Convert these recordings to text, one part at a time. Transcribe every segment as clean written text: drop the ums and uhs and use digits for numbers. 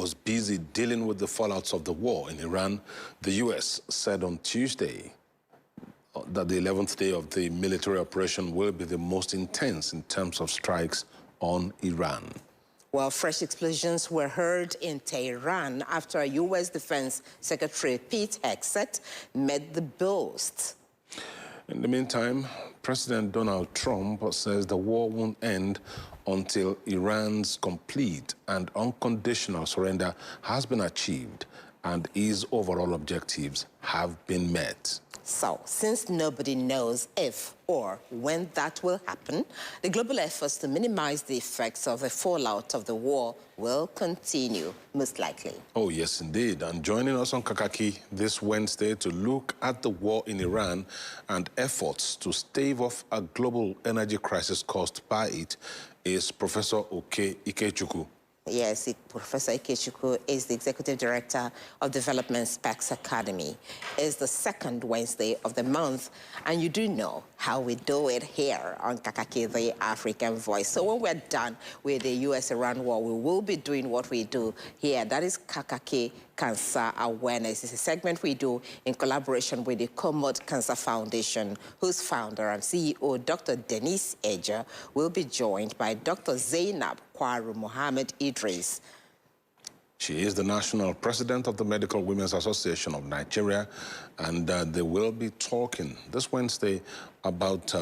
was busy dealing with the fallouts of the war in Iran, the U.S. said on Tuesday that the 11th day of the military operation will be the most intense in terms of strikes on Iran. Well, fresh explosions were heard in Tehran after U.S. Defense Secretary Pete Hegseth made the boast. In the meantime, President Donald Trump says the war won't end until Iran's complete and unconditional surrender has been achieved and its overall objectives have been met. So, since nobody knows if or when that will happen, the global efforts to minimize the effects of the fallout of the war will continue, most likely. Oh, yes, indeed. And joining us on Kakaaki this Wednesday to look at the war in Iran and efforts to stave off a global energy crisis caused by it is Professor Oke Ikechukwu. Yes, Professor Ikechukwu is the Executive Director of Development Specs Academy. It's the second Wednesday of the month, and you do know how we do it here on Kakaaki, the African Voice. So when we're done with the U.S.-Iran war, we will be doing what we do here. That is Kakaaki Cancer Awareness. It's a segment we do in collaboration with the Komod Cancer Foundation, whose founder and CEO, Dr. Denise Eja, will be joined by Dr. Zainab Kwaru Mohammed Idris. She is the national president of the Medical Women's Association of Nigeria, and they will be talking this Wednesday about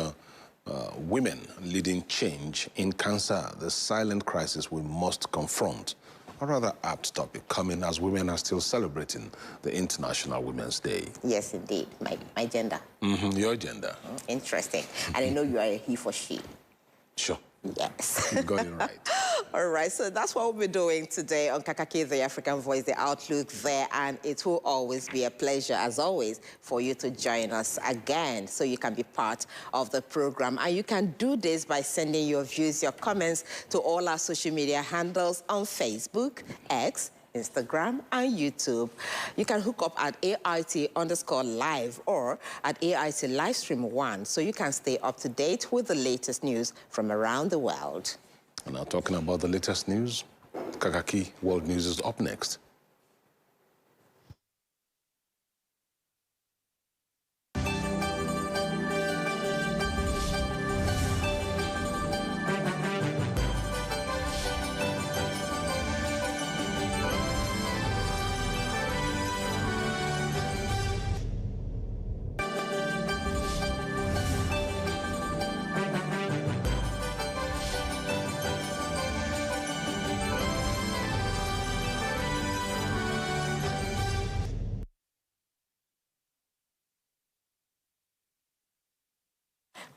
women leading change in cancer, the silent crisis we must confront. A rather apt topic coming as women are still celebrating the International Women's Day. Yes, indeed. My gender. Your gender. Interesting. And I know you are a he for she. Sure. Yes. You got it right. All right, so that's what we'll be doing today on Kakaaki, the African Voice, the Outlook there, and it will always be a pleasure, as always, for you to join us again so you can be part of the program. And you can do this by sending your views, your comments to all our social media handles on Facebook, X, Instagram, and YouTube. You can hook up at AIT_live or at AIT Livestream 1 so you can stay up to date with the latest news from around the world. And now talking about the latest news, Kakaaki World News is up next.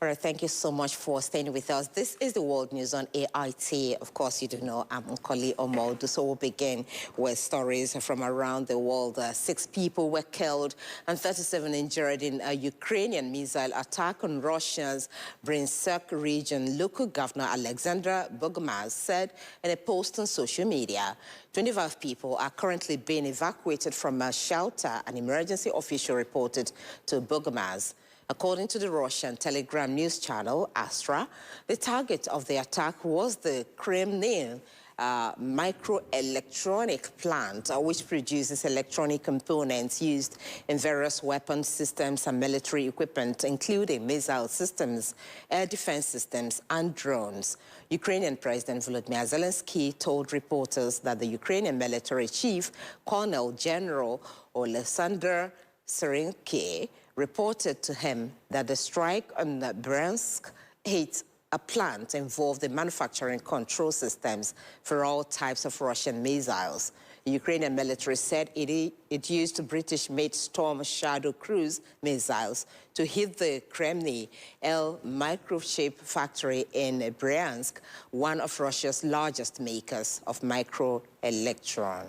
All right, thank you so much for staying with us. This is the World News on AIT. Of course, you do know I'm Nkoli Omodu, so we'll begin with stories from around the world. 6 people were killed and 37 injured in a Ukrainian missile attack on Russia's Bryansk region. Local Governor Alexander Bogomaz said in a post on social media. 25 people are currently being evacuated from a shelter, an emergency official reported to Bogomaz. According to the Russian Telegram news channel, Astra, the target of the attack was the Kremlin microelectronic plant, which produces electronic components used in various weapon systems and military equipment, including missile systems, air defense systems, and drones. Ukrainian President Volodymyr Zelensky told reporters that the Ukrainian military chief, Colonel General Oleksandr Syrsky, reported to him that the strike on the Bryansk hit a plant involved in manufacturing control systems for all types of Russian missiles. The Ukrainian military said it used British-made Storm Shadow cruise missiles to hit the Kremlin L microchip factory in Bryansk, one of Russia's largest makers of microelectron.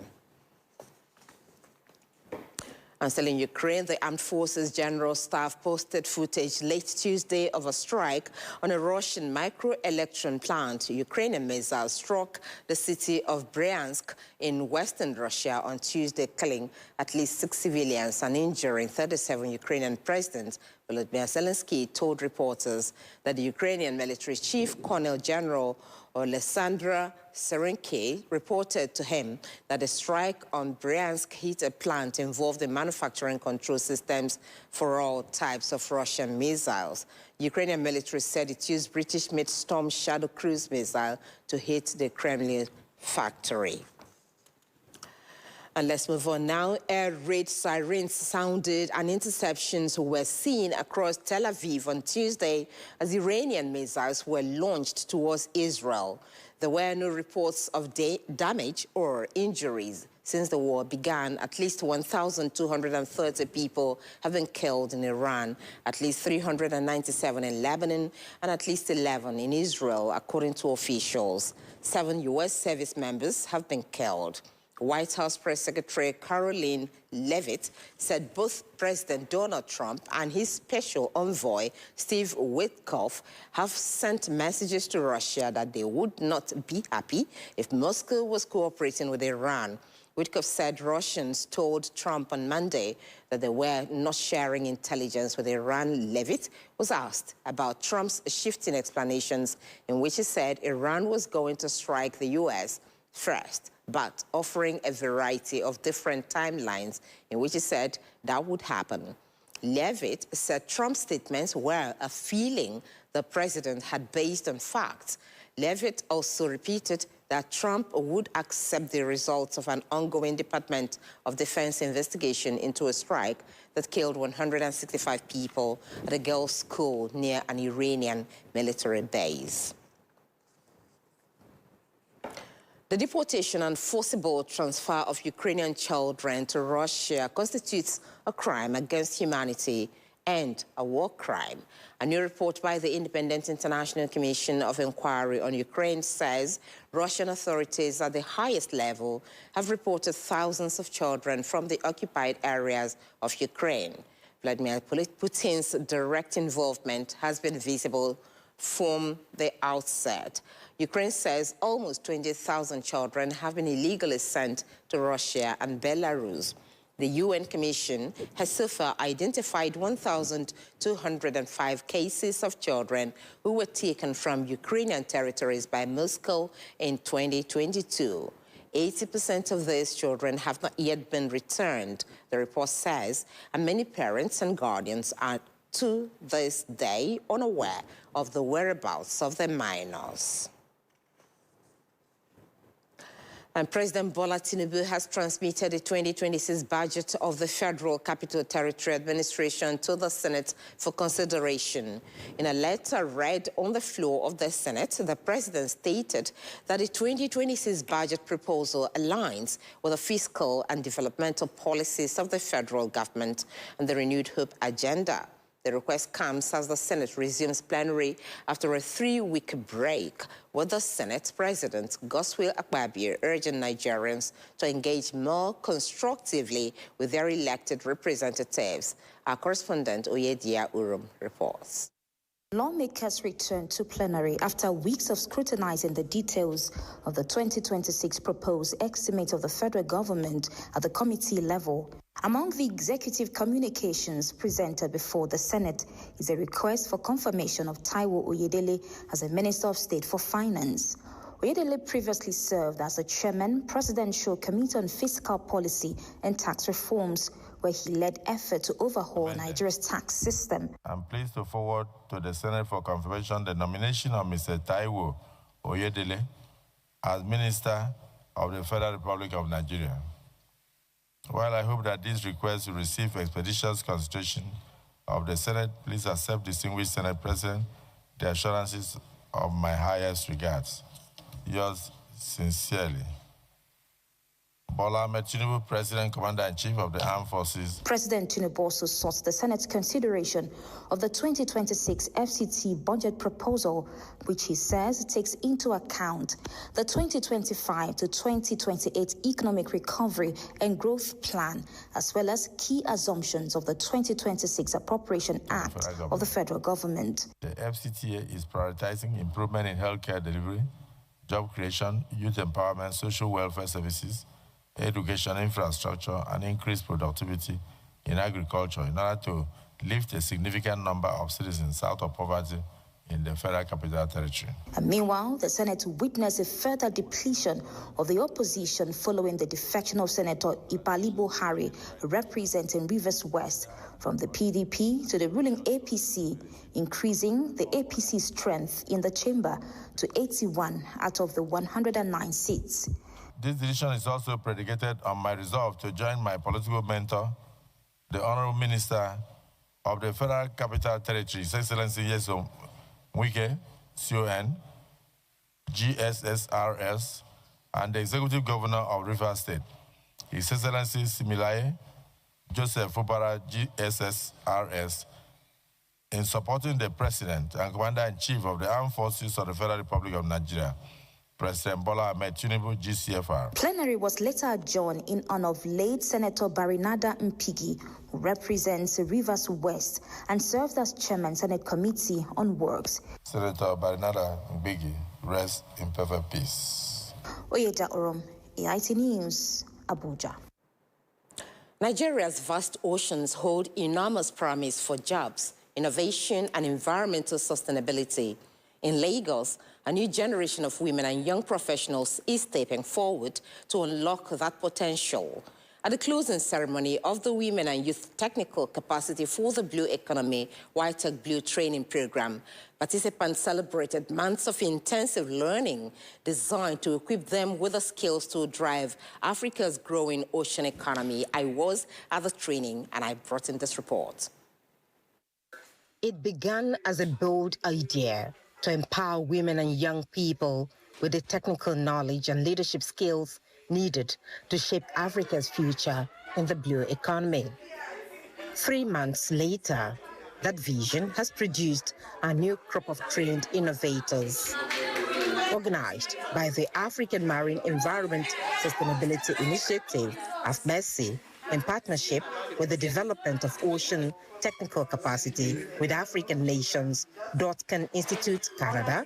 And still in Ukraine, the Armed Forces General Staff posted footage late Tuesday of a strike on a Russian microelectron plant. Ukrainian missiles struck the city of Bryansk in western Russia on Tuesday, killing at least 6 civilians and injuring 37. Ukrainian President Volodymyr Zelensky told reporters that the Ukrainian military chief, Colonel General Alessandra Serenke reported to him that the strike on Bryansk hit a plant involved in manufacturing control systems for all types of Russian missiles. Ukrainian military said it used British-made Storm Shadow cruise missile to hit the Kremlin factory. And let's move on now. Air raid sirens sounded and interceptions were seen across Tel Aviv on Tuesday as Iranian missiles were launched towards Israel. There were no reports of damage or injuries. Since the war began, at least 1,230 people have been killed in Iran, at least 397 in Lebanon, and at least 11 in Israel, according to officials. 7 U.S. service members have been killed. White House Press Secretary Caroline Leavitt said both President Donald Trump and his special envoy, Steve Witkoff, have sent messages to Russia that they would not be happy if Moscow was cooperating with Iran. Witkoff said Russians told Trump on Monday that they were not sharing intelligence with Iran. Leavitt was asked about Trump's shifting explanations in which he said Iran was going to strike the U.S. first, but offering a variety of different timelines in which he said that would happen. Leavitt said Trump's statements were a feeling the president had based on facts. Leavitt also repeated that Trump would accept the results of an ongoing Department of Defense investigation into a strike that killed 165 people at a girls' school near an Iranian military base. The deportation and forcible transfer of Ukrainian children to Russia constitutes a crime against humanity and a war crime. A new report by the Independent International Commission of Inquiry on Ukraine says Russian authorities at the highest level have reported thousands of children from the occupied areas of Ukraine. Vladimir Putin's direct involvement has been visible from the outset. Ukraine says almost 20,000 children have been illegally sent to Russia and Belarus. The UN Commission has so far identified 1,205 cases of children who were taken from Ukrainian territories by Moscow in 2022. 80% of these children have not yet been returned, the report says, and many parents and guardians are to this day unaware of the whereabouts of their minors. And President Bola Tinubu has transmitted the 2026 budget of the Federal Capital Territory Administration to the Senate for consideration. In a letter read on the floor of the Senate, the president stated that the 2026 budget proposal aligns with the fiscal and developmental policies of the federal government and the Renewed Hope agenda. The request comes as the Senate resumes plenary after a 3-week break, with the Senate President Godswill Akpabio urging Nigerians to engage more constructively with their elected representatives. Our correspondent Oyedia Urum reports. Lawmakers returned to plenary after weeks of scrutinizing the details of the 2026 proposed estimate of the federal government at the committee level. Among the executive communications presented before the Senate is a request for confirmation of Taiwo Oyedele as a Minister of State for Finance. Oyedele previously served as the Chairman, Presidential Committee on Fiscal Policy and Tax Reforms, where he led effort to overhaul Nigeria's tax system. I'm pleased to forward to the Senate for confirmation the nomination of Mr. Taiwo Oyedele as Minister of the Federal Republic of Nigeria. While I hope that this request will receive expeditious consideration of the Senate, please accept, distinguished Senate President, the assurances of my highest regards. Yours sincerely, Bola Ahmed Tinubu, President, Commander-in-Chief of the Armed Forces. President Tinubu also sought the Senate's consideration of the 2026 FCT budget proposal, which he says takes into account the 2025 to 2028 economic recovery and growth plan, as well as key assumptions of the 2026 Appropriation Act of the federal government. The FCTA is prioritizing improvement in healthcare delivery, job creation, youth empowerment, social welfare services, education infrastructure, and increased productivity in agriculture in order to lift a significant number of citizens out of poverty in the Federal Capital Territory. And meanwhile, the Senate witnessed a further depletion of the opposition following the defection of Senator Ipalibo Hari, representing Rivers West, from the PDP to the ruling APC, increasing the APC's strength in the chamber to 81 out of the 109 seats. This decision is also predicated on my resolve to join my political mentor, the Honorable Minister of the Federal Capital Territory, His Excellency Yeso Wike, CON, GSSRS, and the Executive Governor of Rivers State, His Excellency Similaye Joseph Fubara, GSSRS, in supporting the President and Commander-in-Chief of the Armed Forces of the Federal Republic of Nigeria, President Bola Ahmed Tinubu, GCFR. Plenary was later adjourned in honor of late Senator Barinada Mpigi, who represents Rivers West and served as Chairman Senate Committee on Works. Senator Barinada Mpigi, rest in perfect peace. Oyeja Orom, AIT News, Abuja. Nigeria's vast oceans hold enormous promise for jobs, innovation, and environmental sustainability. In Lagos, a new generation of women and young professionals is stepping forward to unlock that potential. At the closing ceremony of the Women and Youth Technical Capacity for the Blue Economy WITEC Blue Training Program, participants celebrated months of intensive learning designed to equip them with the skills to drive Africa's growing ocean economy. I was at the training and I brought in this report. It began as a bold idea to empower women and young people with the technical knowledge and leadership skills needed to shape Africa's future in the blue economy. 3 months later, that vision has produced a new crop of trained innovators. Organized by the African Marine Environment Sustainability Initiative, AFMESI, in partnership with the Development of Ocean Technical Capacity with African Nations, Dotcan Institute, Canada,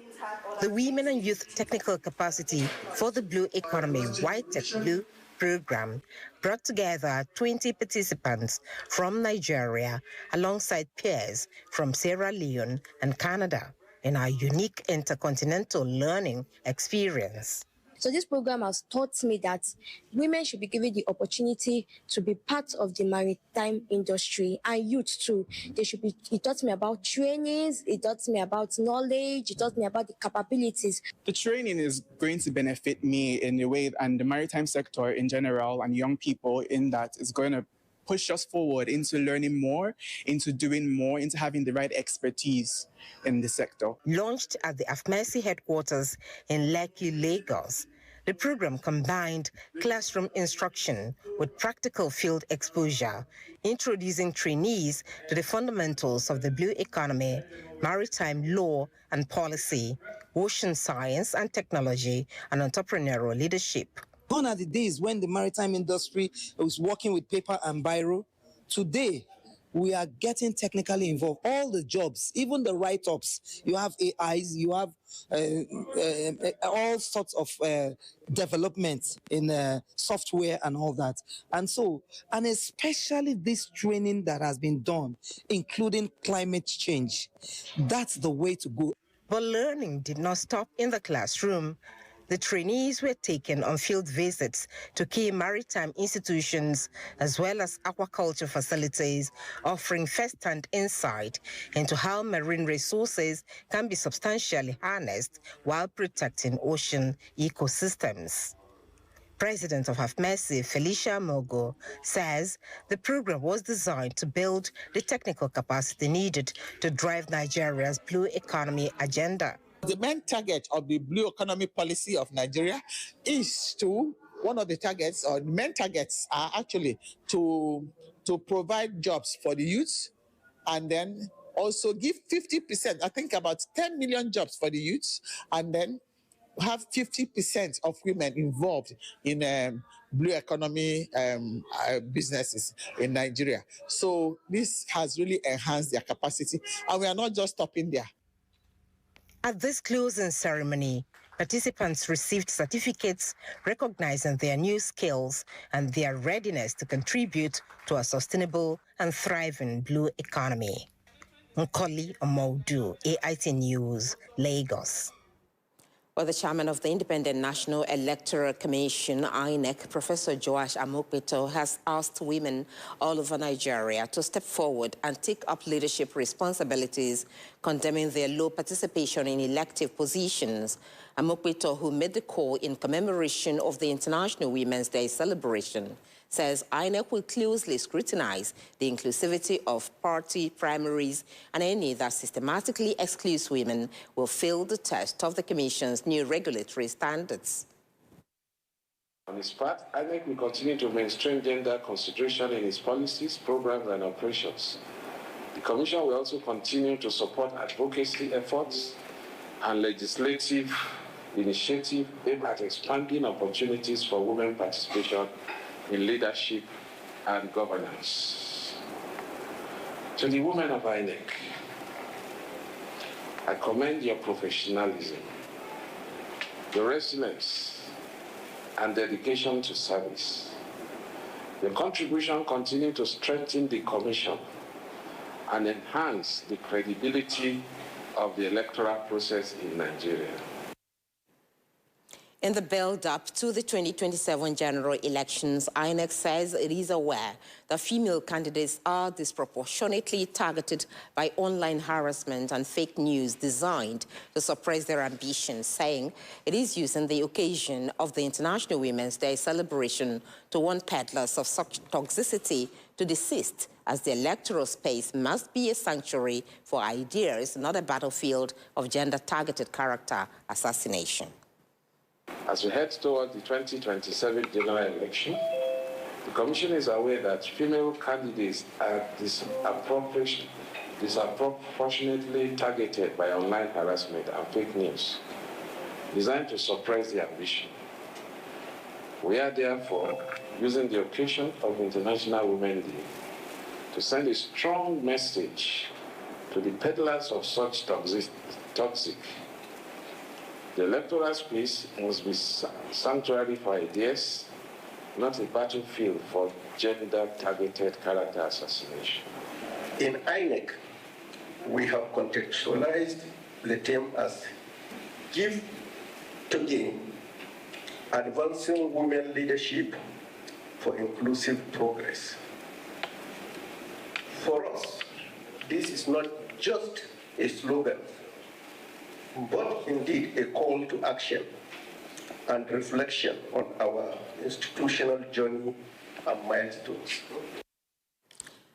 the Women and Youth Technical Capacity for the Blue Economy WITEC Blue program brought together 20 participants from Nigeria alongside peers from Sierra Leone and Canada in our unique intercontinental learning experience. So this program has taught me that women should be given the opportunity to be part of the maritime industry, and youth too. It taught me about trainings, it taught me about knowledge, it taught me about the capabilities. The training is going to benefit me in a way, and the maritime sector in general, and young people in that, is going to push us forward into learning more, into doing more, into having the right expertise in the sector. Launched at the AFMESI headquarters in Lekki, Lagos, the program combined classroom instruction with practical field exposure, introducing trainees to the fundamentals of the blue economy, maritime law and policy, ocean science and technology, and entrepreneurial leadership. Gone are the days when the maritime industry was working with paper and biro. Today, we are getting technically involved. All the jobs, even the write-ups, you have AIs, you have all sorts of development in software and all that. And especially this training that has been done, including climate change, that's the way to go. But learning did not stop in the classroom. The trainees were taken on field visits to key maritime institutions as well as aquaculture facilities, offering first-hand insight into how marine resources can be substantially harnessed while protecting ocean ecosystems. President of AFMESI, Felicia Mogo, says the program was designed to build the technical capacity needed to drive Nigeria's blue economy agenda. The main target of the blue economy policy of Nigeria is one of the targets, or the main targets are actually to provide jobs for the youth, and then also give 50%, I think about 10 million jobs for the youth, and then have 50% of women involved in blue economy businesses in Nigeria. So this has really enhanced their capacity, and we are not just stopping there. At this closing ceremony, participants received certificates recognizing their new skills and their readiness to contribute to a sustainable and thriving blue economy. Nkoli Omodu, AIT News, Lagos. Well, the chairman of the Independent National Electoral Commission, INEC, Professor Joash Amokpeto, has asked women all over Nigeria to step forward and take up leadership responsibilities, condemning their low participation in elective positions. Amokpeto, who made the call in commemoration of the International Women's Day celebration, says INEC will closely scrutinize the inclusivity of party primaries, and any that systematically excludes women will fail the test of the Commission's new regulatory standards. On its part, INEC will continue to mainstream gender consideration in its policies, programs, and operations. The Commission will also continue to support advocacy efforts and legislative initiatives aimed at expanding opportunities for women participation in leadership and governance. To the women of INEC, I commend your professionalism, your resilience, and dedication to service. Your contribution continues to strengthen the Commission and enhance the credibility of the electoral process in Nigeria. In the build-up to the 2027 general elections, INEC says it is aware that female candidates are disproportionately targeted by online harassment and fake news designed to suppress their ambitions, saying it is using the occasion of the International Women's Day celebration to warn peddlers of such toxicity to desist, as the electoral space must be a sanctuary for ideas, not a battlefield of gender-targeted character assassination. As we head toward the 2027 general election, the Commission is aware that female candidates are disproportionately targeted by online harassment and fake news designed to suppress their ambition. We are therefore using the occasion of International Women's Day to send a strong message to the peddlers of such toxic. The electoral space must be sanctuary for ideas, not a battlefield for gender-targeted character assassination. In INEC, we have contextualized the theme as Give to Gain, Advancing Women Leadership for Inclusive Progress. For us, this is not just a slogan, but indeed a call to action and reflection on our institutional journey and milestones.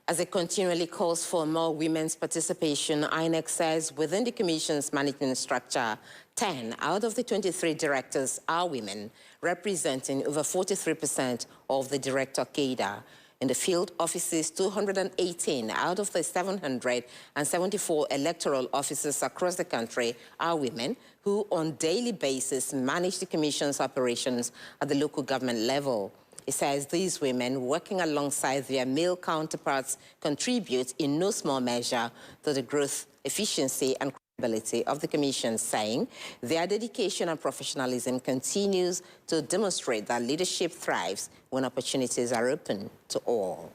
As it continually calls for more women's participation, INEC says within the Commission's management structure, 10 out of the 23 directors are women, representing over 43% of the director cadre. In the field offices, 218 out of the 774 electoral officers across the country are women who on daily basis manage the Commission's operations at the local government level. It says these women, working alongside their male counterparts, contribute in no small measure to the growth, efficiency, and credibility of the Commission, saying their dedication and professionalism continues to demonstrate that leadership thrives when opportunities are open to all.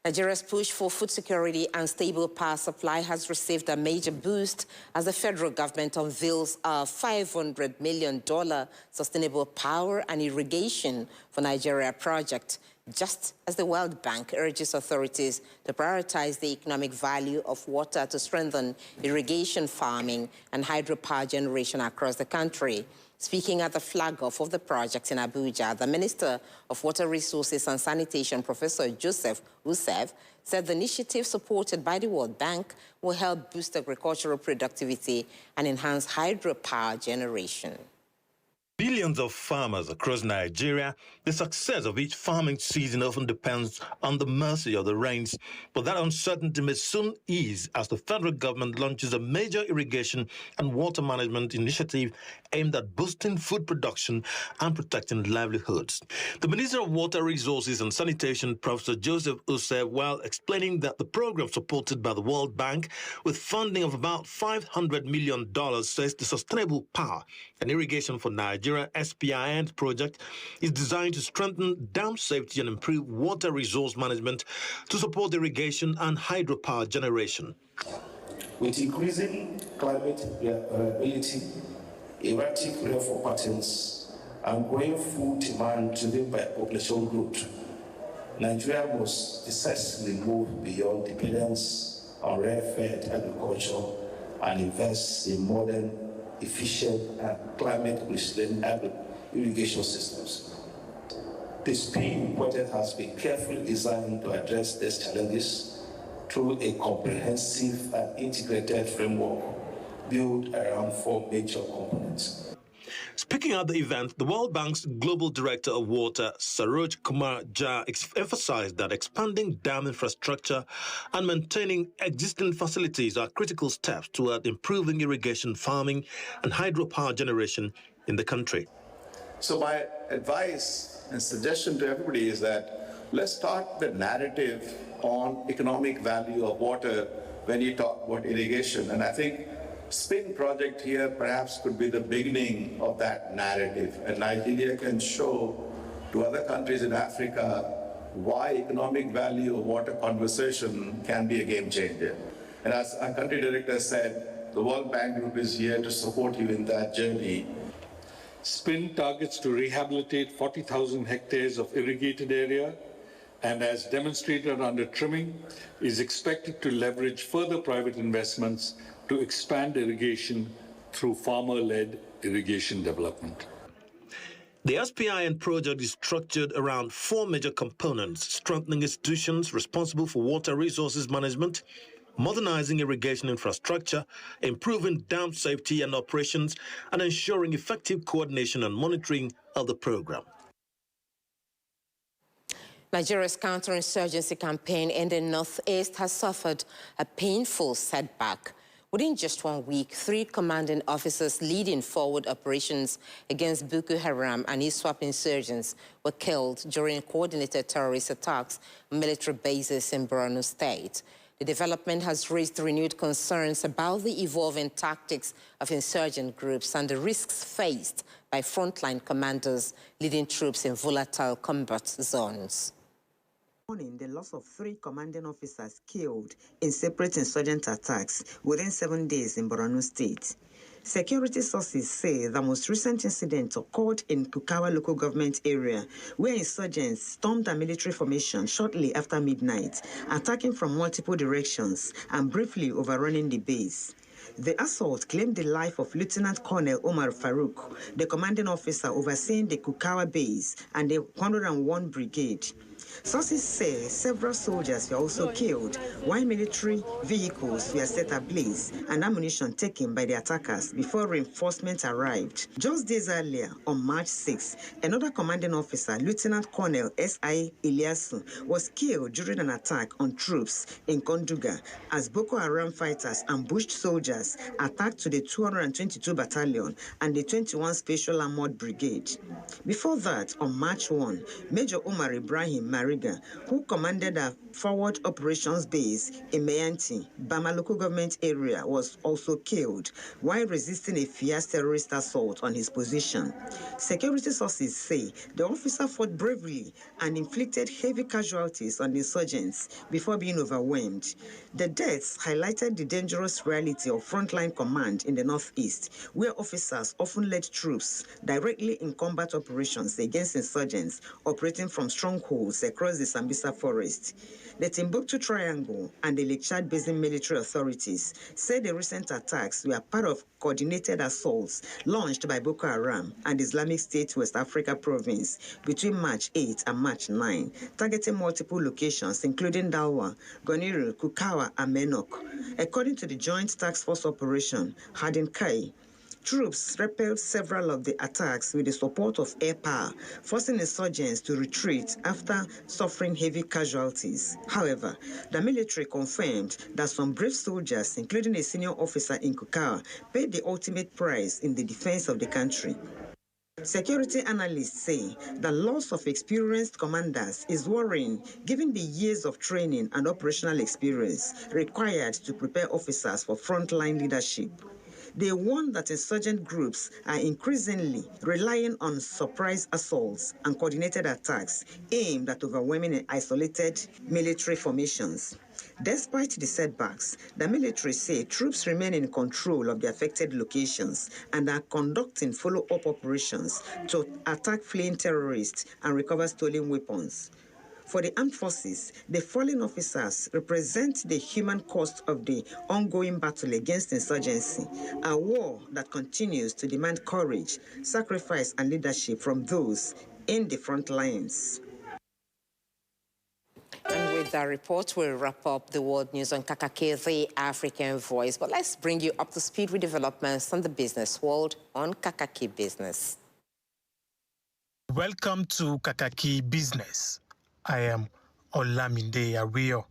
Nigeria's push for food security and stable power supply has received a major boost as the federal government unveils a $500 million sustainable power and irrigation for Nigeria project, just as the World Bank urges authorities to prioritize the economic value of water to strengthen irrigation, farming, and hydropower generation across the country. Speaking at the flag-off of the project in Abuja, the Minister of Water Resources and Sanitation, Professor Joseph Usev, said the initiative supported by the World Bank will help boost agricultural productivity and enhance hydropower generation. Billions of farmers across Nigeria, the success of each farming season often depends on the mercy of the rains. But that uncertainty may soon ease as the federal government launches a major irrigation and water management initiative aimed at boosting food production and protecting livelihoods. The Minister of Water Resources and Sanitation, Professor Joseph Usev, while explaining that the program supported by the World Bank with funding of about $500 million, says the sustainable power and irrigation for Nigeria Nigeria SPIN project is designed to strengthen dam safety and improve water resource management to support irrigation and hydropower generation. With increasing climate variability, erratic rainfall patterns, and growing food demand driven by population growth, Nigeria must decisively move beyond dependence on rain-fed agriculture and invest in modern, efficient, and climate-resilient irrigation systems. The SPIN project has been carefully designed to address these challenges through a comprehensive and integrated framework built around 4 major components. Speaking at the event, the World Bank's Global Director of Water, Saroj Kumar Jha, emphasized that expanding dam infrastructure and maintaining existing facilities are critical steps toward improving irrigation farming and hydropower generation in the country. So my advice and suggestion to everybody is that let's start the narrative on economic value of water when you talk about irrigation. And I think SPIN project here perhaps could be the beginning of that narrative. And Nigeria can show to other countries in Africa why economic value of water conservation can be a game changer. And as our country director said, the World Bank Group is here to support you in that journey. SPIN targets to rehabilitate 40,000 hectares of irrigated area, and as demonstrated under trimming, is expected to leverage further private investments to expand irrigation through farmer-led irrigation development. The SPIN project is structured around 4 major components: strengthening institutions responsible for water resources management, modernizing irrigation infrastructure, improving dam safety and operations, and ensuring effective coordination and monitoring of the program. Nigeria's counterinsurgency campaign in the northeast has suffered a painful setback. Within just 1 week, 3 commanding officers leading forward operations against Boko Haram and ISWAP insurgents were killed during coordinated terrorist attacks on military bases in Borno State. The development has raised renewed concerns about the evolving tactics of insurgent groups and the risks faced by frontline commanders leading troops in volatile combat zones. The loss of 3 commanding officers killed in separate insurgent attacks within 7 days in Borno State. Security sources say the most recent incident occurred in Kukawa local government area, where insurgents stormed a military formation shortly after midnight, attacking from multiple directions and briefly overrunning the base. The assault claimed the life of Lieutenant Colonel Omar Farouk, the commanding officer overseeing the Kukawa base and the 101 Brigade. Sources say several soldiers were also killed, while military vehicles were set ablaze and ammunition taken by the attackers before reinforcements arrived. Just days earlier, on March 6, another commanding officer, Lieutenant Colonel S.I. Ilyasu, was killed during an attack on troops in Konduga as Boko Haram fighters ambushed soldiers attacked to the 222 Battalion and the 21 Special Armored Brigade. Before that, on March 1, Major Omar Ibrahim Mariga, who commanded a forward operations base in Meyanti, Bama local government area, was also killed while resisting a fierce terrorist assault on his position. Security sources say the officer fought bravely and inflicted heavy casualties on the insurgents before being overwhelmed. The deaths highlighted the dangerous reality of frontline command in the northeast, where officers often led troops directly in combat operations against insurgents operating from strongholds across the Sambisa forest. The Timbuktu Triangle and the Lake Chad Basin military authorities said the recent attacks were part of coordinated assaults launched by Boko Haram and Islamic State West Africa province between March 8 and March 9, targeting multiple locations including Dalwa, Goniru, Kukawa, and Menok. According to the Joint Task Force Operation, Hadinkai, troops repelled several of the attacks with the support of air power, forcing insurgents to retreat after suffering heavy casualties. However, the military confirmed that some brave soldiers, including a senior officer in Kukawa, paid the ultimate price in the defense of the country. Security analysts say the loss of experienced commanders is worrying given the years of training and operational experience required to prepare officers for frontline leadership. They warn that insurgent groups are increasingly relying on surprise assaults and coordinated attacks aimed at overwhelming isolated military formations. Despite the setbacks, the military say troops remain in control of the affected locations and are conducting follow-up operations to attack fleeing terrorists and recover stolen weapons. For the armed forces, the fallen officers represent the human cost of the ongoing battle against insurgency, a war that continues to demand courage, sacrifice, and leadership from those in the front lines. And with that report, we'll wrap up the world news on Kakaaki, the African Voice. But let's bring you up to speed with developments on the business world on Kakaaki Business. Welcome to Kakaaki Business. I am Olamide Ario.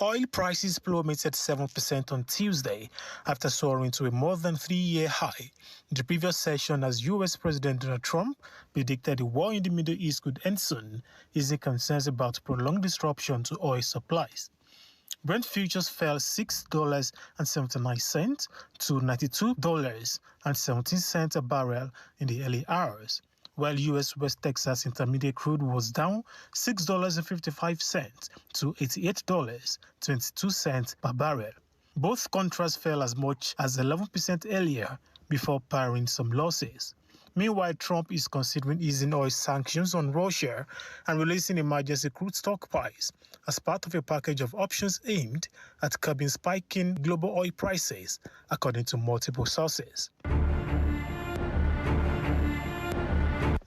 Oil prices plummeted 7% on Tuesday after soaring to a more than 3-year high. The previous session, as U.S. President Donald Trump predicted the war in the Middle East could end soon, easing concerns about prolonged disruption to oil supplies. Brent futures fell $6.79 to $92.17 a barrel in the early hours, while U.S. West Texas Intermediate crude was down $6.55 to $88.22 per barrel. Both contracts fell as much as 11% earlier before paring some losses. Meanwhile, Trump is considering easing oil sanctions on Russia and releasing emergency crude stockpiles as part of a package of options aimed at curbing spiking global oil prices, according to multiple sources.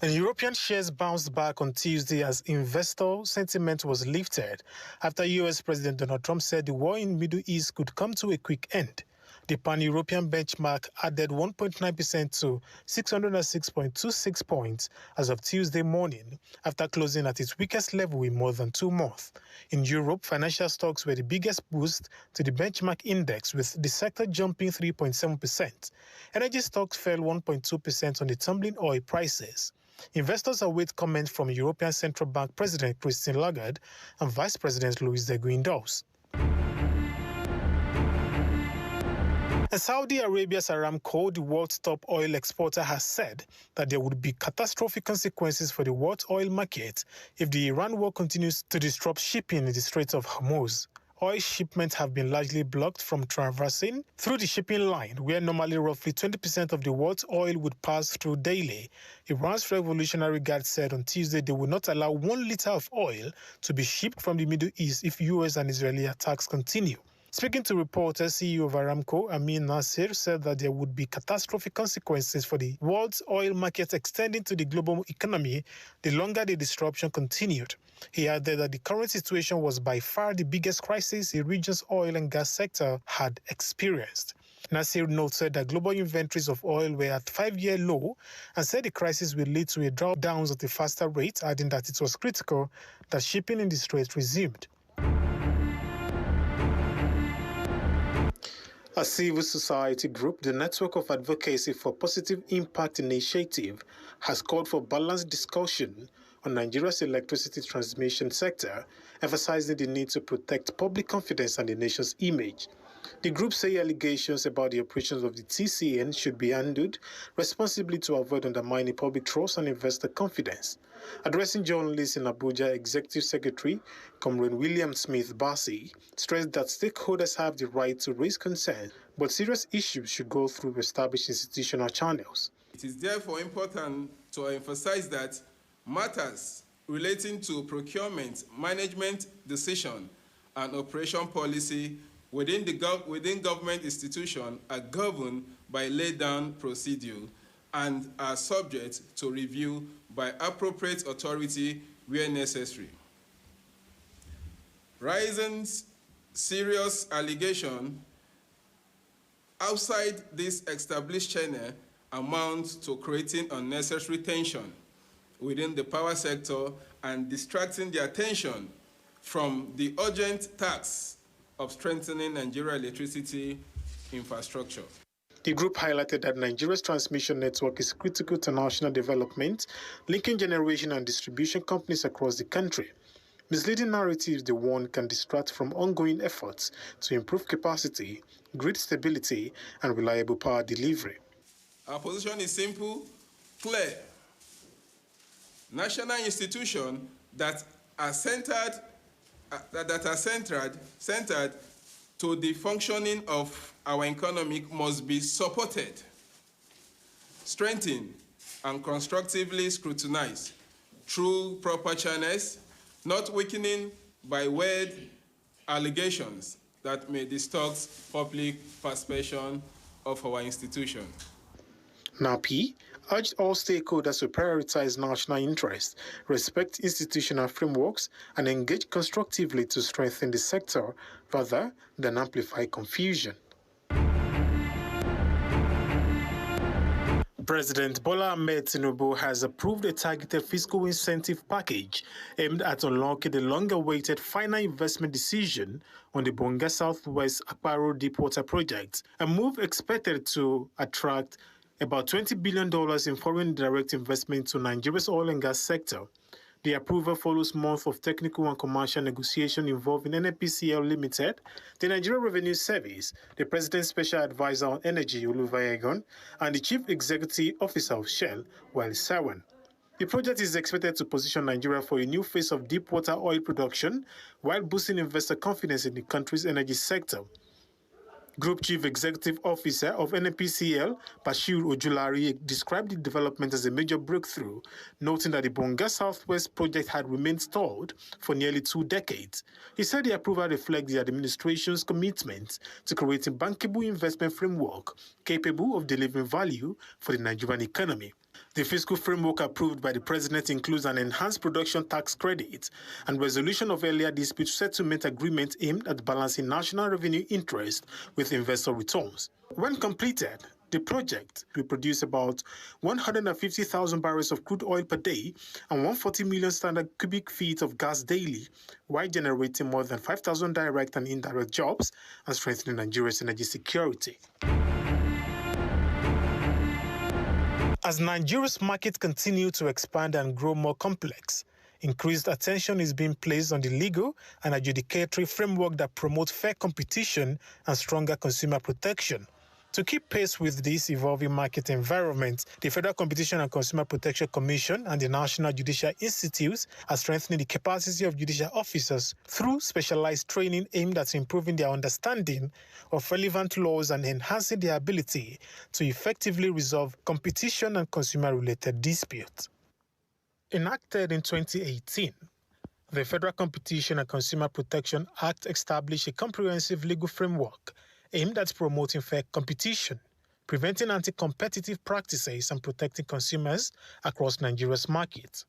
And European shares bounced back on Tuesday as investor sentiment was lifted after U.S. President Donald Trump said the war in the Middle East could come to a quick end. The pan-European benchmark added 1.9% to 606.26 points as of Tuesday morning, after closing at its weakest level in more than 2 months. In Europe, financial stocks were the biggest boost to the benchmark index, with the sector jumping 3.7%. Energy stocks fell 1.2% on the tumbling oil prices. Investors await comments from European Central Bank President Christine Lagarde and Vice President Luis de Guindos. And Saudi Arabia's Aramco, the world's top oil exporter, has said that there would be catastrophic consequences for the world oil market if the Iran war continues to disrupt shipping in the Strait of Hormuz. Oil shipments have been largely blocked from traversing through the shipping line, where normally roughly 20% of the world's oil would pass through daily. Iran's Revolutionary Guard said on Tuesday they will not allow 1 liter of oil to be shipped from the Middle East if U.S. and Israeli attacks continue. Speaking to reporters, CEO of Aramco, Amin Nasser, said that there would be catastrophic consequences for the world's oil market extending to the global economy the longer the disruption continued. He added that the current situation was by far the biggest crisis the region's oil and gas sector had experienced. Nasser noted that global inventories of oil were at 5-year low and said the crisis will lead to a drawdowns at a faster rate, adding that it was critical that shipping in the Strait resumed. A civil society group, the Network of Advocacy for Positive Impact Initiative, has called for balanced discussion on Nigeria's electricity transmission sector, emphasizing the need to protect public confidence and the nation's image. The group say allegations about the operations of the TCN should be handled responsibly to avoid undermining public trust and investor confidence. Addressing journalists in Abuja, Executive Secretary Comrade William Smith Bassey stressed that stakeholders have the right to raise concerns, but serious issues should go through established institutional channels. It is therefore important to emphasize that matters relating to procurement, management decision, and operation policy within government institutions are governed by laid-down procedure and are subject to review by appropriate authority where necessary. Rising serious allegations outside this established channel amount to creating unnecessary tension within the power sector and distracting the attention from the urgent task of strengthening Nigeria's electricity infrastructure. The group highlighted that Nigeria's transmission network is critical to national development, linking generation and distribution companies across the country. Misleading narratives, they warn, can distract from ongoing efforts to improve capacity, grid stability, and reliable power delivery. Our position is simple, clear. National institutions that are centered to the functioning of our economy must be supported, strengthened, and constructively scrutinized through proper channels, not weakening by weird allegations that may distort public perception of our institution. NAPI urged all stakeholders to prioritize national interests, respect institutional frameworks, and engage constructively to strengthen the sector rather than amplify confusion. President Bola Ahmed Tinubu has approved a targeted fiscal incentive package aimed at unlocking the long-awaited final investment decision on the Bonga Southwest Akparo Deepwater project, a move expected to attract about $20 billion in foreign direct investment to Nigeria's oil and gas sector. The approval follows months of technical and commercial negotiation involving NNPCL Limited, the Nigeria Revenue Service, the President's Special Advisor on Energy, Oluwayegun, and the Chief Executive Officer of Shell, Wale Sawan. The project is expected to position Nigeria for a new phase of deep-water oil production while boosting investor confidence in the country's energy sector. Group Chief Executive Officer of NNPCL, Bashir Ojulari, described the development as a major breakthrough, noting that the Bonga Southwest project had remained stalled for nearly 2 decades. He said the approval reflects the administration's commitment to creating bankable investment framework capable of delivering value for the Nigerian economy. The fiscal framework approved by the President includes an enhanced production tax credit and resolution of earlier dispute settlement agreement aimed at balancing national revenue interest with investor returns. When completed, the project will produce about 150,000 barrels of crude oil per day and 140 million standard cubic feet of gas daily, while generating more than 5,000 direct and indirect jobs and strengthening Nigeria's energy security. As Nigeria's market continues to expand and grow more complex, increased attention is being placed on the legal and adjudicatory framework that promotes fair competition and stronger consumer protection. To keep pace with this evolving market environment, the Federal Competition and Consumer Protection Commission and the National Judicial Institute are strengthening the capacity of judicial officers through specialized training aimed at improving their understanding of relevant laws and enhancing their ability to effectively resolve competition and consumer-related disputes. Enacted in 2018, the Federal Competition and Consumer Protection Act established a comprehensive legal framework aimed at promoting fair competition, preventing anti-competitive practices and protecting consumers across Nigeria's market.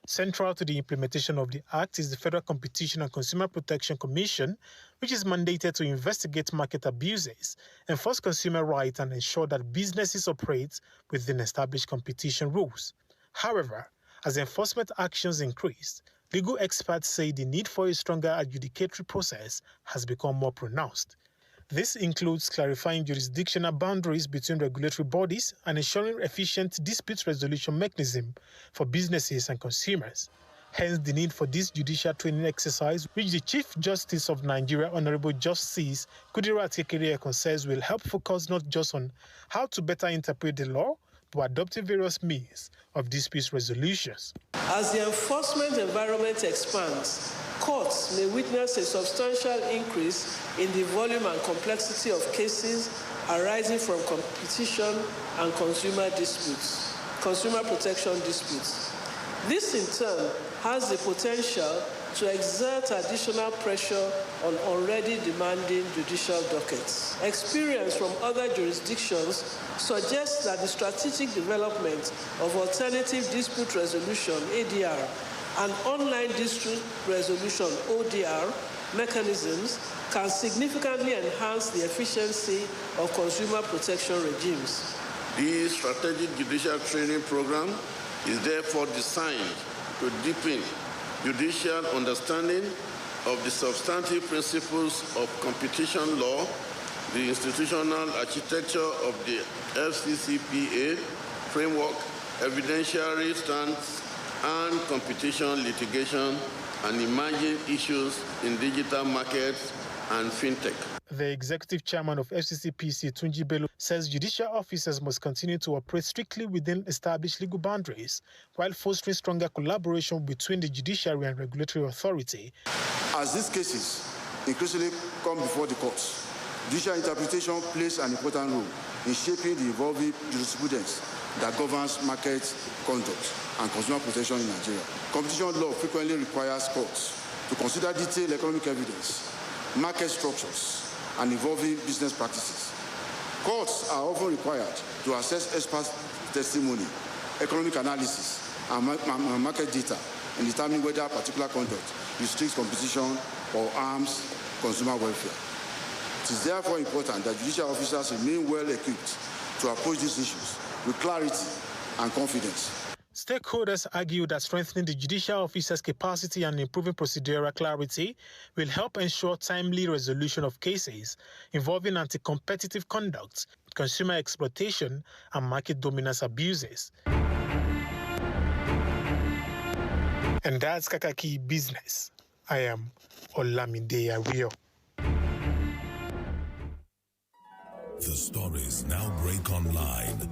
Central to the implementation of the Act is the Federal Competition and Consumer Protection Commission, which is mandated to investigate market abuses, enforce consumer rights, and ensure that businesses operate within established competition rules. However, as enforcement actions increase, legal experts say the need for a stronger adjudicatory process has become more pronounced. This includes clarifying jurisdictional boundaries between regulatory bodies and ensuring efficient dispute resolution mechanism for businesses and consumers. Hence, the need for this judicial training exercise, which the Chief Justice of Nigeria, Honorable Justice Kudirat Kekereekun, says will help focus not just on how to better interpret the law, but adopting various means of dispute resolutions. As the enforcement environment expands, courts may witness a substantial increase in the volume and complexity of cases arising from competition and consumer protection disputes. This, in turn, has the potential to exert additional pressure on already demanding judicial dockets. Experience from other jurisdictions suggests that the strategic development of alternative dispute resolution, ADR, and online dispute resolution, ODR, mechanisms can significantly enhance the efficiency of consumer protection regimes. The strategic judicial training program is therefore designed to deepen judicial understanding of the substantive principles of competition law, the institutional architecture of the FCCPA framework, evidentiary stance, and competition litigation and emerging issues in digital markets and fintech. The executive chairman of FCCPC, Tunji Bello, says judicial officers must continue to operate strictly within established legal boundaries while fostering stronger collaboration between the judiciary and regulatory authority. As these cases increasingly come before the courts, judicial interpretation plays an important role in shaping the evolving jurisprudence that governs market conduct and consumer protection in Nigeria. Competition law frequently requires courts to consider detailed economic evidence, market structures, and evolving business practices. Courts are often required to assess expert testimony, economic analysis, and market data in determining whether a particular conduct restricts competition or harms consumer welfare. It is therefore important that judicial officers remain well equipped to approach these issues with clarity and confidence. Stakeholders argue that strengthening the judicial officers' capacity and improving procedural clarity will help ensure timely resolution of cases involving anti-competitive conduct, consumer exploitation, and market dominance abuses. And that's Kakaaki Business. I am Olamide Ario. The stories now break online.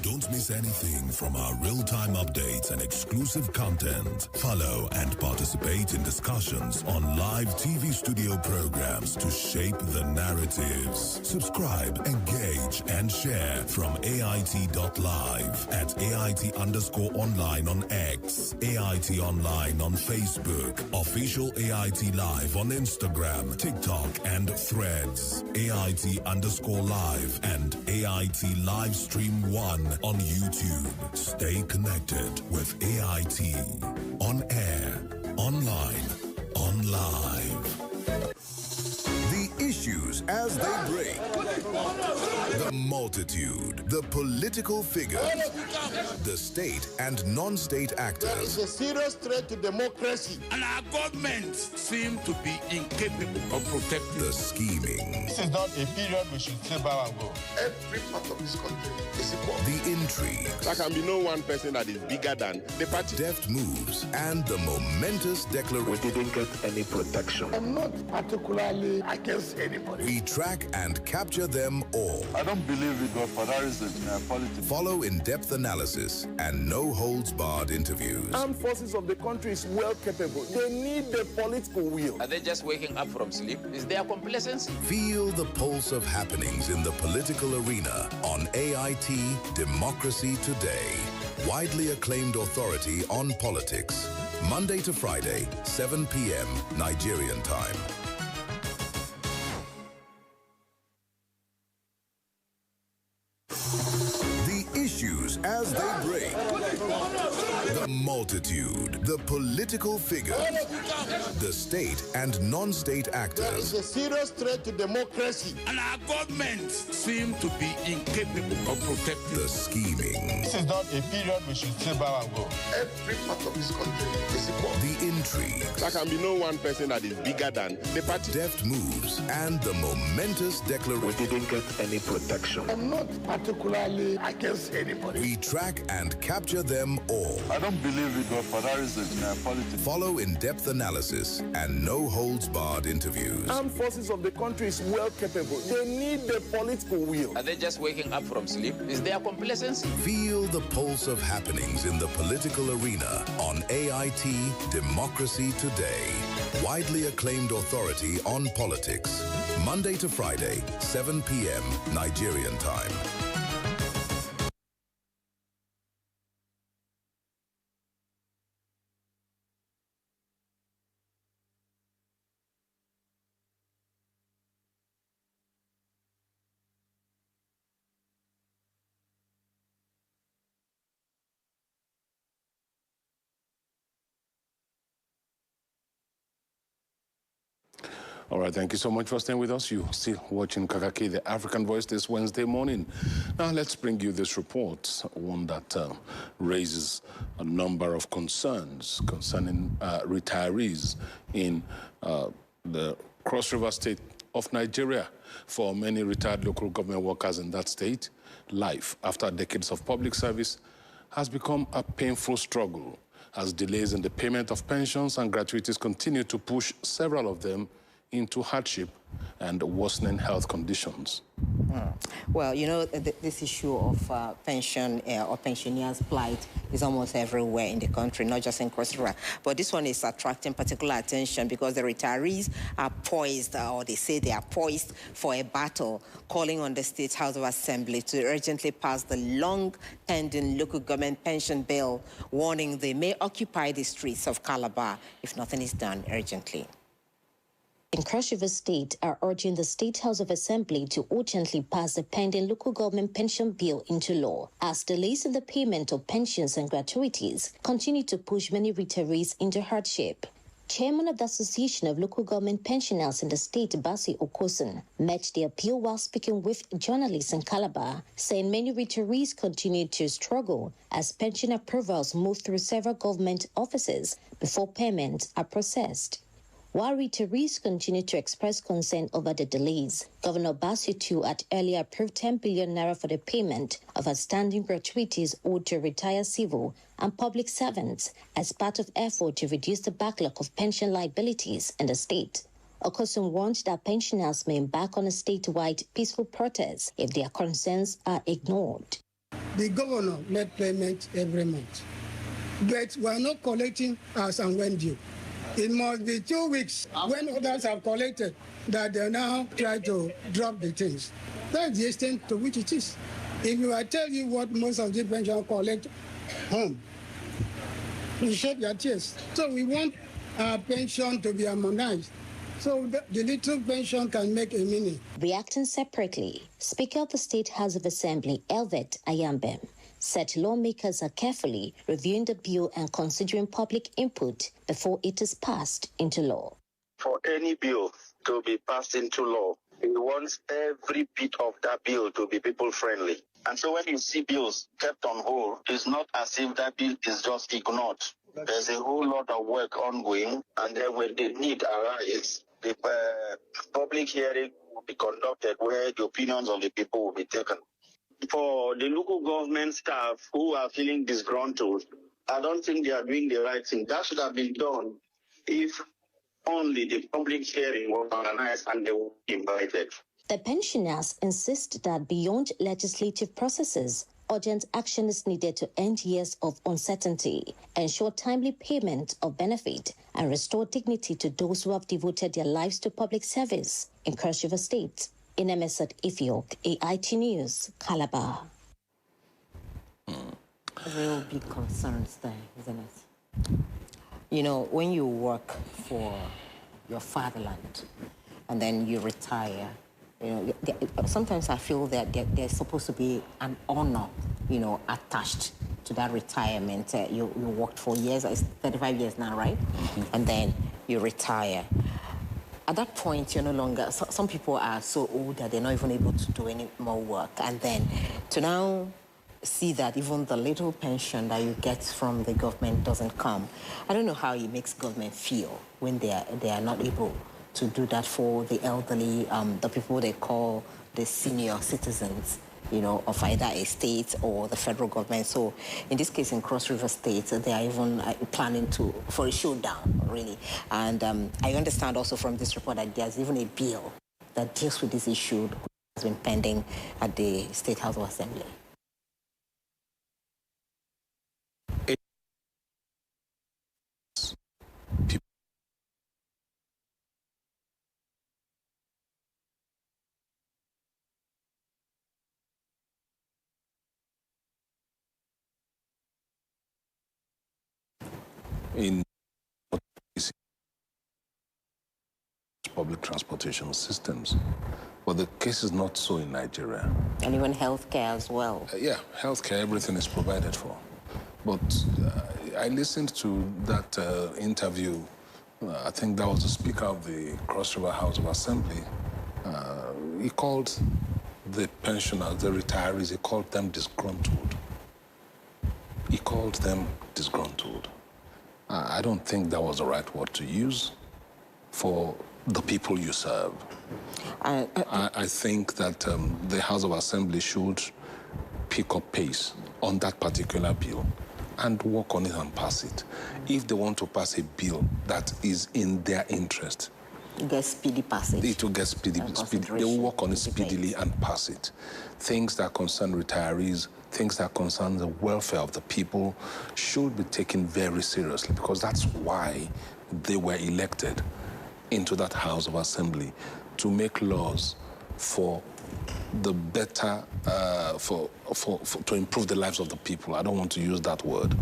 Don't miss anything from our real-time updates and exclusive content. Follow and participate in discussions on live TV studio programs to shape the narratives. Subscribe, engage, and share from AIT.live at AIT_online on X, AIT Online on Facebook, Official AIT Live on Instagram, TikTok, and Threads, AIT_live, and AIT Livestream 1 on YouTube. Stay connected with AIT. On air, online, on live. The issues as they break. The multitude, the political figures, the state and non-state actors. There is a serious threat to democracy, and our government seem to be incapable of protecting the scheming. This is not a period we should say bow and go. Every part of this country is equal. The intrigues. There can be no one person that is bigger than the party. Deft moves and the momentous declaration. We didn't get any protection. I'm not particularly against anybody. We track and capture them all. I don't believe in godfatherism in politics. Follow in-depth analysis and no-holds-barred interviews. Armed forces of the country is well capable. They need the political will. Are they just waking up from sleep? Is there complacency? Feel the pulse of happenings in the political arena on AIT Democracy Today. Widely acclaimed authority on politics. Monday to Friday, 7 p.m. Nigerian time. The issues as they break. The multitude, the political figures, the state and non-state actors. There is a serious threat to democracy, and our government seem to be incapable of protecting the scheming. This is not a period we should say bow and go. Every part of this country is equal. The intrigues. There can be no one person that is bigger than the party. Deft moves and the momentous declaration. We didn't get any protection. I'm not particularly against anybody. We track and capture them all. I don't believe in godfatherism in politics. Follow in-depth analysis and no-holds-barred interviews. Armed forces of the country is well capable. They need the political will. Are they just waking up from sleep? Is there complacency? Feel the pulse of happenings in the political arena on AIT Democracy Today. Widely acclaimed authority on politics. Monday to Friday, 7 p.m. Nigerian time. All right, thank you so much for staying with us. You're still watching Kakaaki, the African Voice, this Wednesday morning. Now, let's bring you this report, one that raises a number of concerns concerning retirees in the Cross River State of Nigeria. For many retired local government workers in that state, life after decades of public service has become a painful struggle as delays in the payment of pensions and gratuities continue to push several of them into hardship and worsening health conditions. Well, you know, this issue of pension or pensioners' plight is almost everywhere in the country, not just in Cross River. But this one is attracting particular attention because the retirees are poised, or they say they are poised for a battle, calling on the State House of Assembly to urgently pass the long-pending local government pension bill, warning they may occupy the streets of Calabar if nothing is done urgently. In Cross River State are urging the State House of Assembly to urgently pass the pending local government pension bill into law, as delays in the payment of pensions and gratuities continue to push many retirees into hardship. Chairman of the Association of Local Government Pensioners in the state, Basi Okosun, met the appeal while speaking with journalists in Calabar, saying many retirees continue to struggle as pension approvals move through several government offices before payments are processed. While retirees continue to express concern over the delays, Governor Basi too had earlier approved 10 billion naira for the payment of outstanding gratuities owed to retired civil and public servants as part of effort to reduce the backlog of pension liabilities in the state. Okosun warned that pensioners may embark on a statewide peaceful protest if their concerns are ignored. The governor made payment every month, but we are not collecting as and when due. It must be 2 weeks when others have collected that they now try to drop the things. That's the extent to which it is. If you I tell you what most of the pensioners collect home, you shed your tears. So we want our pension to be harmonized, so the little pension can make a meaning. Reacting separately, Speaker of the State House of Assembly, Elvet Ayambem, said lawmakers are carefully reviewing the bill and considering public input before it is passed into law. For any bill to be passed into law, we want every bit of that bill to be people-friendly. And so when you see bills kept on hold, it's not as if that bill is just ignored. There's a whole lot of work ongoing, and then when the need arises, the public hearing will be conducted where the opinions of the people will be taken. For the local government staff who are feeling disgruntled, I don't think they are doing the right thing. That should have been done if only the public hearing was organized and they were invited. The pensioners insist that beyond legislative processes, urgent action is needed to end years of uncertainty, ensure timely payment of benefit, and restore dignity to those who have devoted their lives to public service in Cross River State. In Emeset Ifiok, AIT News, Calabar. Real big concerns there, isn't it? You know, when you work for your fatherland and then you retire, you know, sometimes I feel that there's supposed to be an honor, you know, attached to that retirement. You worked for years, it's 35 years now, right? And then you retire. At that point, you're no longer, some people are so old that they're not even able to do any more work. And then to now see that even the little pension that you get from the government doesn't come, I don't know how it makes government feel when they are not able to do that for the elderly, the people they call the senior citizens, you know, of either a state or the federal government. So in this case, in Cross River State, they are even planning for a showdown, really. And I understand also from this report that there's even a bill that deals with this issue that has been pending at the State House of Assembly. In public transportation systems, but the case is not so in Nigeria. And even healthcare as well. Yeah, healthcare, everything is provided for. But I listened to that interview. I think that was the Speaker of the Cross River House of Assembly. He called the pensioners, the retirees, he called them disgruntled. He called them disgruntled. I don't think that was the right word to use for the people you serve. I think that the House of Assembly should pick up pace on that particular bill and work on it and pass it. If they want to pass a bill that is in their interest, get speedy passage. It will get speedy. They will work on it speedily and pass it. Things that concern retirees, things that concern the welfare of the people should be taken very seriously, because that's why they were elected into that House of Assembly, to make laws for the better, to improve the lives of the people. I don't want to use that word,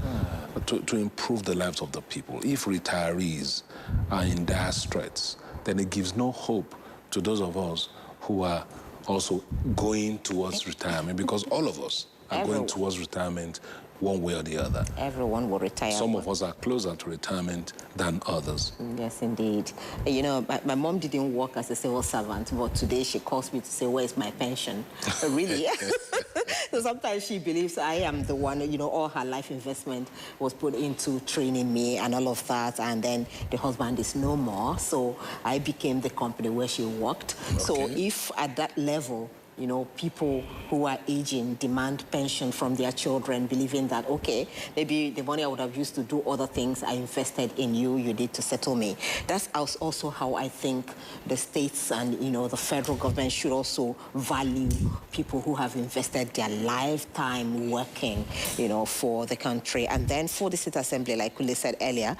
but to improve the lives of the people. If retirees are in dire straits, then it gives no hope to those of us who are also going towards retirement, because all of us are going towards retirement one way or the other. Everyone will retire. Some of us are closer to retirement than others. Yes, indeed. You know, my mom didn't work as a civil servant, but today she calls me to say, where's my pension? Really? So sometimes she believes I am the one, you know, all her life investment was put into training me and all of that, and then the husband is no more, so I became the company where she worked. Okay. So if at that level, you know, people who are aging demand pension from their children, believing that, okay, maybe the money I would have used to do other things, I invested in you, you need to settle me. That's also how I think the states and, you know, the federal government should also value people who have invested their lifetime working, you know, for the country. And then for the State Assembly, like Kule said earlier,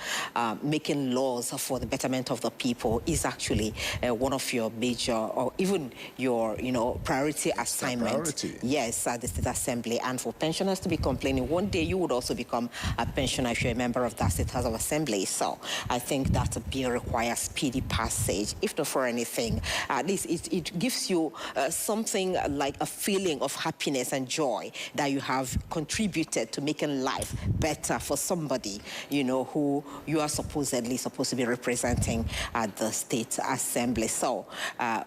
making laws for the betterment of the people is actually one of your major, or even your, you know, priority assignment. Yes, at the State Assembly. And for pensioners to be complaining, one day you would also become a pensioner if you're a member of that State House of Assembly. So I think that bill requires speedy passage, if not for anything. At least it gives you something like a feeling of happiness and joy that you have contributed to making life better for somebody, you know, who you are supposedly supposed to be representing at the State Assembly. So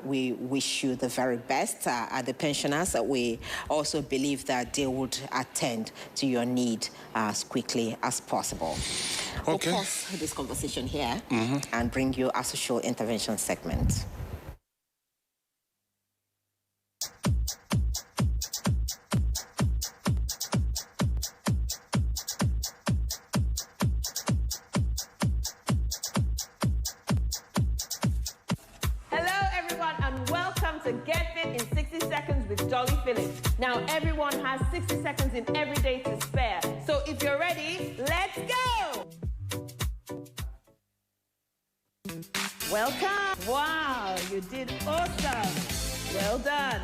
we wish you the very best. At the pensioners, we also believe that they would attend to your need as quickly as possible. Okay. We'll pause this conversation here and bring you a social intervention segment. To Get Fit in 60 Seconds with Dolly Phillips. Now, everyone has 60 seconds in every day to spare. So if you're ready, let's go! Welcome. Wow, you did awesome. Well done.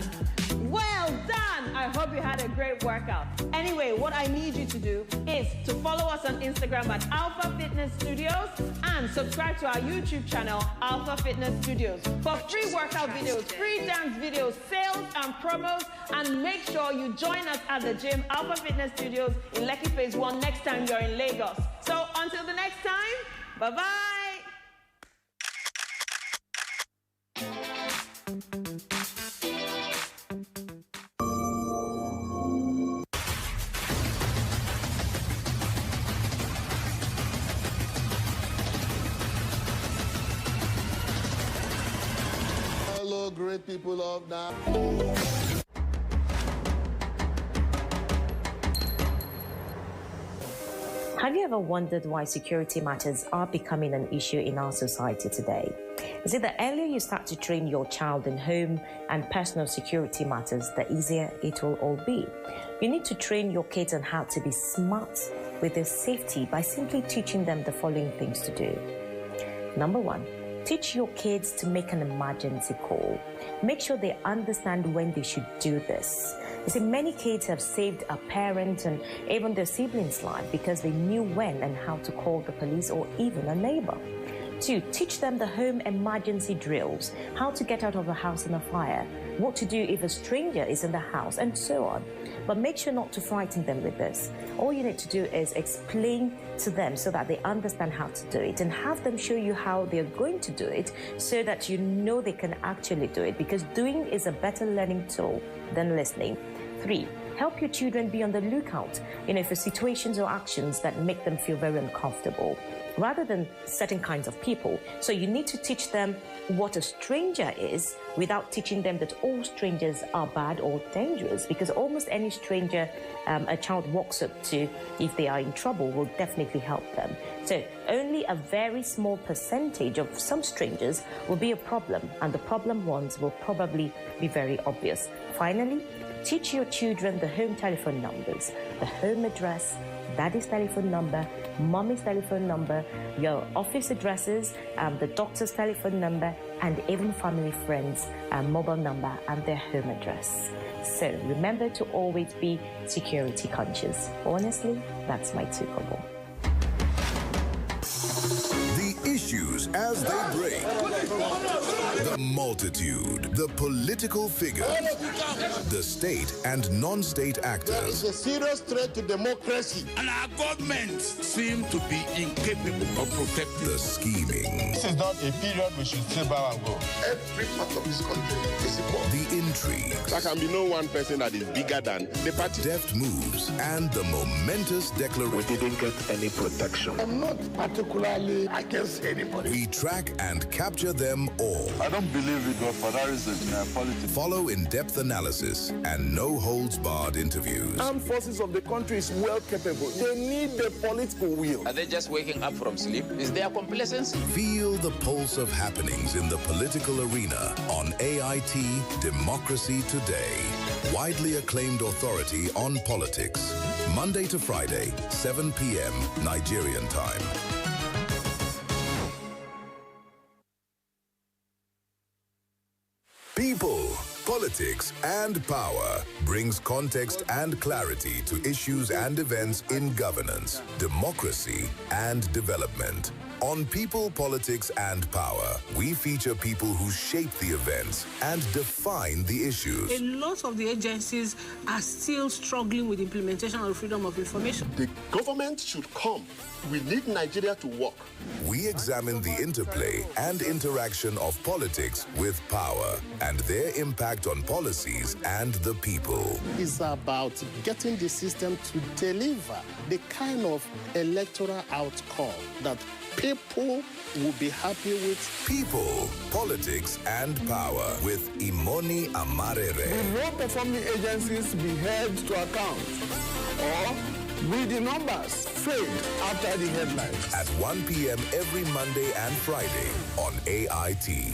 Well done! I hope you had a great workout. Anyway, what I need you to do is to follow us on Instagram at Alpha Fitness Studios and subscribe to our YouTube channel, Alpha Fitness Studios, for free workout videos, free dance videos, sales and promos, and make sure you join us at the gym, Alpha Fitness Studios in Lekki Phase 1 next time you're in Lagos. So until the next time, bye-bye! Hello, great people of now. Have you ever wondered why security matters are becoming an issue in our society today? Is it the earlier you start to train your child in home and personal security matters, the easier it will all be? You need to train your kids on how to be smart with their safety by simply teaching them the following things to do. Number one, teach your kids to make an emergency call. Make sure they understand when they should do this. You see, many kids have saved a parent and even their siblings' life because they knew when and how to call the police or even a neighbor. 2, teach them the home emergency drills, how to get out of a house in a fire, what to do if a stranger is in the house, and so on. But make sure not to frighten them with this. All you need to do is explain to them so that they understand how to do it, and have them show you how they're going to do it so that you know they can actually do it, because doing is a better learning tool than listening. 3, help your children be on the lookout, for situations or actions that make them feel very uncomfortable. rather than certain kinds of people. So you need to teach them what a stranger is without teaching them that all strangers are bad or dangerous, because almost any stranger a child walks up to, if they are in trouble, will definitely help them. So only a very small percentage of some strangers will be a problem, and the problem ones will probably be very obvious. Finally, teach your children the home telephone numbers, the home address, daddy's telephone number, mommy's telephone number, your office addresses, the doctor's telephone number, and even family friends' mobile number and their home address. So remember to always be security conscious. Honestly, that's my 2 kobo. The issues as they break, the multitude, the political figures, the state and non-state actors. There is a serious threat to democracy, and our government seem to be incapable of protecting the scheming. This is not a period we should sit back and go. Every part of this country is important. The intrigue. There can be no one person that is bigger than the party. Deft moves and the momentous declaration. We didn't get any protection. I'm not particularly against anybody. We track and capture them all. I don't believe it was for that reason in politics. Follow in-depth analysis and no-holds-barred interviews. Armed forces of the country is well capable. They need the political will. Are they just waking up from sleep? Is there complacency? Feel the pulse of happenings in the political arena on AIT Democracy Today. Widely acclaimed authority on politics. Monday to Friday, 7 p.m. Nigerian time. People, politics, and power brings context and clarity to issues and events in governance, democracy, and development. On People, Politics, and Power, we feature people who shape the events and define the issues. A lot of the agencies are still struggling with implementation of freedom of information. The government should come. We need Nigeria to work. We examine the interplay and interaction of politics with power and their impact on policies and the people. It's about getting the system to deliver the kind of electoral outcome that people will be happy with. People, Politics, and Power with Imoni Amarere. Will low-performing agencies be held to account? Or will the numbers fade after the headlines? At 1 p.m. every Monday and Friday on AIT.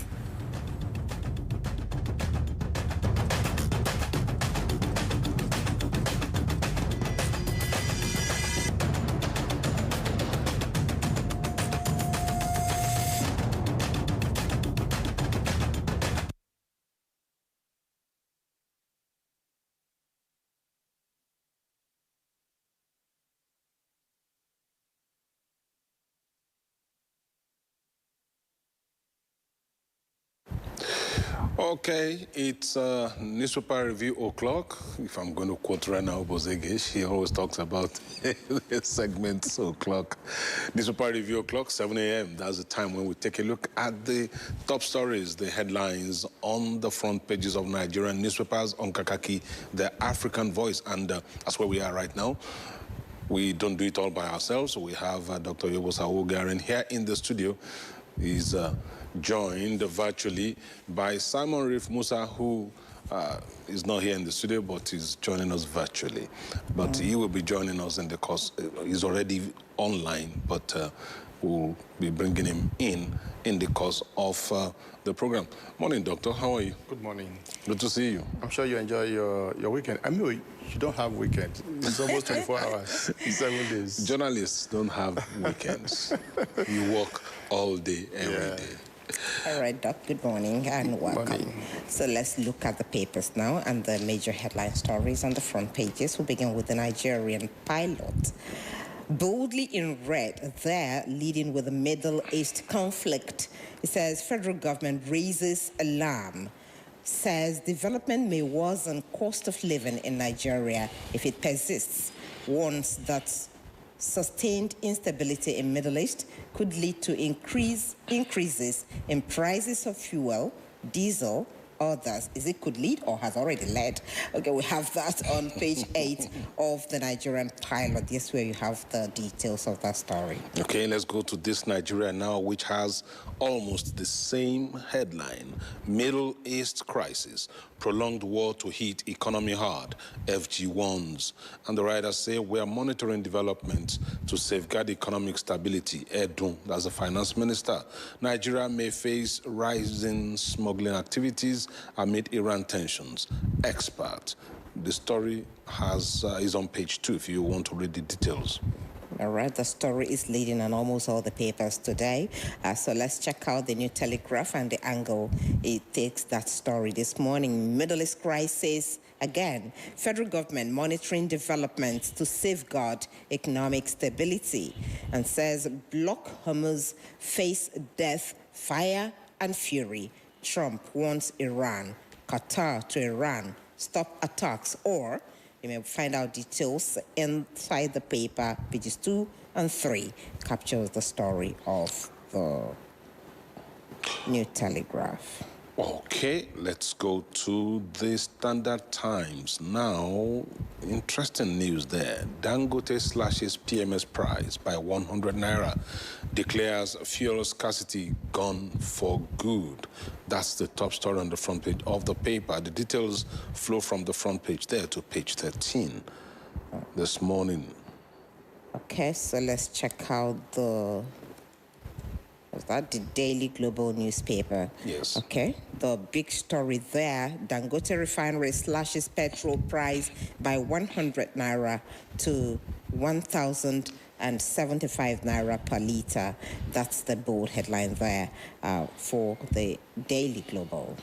Okay, it's newspaper review o'clock. If I'm going to quote Rana Obozege, she always talks about segments o'clock. Newspaper review o'clock, 7 a.m. That's the time when we take a look at the top stories, the headlines on the front pages of Nigerian newspapers on Kakaaki, the African voice. And that's where we are right now. We don't do it all by ourselves. So we have Dr. Yobosa Wogaren here in the studio. He's joined virtually by Simon Reef Musa, who is not here in the studio, but is joining us virtually. But he will be joining us in the course. He's already online, but we'll be bringing him in the course of the program. Morning, Doctor. How are you? Good morning. Good to see you. I'm sure you enjoy your weekend. I mean, you don't have weekend. It's almost 24 hours, 7 days. Journalists don't have weekends. You work all day, every day. All right, Doc, good morning and welcome. Morning. So let's look at the papers now and the major headline stories on the front pages. We'll begin with the Nigerian pilot. Boldly in red there, leading with the Middle East conflict. It says federal government raises alarm. Says development may worsen cost of living in Nigeria if it persists. Warns that sustained instability in Middle East could lead to increases in prices of fuel, diesel, others. Is it could lead or has already led? Okay, we have that on page 8 of the Nigerian pilot. Yes, where you have the details of that story. Okay, let's go to this Nigeria now, which has almost the same headline: Middle East crisis, prolonged war to hit economy hard, FG warns. And the writers say we are monitoring developments to safeguard economic stability. Edun, that's the finance minister. Nigeria may face rising smuggling activities amid Iran tensions. Expert. The story is on page 2 if you want to read the details. All right, the story is leading on almost all the papers today. So let's check out the New Telegraph and the angle it takes that story this morning. Middle East crisis again. Federal government monitoring developments to safeguard economic stability, and says block Hormuz face death, fire, and fury. Trump wants Iran, Qatar to Iran, stop attacks, or you may find out details inside the paper. Pages 2 and 3 captures the story of the New Telegraph. Okay, let's go to the Standard Times now. Interesting news there. Dangote slashes PMS price by 100 naira. Declares fuel scarcity gone for good. That's the top story on the front page of the paper. The details flow from the front page there to page 13 this morning. Okay, so let's check out the Daily Global newspaper. Yes. Okay. The big story there, Dangote refinery slashes petrol price by 100 naira to 1,075 naira per litre. That's the bold headline there for the Daily Global.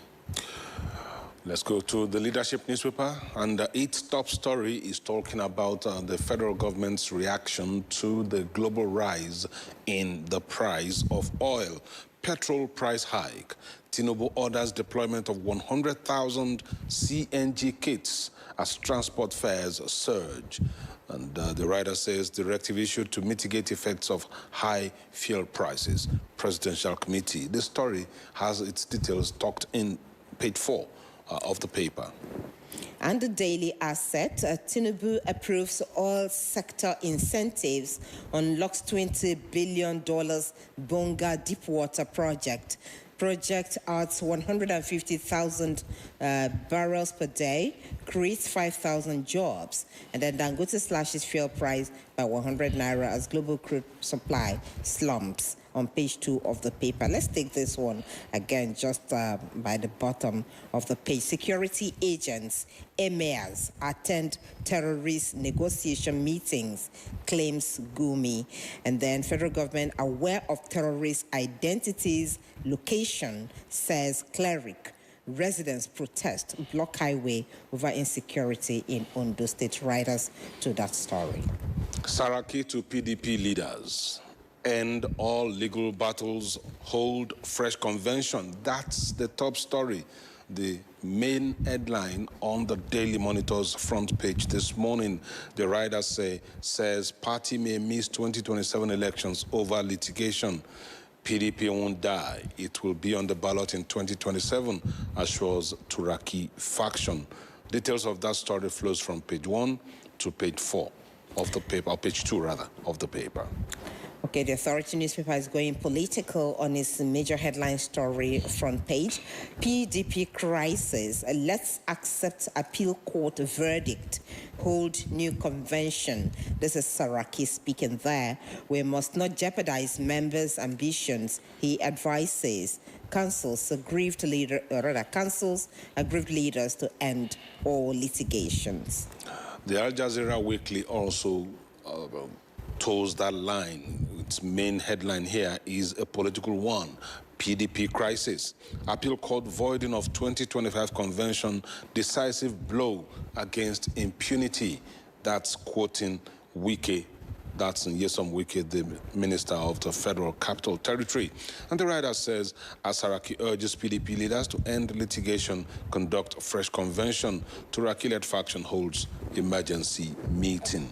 Let's go to the Leadership newspaper, and its top story is talking about the federal government's reaction to the global rise in the price of oil. Petrol price hike. Tinubu orders deployment of 100,000 CNG kits as transport fares surge. And the writer says directive issued to mitigate effects of high fuel prices. Presidential committee. This story has its details tucked in page 4 of the paper. And the Daily Asset, Tinubu approves oil sector incentives, unlocks $20 billion Bonga deepwater project. Project adds 150,000 barrels per day, creates 5,000 jobs. And then Dangote slashes fuel price by 100 naira as global crude supply slumps, on page 2 of the paper. Let's take this one again, just by the bottom of the page. Security agents, emirs, attend terrorist negotiation meetings, claims Gumi. And then federal government aware of terrorist identities, location, says cleric. Residents protest, block highway over insecurity in Ondo State. Writers to that story. Saraki to PDP leaders. End all legal battles, hold fresh convention. That's the top story. The main headline on the Daily Monitor's front page this morning. The writer says party may miss 2027 elections over litigation. PDP won't die. It will be on the ballot in 2027, assures Turaki faction. Details of that story flows from page 1 to page 4 of the paper, or page 2 rather, of the paper. Okay, the Authority newspaper is going political on its major headline story front page. PDP crisis. Let's accept appeal court verdict. Hold new convention. This is Saraki speaking there. We must not jeopardize members' ambitions, he advises. Councils aggrieved leaders to end all litigations. The Al Jazeera Weekly also toes that line. Its main headline here is a political one. PDP crisis. Appeal court voiding of 2025 convention, decisive blow against impunity. That's quoting Wike. That's Nyesom Wike, the Minister of the Federal Capital Territory. And the writer says, Asaraki urges PDP leaders to end litigation, conduct a fresh convention. Turaki-led faction holds emergency meeting.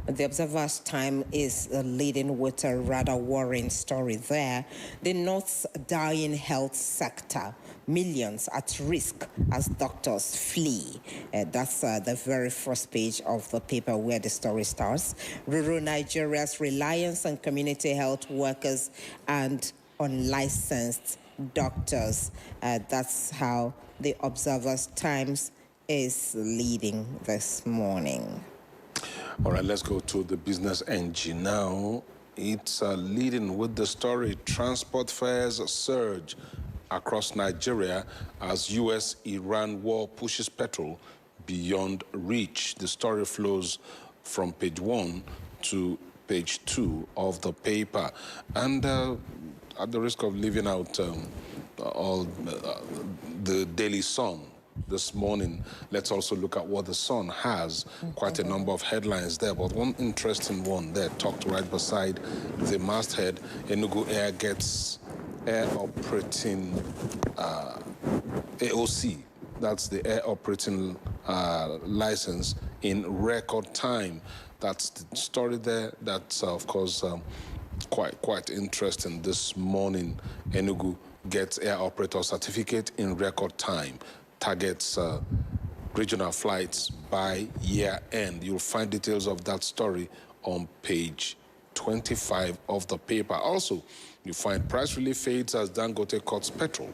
The Observer's Time is leading with a rather worrying story there. The North's dying health sector. millions at risk as doctors flee. That's the very first page of the paper where the story starts. Rural Nigeria's reliance on community health workers and unlicensed doctors. That's how the Observer's Times is leading this morning. All right, let's go to the business engine now. It's leading with the story, transport fares surge across Nigeria as U.S.-Iran war pushes petrol beyond reach. The story flows from page 1 to page 2 of the paper. And at the risk of leaving out the Daily Sun this morning, let's also look at what the Sun has. Quite a number of headlines there, but one interesting one there tucked right beside the masthead. Enugu Air gets air operating AOC. That's the air operating license in record time. That's the story there. That's, of course, quite interesting this morning. Enugu gets air operator certificate in record time. Targets regional flights by year end. You'll find details of that story on page 25 of the paper. Also, you find price relief fades as Dangote cuts petrol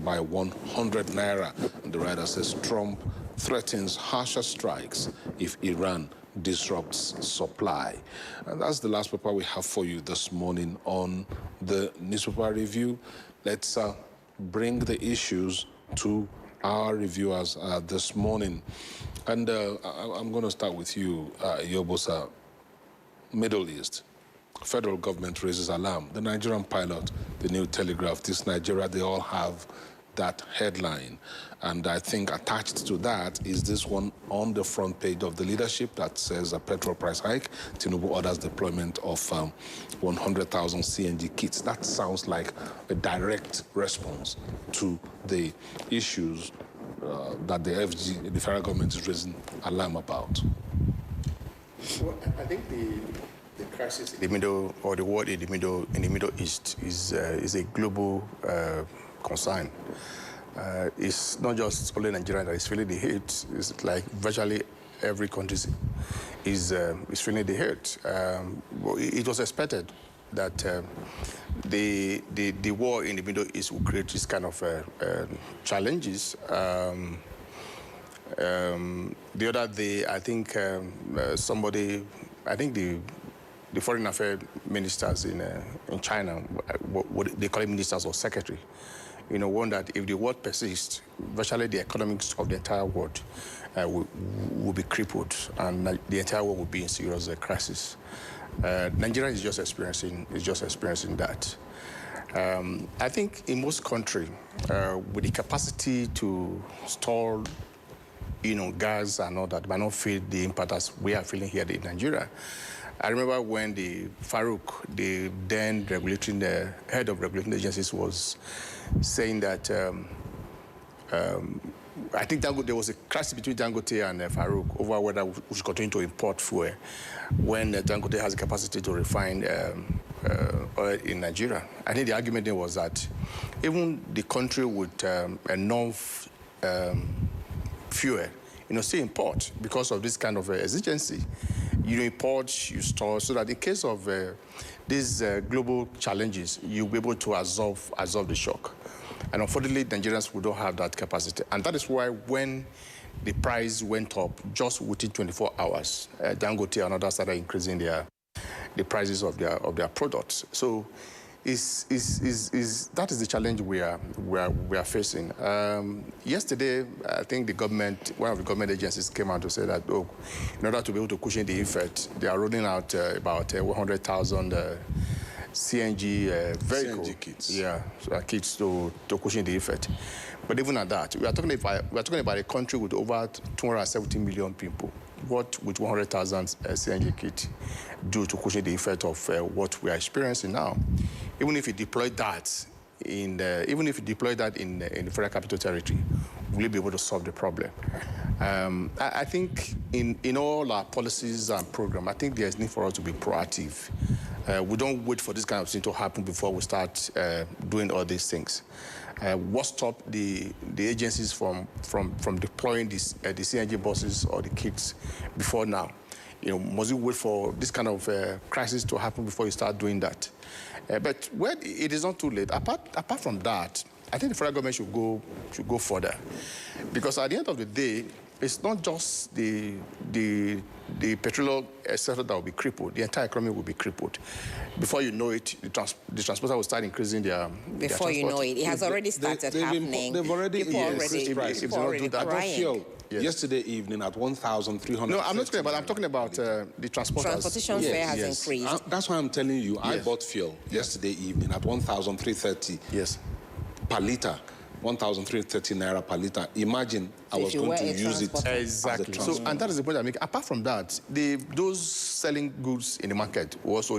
by 100 naira. And the writer says Trump threatens harsher strikes if Iran disrupts supply. And that's the last paper we have for you this morning on the newspaper review. Let's bring the issues to our reviewers this morning. And I'm going to start with you, Yobosa. Middle East. Federal government raises alarm. The Nigerian pilot, the New Telegraph, this Nigeria, they all have that headline. And I think attached to that is this one on the front page of the leadership that says a petrol price hike. Tinubu orders deployment of 100,000 CNG kits. That sounds like a direct response to the issues that the FG, the federal government, is raising alarm about. Well, I think the crisis in the middle, or the war in the Middle East, is a global concern. It's not just only Nigeria that is feeling the hit. It's like virtually every country is feeling the hit. It was expected that the war in the Middle East will create this kind of challenges. The other day, I think the foreign affairs ministers in China, what they call it ministers or secretary, warned that if the war persists, virtually the economics of the entire world will be crippled, and the entire world will be in serious crisis. Nigeria is just experiencing that. I think in most countries, with the capacity to store, gas and all that, might not feel the impact as we are feeling here in Nigeria. I remember when the Farouk, the then the head of regulating agencies, was saying that I think there was a crisis between Dangote and Farouk over whether we should continue to import fuel when Dangote has the capacity to refine oil in Nigeria. I think the argument there was that even the country with enough fuel, still import because of this kind of exigency. You import, you store, so that in case of these global challenges, you'll be able to absorb the shock. And unfortunately, Nigerians will don't have that capacity. And that is why when the price went up just within 24 hours, Dangote and others started increasing the prices of their products. So that is the challenge we are facing. Yesterday, I think one of the government agencies came out to say that, in order to be able to cushion the effect, they are rolling out about 100,000 CNG vehicles. CNG kits. Yeah, kits to cushion the effect. But even at that, we are talking about a country with over 270 million people. What would 100,000 CNG kits do to cushion the effect of what we are experiencing now? Even if you deploy that in the Federal Capital Territory, will you be able to solve the problem? I think in all our policies and programs, I think there's need for us to be proactive. We don't wait for this kind of thing to happen before we start doing all these things. what stopped the agencies from deploying the CNG buses or the kits before now? Must you wait for this kind of crisis to happen before you start doing that? But it is not too late. Apart from that, I think the federal government should go further, because at the end of the day, it's not just the petroleum sector that will be crippled. The entire economy will be crippled. Before you know it, the transporter will start increasing their Before you know it, it has already started happening. They've already increased prices. People already crying. Yesterday evening at 1,300. No, I'm not talking about. I'm talking about the transporters. Transportation fare has increased. That's why I'm telling you. I bought fuel yesterday evening at 1,330. Yes. Per liter. 1,330 naira per liter. Imagine I was going to use it exactly. So, and that is the point I make. Apart from that, those selling goods in the market also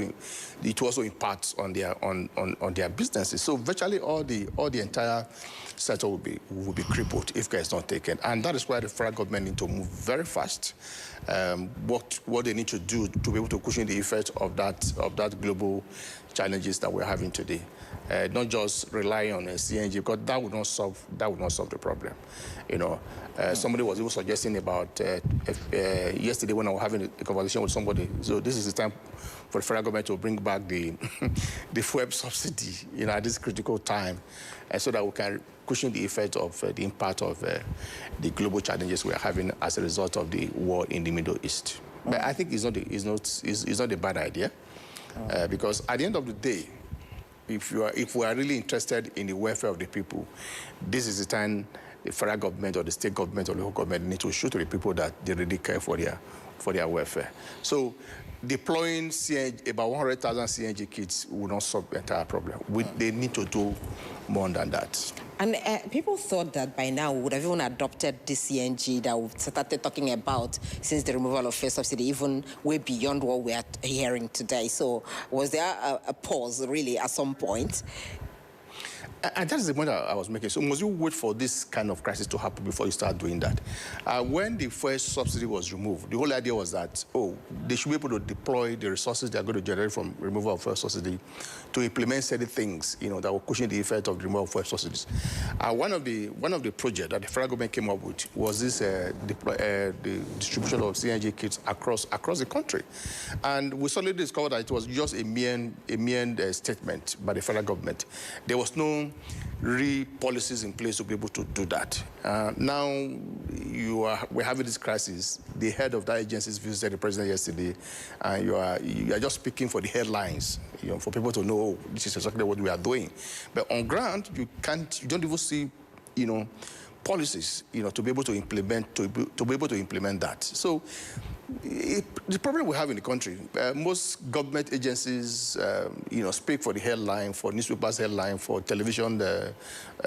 impacts on their businesses. So virtually all the entire sector will be crippled if care is not taken. And that is why the federal government need to move very fast. What they need to do to be able to cushion the effect of that global challenges that we're having today. Not just rely on a CNG, because that would not solve the problem. Somebody was even suggesting about yesterday when I was having a conversation with somebody. So this is the time for the federal government to bring back the fuel subsidy, at this critical time, so that we can cushion the effect of the impact of the global challenges we are having as a result of the war in the Middle East. But I think it's not a bad idea, because at the end of the day, if we are really interested in the welfare of the people, this is the time the federal government or the state government or local government need to show to the people that they really care for their welfare. So deploying about 100,000 CNG kits will not solve the entire problem. They need to do more than that. And people thought that by now we would have even adopted the CNG that we've started talking about since the removal of fuel subsidy, even way beyond what we are hearing today. So was there a pause, really, at some point? And that's the point I was making. So must you wait for this kind of crisis to happen before you start doing that? When the first subsidy was removed, the whole idea was that, they should be able to deploy the resources they are going to generate from removal of fuel subsidy to implement certain things, that will cushion the effect of the removal of fuel subsidies. One of the projects that the federal government came up with was this the distribution of CNG kits across the country. And we suddenly discovered that it was just a mere statement by the federal government. There was no real policies in place to be able to do that. Now we're having this crisis. The head of that agency visited the president yesterday, and you are just speaking for the headlines, for people to know this is exactly what we are doing. But on ground, you don't even see, policies, to be able to implement that. So the problem we have in the country, most government agencies, speak for the headline, for newspapers' headline, for television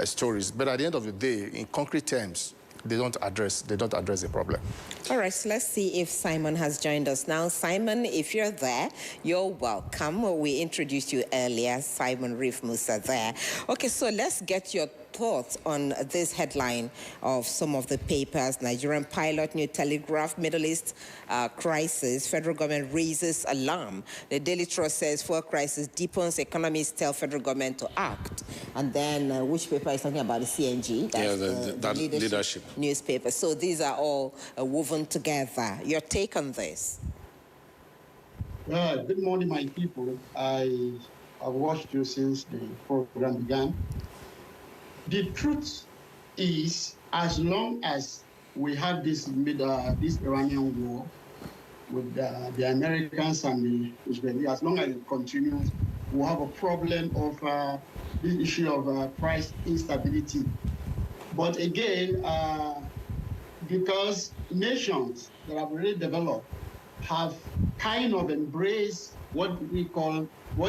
stories, but at the end of the day, in concrete terms, they don't address the problem. All right, so let's see if Simon has joined us now. Simon, if you're there, you're welcome. We introduced you earlier, Simon Reef Musa there. Okay, so let's get your thoughts on this headline of some of the papers. Nigerian pilot, New Telegraph, Middle East crisis, federal government raises alarm. The Daily Trust says fuel crisis deepens, economists tell federal government to act. And then which paper is talking about the CNG? That's the leadership newspaper. So these are all woven together. Your take on this? Good morning, my people. I have watched you since the program began. The truth is, as long as we have this Iranian war with the Americans and the Israelis, as long as it continues, we'll have a problem of the issue of price instability. But again, because nations that have already developed have kind of embraced what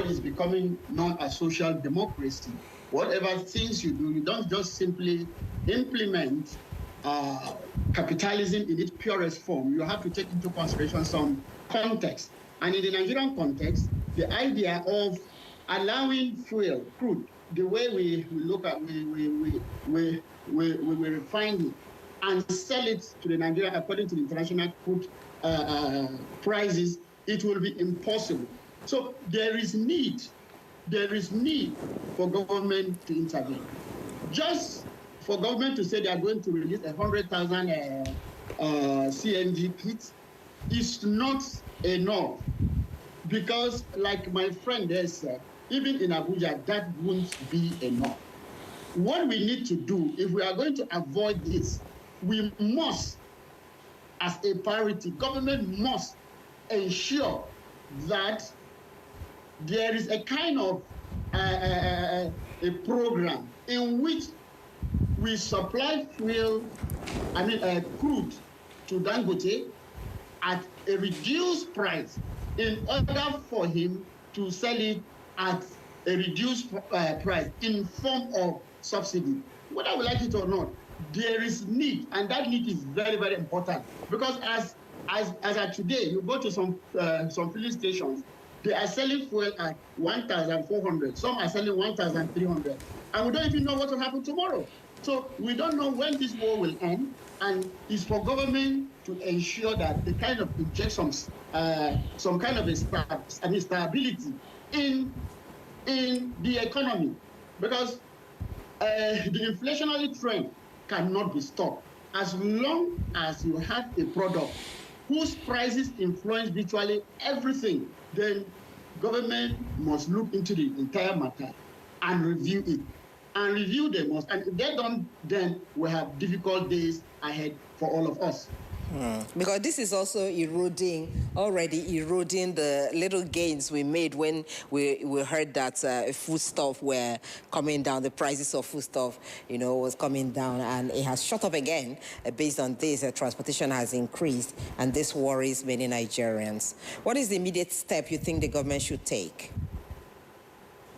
is becoming known as social democracy. Whatever things you do, you don't just simply implement capitalism in its purest form. You have to take into consideration some context. And in the Nigerian context, the idea of allowing fuel, crude, the way we look at, we refine it and sell it to the Nigerian according to the international crude prices, it will be impossible. So there is need for government to intervene. Just for government to say they are going to release 100,000 CNG kits is not enough, because like my friend there said, even in Abuja, that won't be enough. What we need to do, if we are going to avoid this, we must, as a priority, government must ensure that there is a kind of a program in which we supply fuel, crude to Dangote at a reduced price in order for him to sell it at a reduced price in form of subsidy. Whether we like it or not, there is need, and that need is very, very important. Because as of today, you go to some filling stations, they are selling fuel at 1,400. Some are selling 1,300. And we don't even know what will happen tomorrow. So we don't know when this war will end, and it's for government to ensure that they kind of inject some kind of stability in the economy, because the inflationary trend cannot be stopped. As long as you have a product whose prices influence virtually everything, then government must look into the entire matter and review it. And review them must. And if they don't, then we have difficult days ahead for all of us. Because this is also already eroding the little gains we made when we heard that foodstuff were coming down, the prices of foodstuff, was coming down, and it has shot up again. Based on this, transportation has increased, and this worries many Nigerians. What is the immediate step you think the government should take?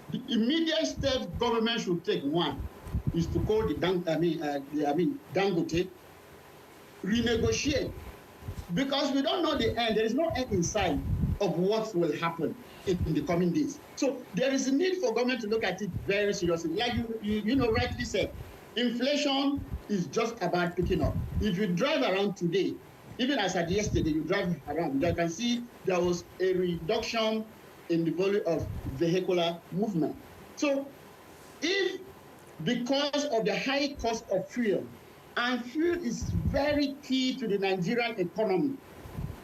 The immediate step government should take, one, is to call the Dangote, renegotiate, because we don't know the end. There is no end in sight of what will happen in the coming days. So there is a need for government to look at it very seriously. Like you rightly said, inflation is just about picking up. If you drive around today, even as at yesterday, you drive around, you can see there was a reduction in the volume of vehicular movement. So if, because of the high cost of fuel, and fuel is very key to the Nigerian economy,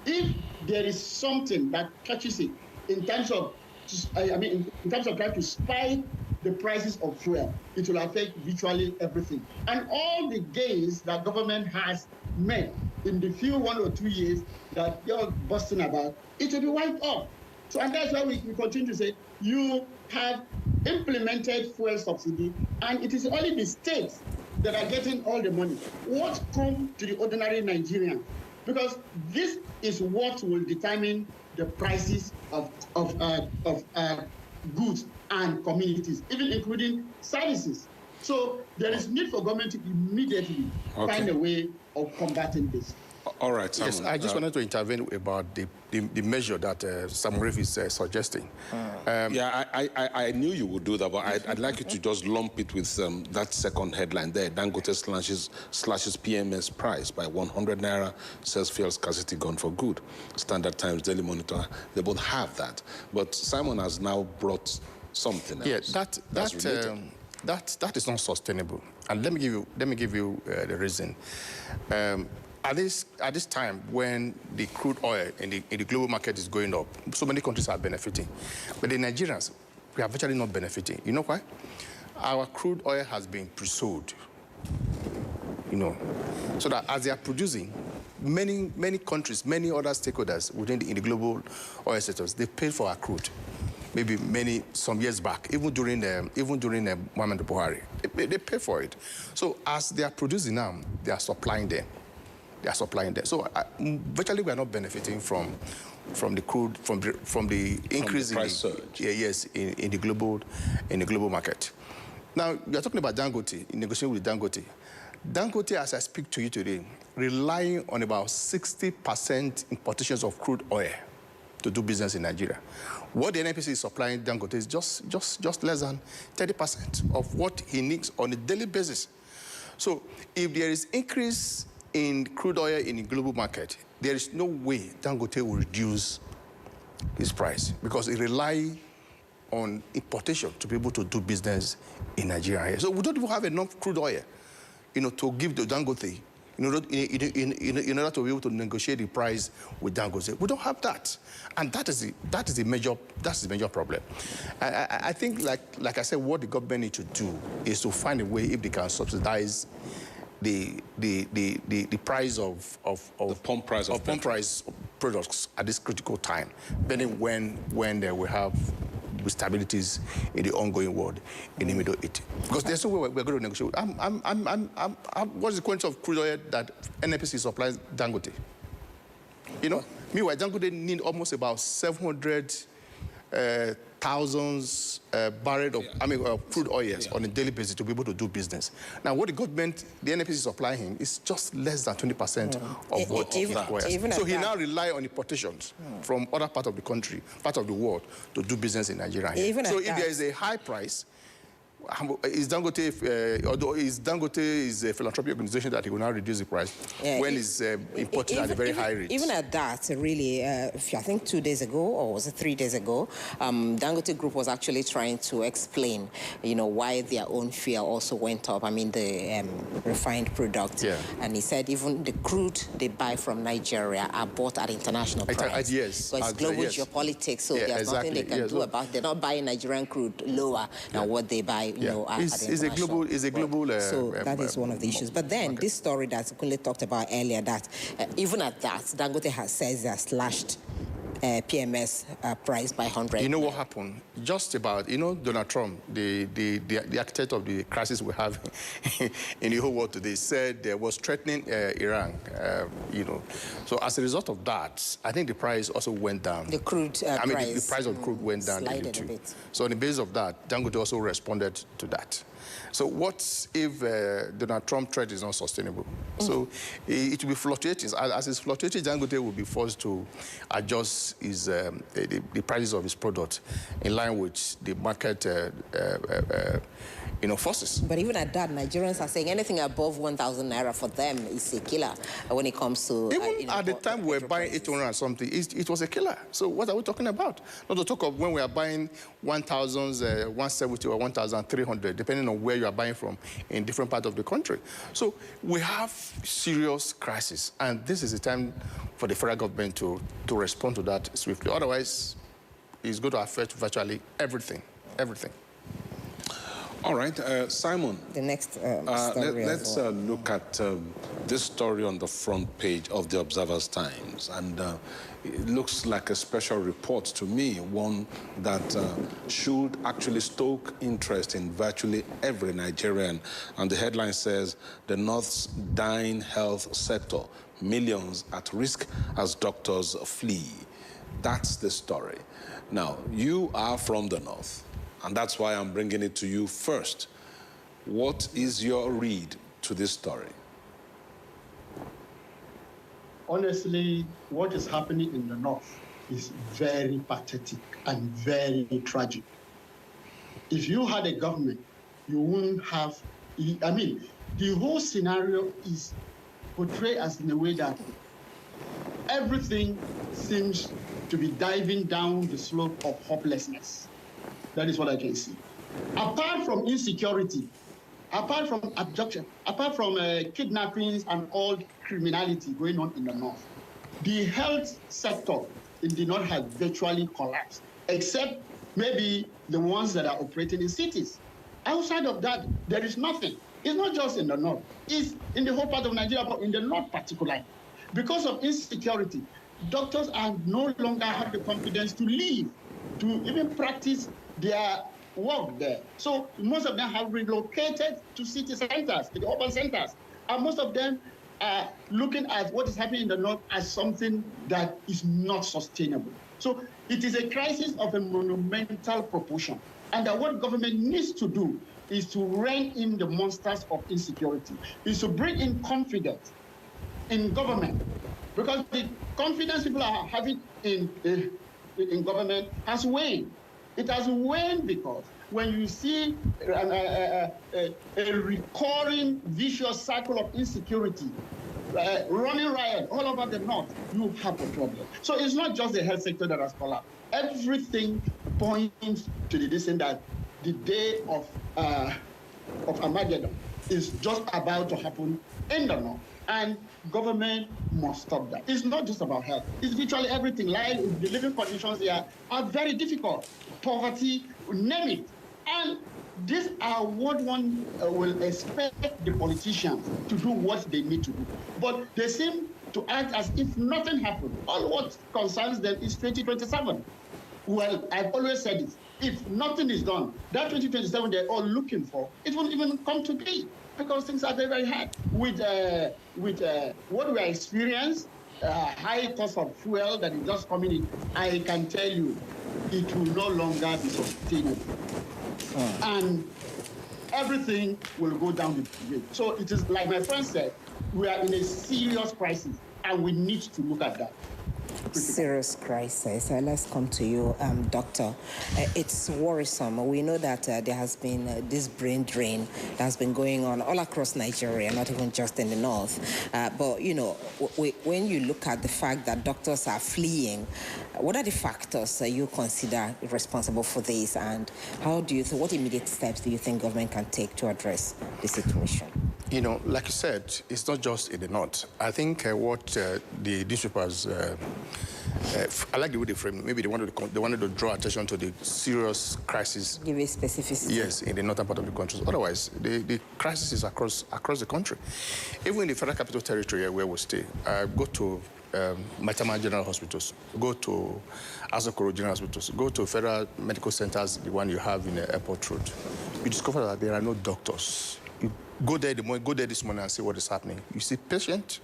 if there is something that touches it in terms of trying to spike the prices of fuel, it will affect virtually everything. And all the gains that government has made in the few 1 or 2 years that you're boasting about, it will be wiped off. So, and that's why we continue to say, you have implemented fuel subsidy, and it is only the states that are getting all the money. What comes to the ordinary Nigerian? Because this is what will determine the prices of goods and commodities, even including services. So there is need for government to immediately find a way of combating this. All right, Simon. Yes, I just wanted to intervene about the measure that Sam Rafe is suggesting. I knew you would do that, but I'd like you to just lump it with that second headline there. Dangote slashes PMS price by 100 naira, says fuel scarcity gone for good. Standard Times, Daily Monitor, they both have that. But Simon has now brought something else. Yeah, that is not sustainable. And let me give you the reason. At this time, when the crude oil in the global market is going up, so many countries are benefiting. But the Nigerians, we are virtually not benefiting. You know why? Our crude oil has been pre-sold, so that as they are producing, many countries, many other stakeholders within the global oil sectors, they paid for our crude. Maybe some years back, even during Muhammad Buhari, they pay for it. So as they are producing now, they are supplying them. So virtually we are not benefiting from the crude, from the increase in the price surge. In the global market. Now you are talking about Dangote, negotiating with Dangote. Dangote, as I speak to you today, relying on about 60% importations of crude oil to do business in Nigeria. What the NNPC is supplying Dangote is just less than 30% of what he needs on a daily basis. So if there is increase in crude oil in the global market, there is no way Dangote will reduce his price, because it relies on importation to be able to do business in Nigeria. So we don't even have enough crude oil, to give the Dangote in order to be able to negotiate the price with Dangote. We don't have that, and that is the major problem. I think, like I said, what the government needs to do is to find a way, if they can subsidize the price of pump price products at this critical time, depending when we have stabilities in the ongoing world in the Middle East. Because there's no way we're going to negotiate. What's the quantity of crude oil that NNPC supplies Dangote? Meanwhile, Dangote need almost about 700,000 barrels of crude oils on a daily basis to be able to do business. Now, what the NNPC is supplying him is just less than 20% of what he requires. So he now relies on importations from other parts of the country, part of the world, to do business in Nigeria. So if there is a high price, is Dangote is a philanthropic organization that he will now reduce the price when it's imported at a very high rate? Even at that, really, I think 2 days ago, or was it 3 days ago, Dangote Group was actually trying to explain, why their own fuel also went up. I mean, the refined product. Yeah. And he said even the crude they buy from Nigeria are bought at international price. Yes. So it's global geopolitics, so there's nothing they can do about it. They're not buying Nigerian crude lower than what they buy. It's a global. So that is one of the issues. But then this story that Kunle talked about earlier, that even at that, Dangote has says they have slashed PMS price by 100. You know what happened? Just about, Donald Trump, the architect of the crisis we have in the whole world today, said there was threatening Iran, So as a result of that, I think the price also went down. The crude price. The price of crude went down a bit. So on the basis of that, Dangote also responded to that. So what if Donald Trump threat is not sustainable? So it will be fluctuating. As it's fluctuating, Dangote will be forced to adjust the prices of his product in line with the market forces. But even at that, Nigerians are saying anything above 1,000 naira for them is a killer when it comes to... Even at the time we were buying 800 and something, it was a killer. So what are we talking about? Not to talk of when we are buying 1,000, 170 or 1,300, depending on where you are buying from in different parts of the country. So we have serious crisis, and this is the time for the federal government to respond to that swiftly. Otherwise, it's going to affect virtually everything. All right, Simon. The next story. Let's look at this story on the front page of the Observer's Times. And it looks like a special report to me, one that should actually stoke interest in virtually every Nigerian. And the headline says, the North's dying health sector, millions at risk as doctors flee. That's the story. Now, you are from the North. And that's why I'm bringing it to you first. What is your read to this story? Honestly, what is happening in the North is very pathetic and very tragic. If you had a government, you wouldn't have... the whole scenario is portrayed as in a way that everything seems to be diving down the slope of hopelessness. That is what I can see. Apart from insecurity, apart from abduction, apart from kidnappings and all criminality going on in the North, the health sector in the North has virtually collapsed, except maybe the ones that are operating in cities. Outside of that, there is nothing. It's not just in the North. It's in the whole part of Nigeria, but in the North particularly. Because of insecurity, doctors are no longer have the confidence to leave, to even practice their work there. So most of them have relocated to city centers, to the urban centers. And most of them are looking at what is happening in the North as something that is not sustainable. So it is a crisis of a monumental proportion. And that what government needs to do is to rein in the monsters of insecurity, is to bring in confidence in government. Because the confidence people are having in government has waned. It has waned because when you see a recurring vicious cycle of insecurity, running riot all over the north, you have a problem. So it's not just the health sector that has collapsed. Everything points to the decision that the day of Armageddon is just about to happen in the north. And government must stop that. It's not just about health. It's virtually everything. The living conditions here are very difficult. Poverty, name it. And these are what one will expect the politicians to do what they need to do. But they seem to act as if nothing happened. All what concerns them is 2027. Well, I've always said it. If nothing is done, that 2027 they're all looking for, it won't even come to be, because things are very, very hard. With what we are experiencing, high cost of fuel that is just coming in, I can tell you, it will no longer be sustainable. And everything will go down the drain. So it is, like my friend said, we are in a serious crisis, and we need to look at that. Serious crisis. Let's come to you, Doctor. It's worrisome. We know that there has been this brain drain that has been going on all across Nigeria, not even just in the north. But, you know, when you look at the fact that doctors are fleeing, what are the factors you consider responsible for this, and how do you think, what immediate steps do you think government can take to address the situation? You know, like you said, it's not just in the north. I think what the newspapers, I like the way they frame it. Maybe they wanted to draw attention to the serious crisis. Give a specificity. Yes, in the northern part of the country. Otherwise, the crisis is across the country. Even in the Federal Capital Territory where we stay, go to Matama General Hospitals, go to Aramco General Hospitals, go to federal medical centers, the one you have in the airport road. You discover that there are no doctors. You go there this morning and see what is happening. You see patients,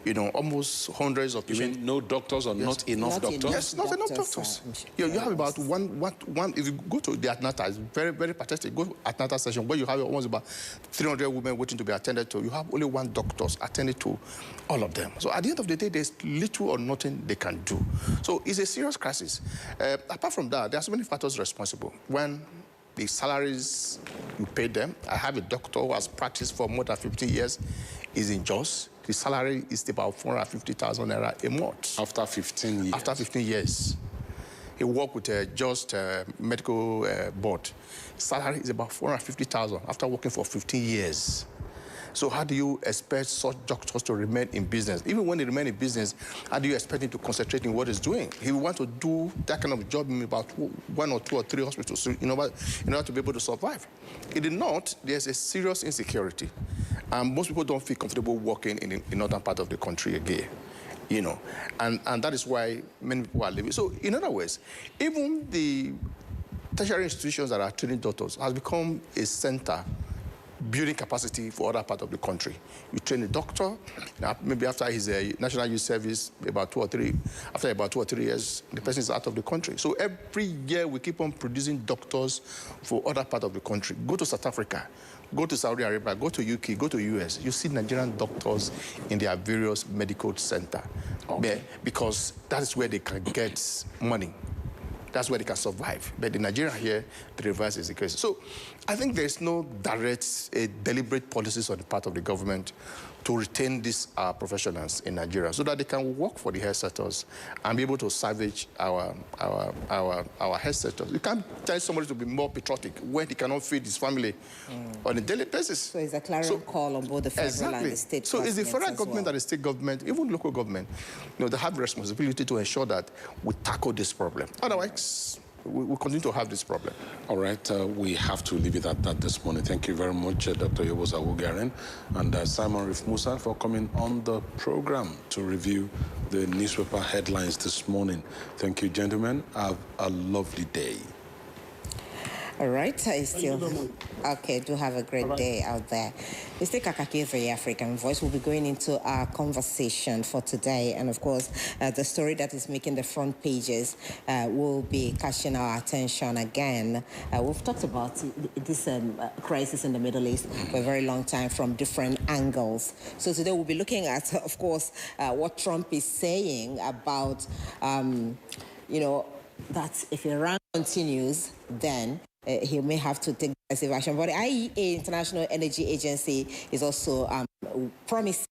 you know, almost hundreds of patients. You mean no doctors or not enough doctors? Yes, not enough doctors. You have about one. If you go to the antenatal, it's very, very pathetic. Go to antenatal session where you have almost about 300 women waiting to be attended to. You have only one doctor attending to all of them. So at the end of the day, there's little or nothing they can do. So it's a serious crisis. Apart from that, there are so many factors responsible. When the salaries you pay them. I have a doctor who has practiced for more than 15 years, is in Jos. The salary is about 450,000 naira a month. After 15 years? After 15 years. He worked with Just Medical Board. Salary is about 450,000 after working for 15 years. So how do you expect such doctors to remain in business? Even when they remain in business, how do you expect him to concentrate in what he's doing? He wants to do that kind of job in about 1 or 2 or 3 hospitals in order to be able to survive. In the north, there's a serious insecurity. And most people don't feel comfortable working in the northern part of the country again. You know, and that is why many people are leaving. So in other words, even the tertiary institutions that are training doctors has become a center building capacity for other part of the country. You train a doctor, maybe after his national youth service, after about 2 or 3 years, the person is out of the country. So every year we keep on producing doctors for other part of the country. Go to South Africa, go to Saudi Arabia, go to UK, go to US. You see Nigerian doctors in their various medical centers. Okay. Because that is where they can get money. That's where they can survive. But in Nigeria here, the reverse is the case. So I think there's no direct, deliberate policies on the part of the government to retain these professionals in Nigeria so that they can work for the health sectors and be able to salvage our health sectors. You can't tell somebody to be more patriotic when he cannot feed his family on a daily basis. So it's a clarion call on both the federal and the state government. So it's the federal government and the state government, even local government, you know, they have the responsibility to ensure that we tackle this problem. Otherwise, we continue to have this problem. All right, we have to leave it at that this morning. Thank you very much, Dr. Yobosa Wugaren and Simon Rif Musa for coming on the program to review the newspaper headlines this morning. Thank you, gentlemen. Have a lovely day. All right, okay, do have a great day out there. Mr. Kakaaki, the African Voice, will be going into our conversation for today. And of course, the story that is making the front pages will be catching our attention again. We've talked about this crisis in the Middle East for a very long time from different angles. So today we'll be looking at, of course, what Trump is saying about, you know, that if Iran continues, then he may have to take decisive action. But the IEA, International Energy Agency, is also promising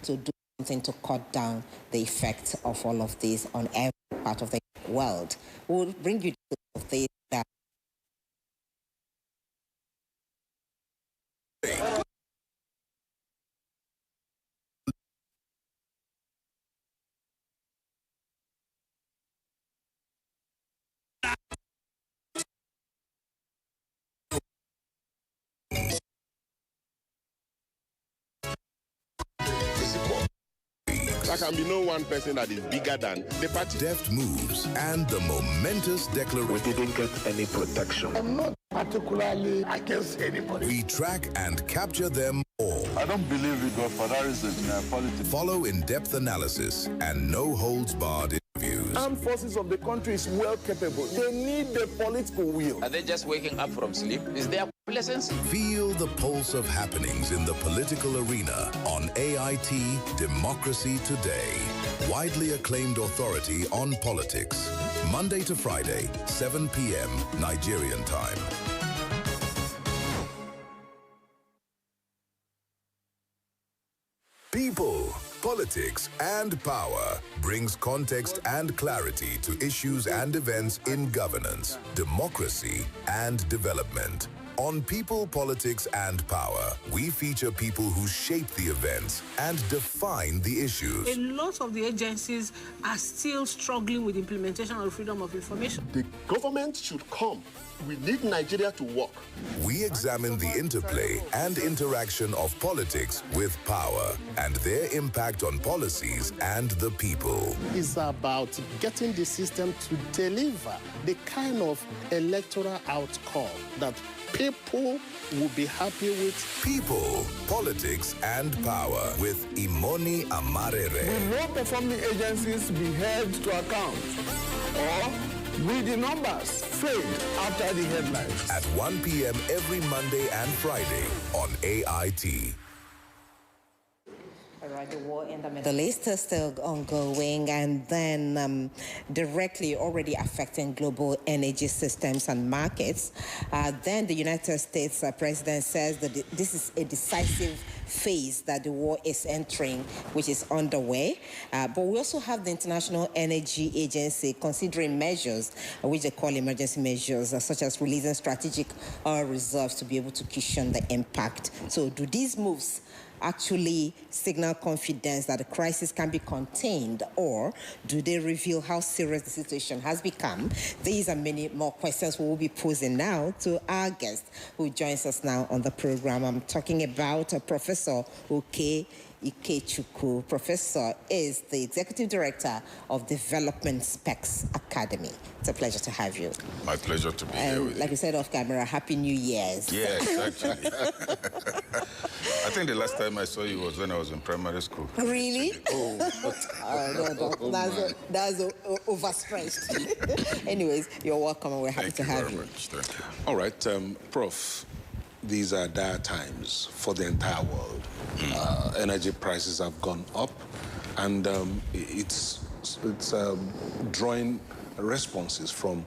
to do something to cut down the effects of all of this on every part of the world. We'll bring you to this. There can be no one person that is bigger than the party. Deft moves and the momentous declaration. We didn't get any protection. I'm not particularly against anybody. We track and capture them all. I don't believe we go for that reason in politics. Follow in-depth analysis and no-holds-barred interviews. Armed forces of the country is well capable. They need the political will. Are they just waking up from sleep? Is there complacency? Feel the pulse of happenings in the political arena on AIT Democracy Today. Widely acclaimed authority on politics. Monday to Friday, 7 p.m. Nigerian time. People, politics, and power brings context and clarity to issues and events in governance, democracy, and development. On People, Politics, and Power, we feature people who shape the events and define the issues. A lot of the agencies are still struggling with implementation of freedom of information. The government should come. We need Nigeria to work. We examine the interplay and interaction of politics with power and their impact on policies and the people. It's about getting the system to deliver the kind of electoral outcome that people will be happy with. People, Politics, and Power with Imoni Amarere. Will non-performing agencies be held to account? Or will the numbers fade after the headlines? At 1 p.m. every Monday and Friday on AIT. The war in the Middle East is still ongoing and then directly already affecting global energy systems and markets. Then the United States president says that this is a decisive phase that the war is entering, which is underway. But we also have the International Energy Agency considering measures, which they call emergency measures, such as releasing strategic oil reserves to be able to cushion the impact. So do these moves actually signal confidence that the crisis can be contained, or do they reveal how serious the situation has become? These and many more questions we will be posing now to our guest who joins us now on the program. I'm talking about Professor Oke Ikechukwu. Professor is the Executive Director of Development Specs Academy. It's a pleasure to have you. My pleasure to be here with you. Like we said off camera, Happy New Year's. Yes, actually. I think the last time I saw you was when I was in primary school. Really? Oh, no. That's overstretched. Anyways, you're welcome and we're happy to have you. Thank you. All right, Prof, these are dire times for the entire world. Energy prices have gone up, and it's drawing responses from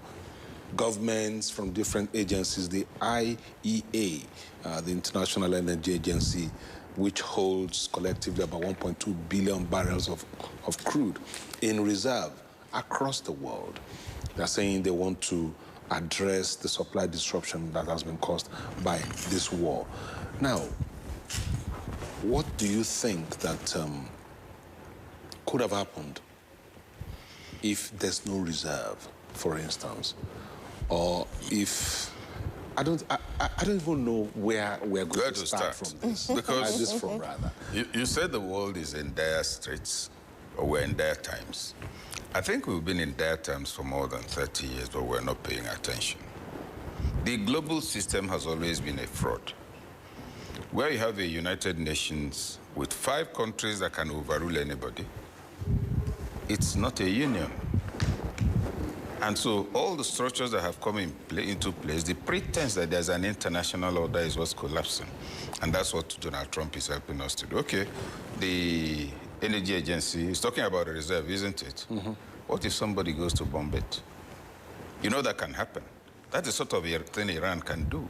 governments, from different agencies. The IEA, the International Energy Agency, which holds collectively about 1.2 billion barrels of crude in reserve across the world. They're saying they want to address the supply disruption that has been caused by this war. Now, what do you think that could have happened if there's no reserve, for instance, or if I don't even know where we're going to start from this. Because this from rather. You said the world is in dire straits, or we're in dire times. I think we've been in dire times for more than 30 years, but we're not paying attention. The global system has always been a fraud. Where you have a United Nations with 5 countries that can overrule anybody, it's not a union. And so all the structures that have come into place, the pretense that there's an international order is what's collapsing. And that's what Donald Trump is helping us to do. Okay, the Energy Agency is talking about a reserve, isn't it? Mm-hmm. What if somebody goes to bomb it? You know that can happen. That's the sort of thing Iran can do.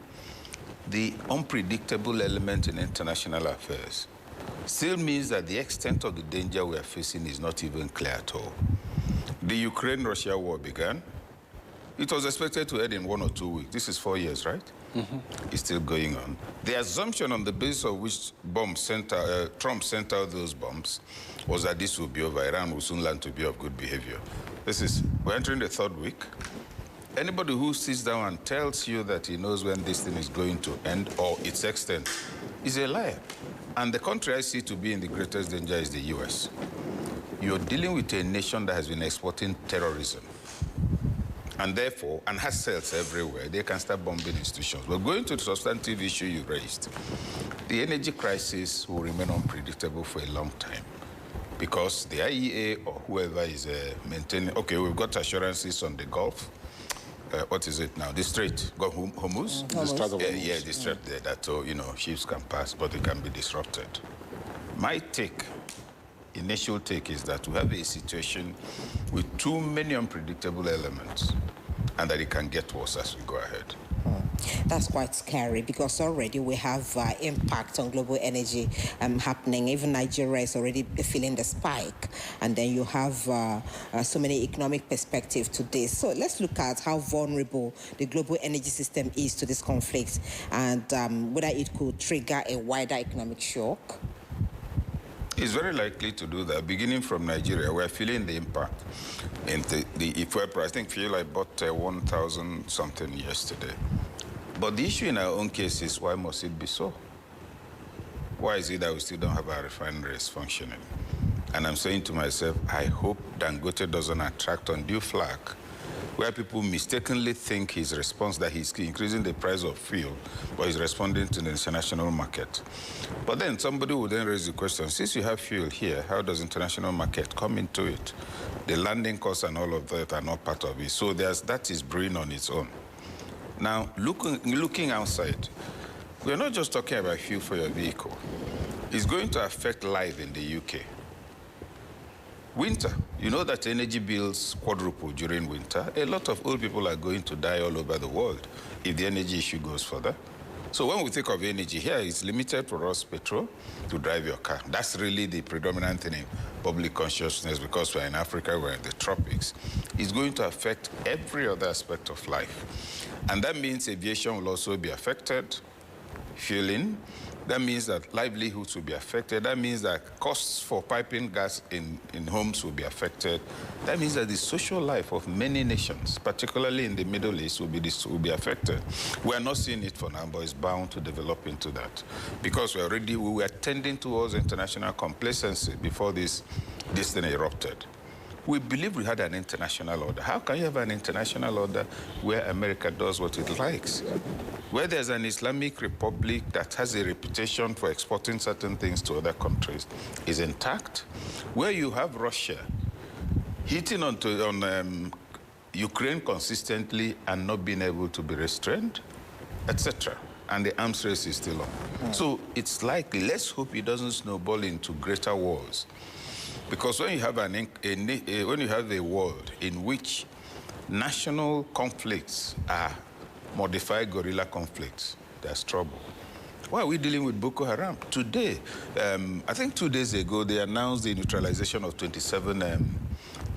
The unpredictable element in international affairs still means that the extent of the danger we are facing is not even clear at all. The Ukraine-Russia war began. It was expected to end in 1 or 2 weeks. This is 4 years, right? It's still going on. The assumption on the basis of which Trump sent out those bombs was that this would be over. Iran will soon learn to be of good behavior. We're entering the 3rd week. Anybody who sits down and tells you that he knows when this thing is going to end or its extent is a liar. And the country I see to be in the greatest danger is the US. You're dealing with a nation that has been exporting terrorism. And therefore, and has cells everywhere, they can start bombing institutions. But going to the substantive issue you raised, the energy crisis will remain unpredictable for a long time because the IEA or whoever is maintaining, okay, we've got assurances on the Gulf. What is it now? The Strait, Hormuz? The Strait of Hormuz. Yeah, the Strait there, that, ships can pass, but they can be disrupted. My initial take is that we have a situation with too many unpredictable elements and that it can get worse as we go ahead. That's quite scary because already we have impact on global energy happening. Even Nigeria is already feeling the spike. And then you have so many economic perspectives to this. So let's look at how vulnerable the global energy system is to this conflict and whether it could trigger a wider economic shock. It's very likely to do that. Beginning from Nigeria, we're feeling the impact. In the fuel price, I think fuel I bought 1,000 something yesterday. But the issue in our own case is why must it be so? Why is it that we still don't have our refineries functioning? And I'm saying to myself, I hope Dangote doesn't attract undue flack where people mistakenly think his response that he's increasing the price of fuel, but he's responding to the international market. But then somebody would then raise the question, since you have fuel here, how does international market come into it? The landing costs and all of that are not part of it. So that is brewing on its own. Now, looking outside, we're not just talking about fuel for your vehicle. It's going to affect life in the UK. Winter, you know that energy bills quadruple during winter. A lot of old people are going to die all over the world if the energy issue goes further. So when we think of energy here, it's limited for us petrol to drive your car. That's really the predominant thing in public consciousness because we're in Africa, we're in the tropics. It's going to affect every other aspect of life. And that means aviation will also be affected, fueling. That means that livelihoods will be affected. That means that costs for piping gas in homes will be affected. That means that the social life of many nations, particularly in the Middle East, will be affected. We are not seeing it for now, but it's bound to develop into that. Because we were tending towards international complacency before this thing erupted. We believe we had an international order. How can you have an international order where America does what it likes? Where there's an Islamic republic that has a reputation for exporting certain things to other countries is intact. Where you have Russia hitting on Ukraine consistently and not being able to be restrained, etc. And the arms race is still on. So it's likely, let's hope it doesn't snowball into greater wars. Because when you have a world in which national conflicts are modified guerrilla conflicts, there's trouble. Why are we dealing with Boko Haram? Today, I think 2 days ago, they announced the neutralization of 27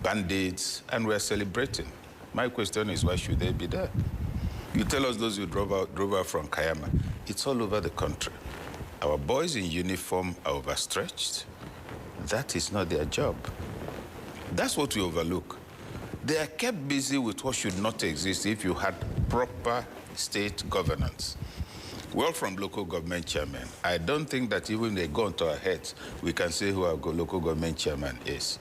bandits, and we're celebrating. My question is, why should they be there? You tell us those who drove out from Kayama. It's all over the country. Our boys in uniform are overstretched. That is not their job. That's what we overlook. They are kept busy with what should not exist if you had proper state governance. Well, from local government chairman, I don't think that even they go into our heads, we can say who our local government chairman is.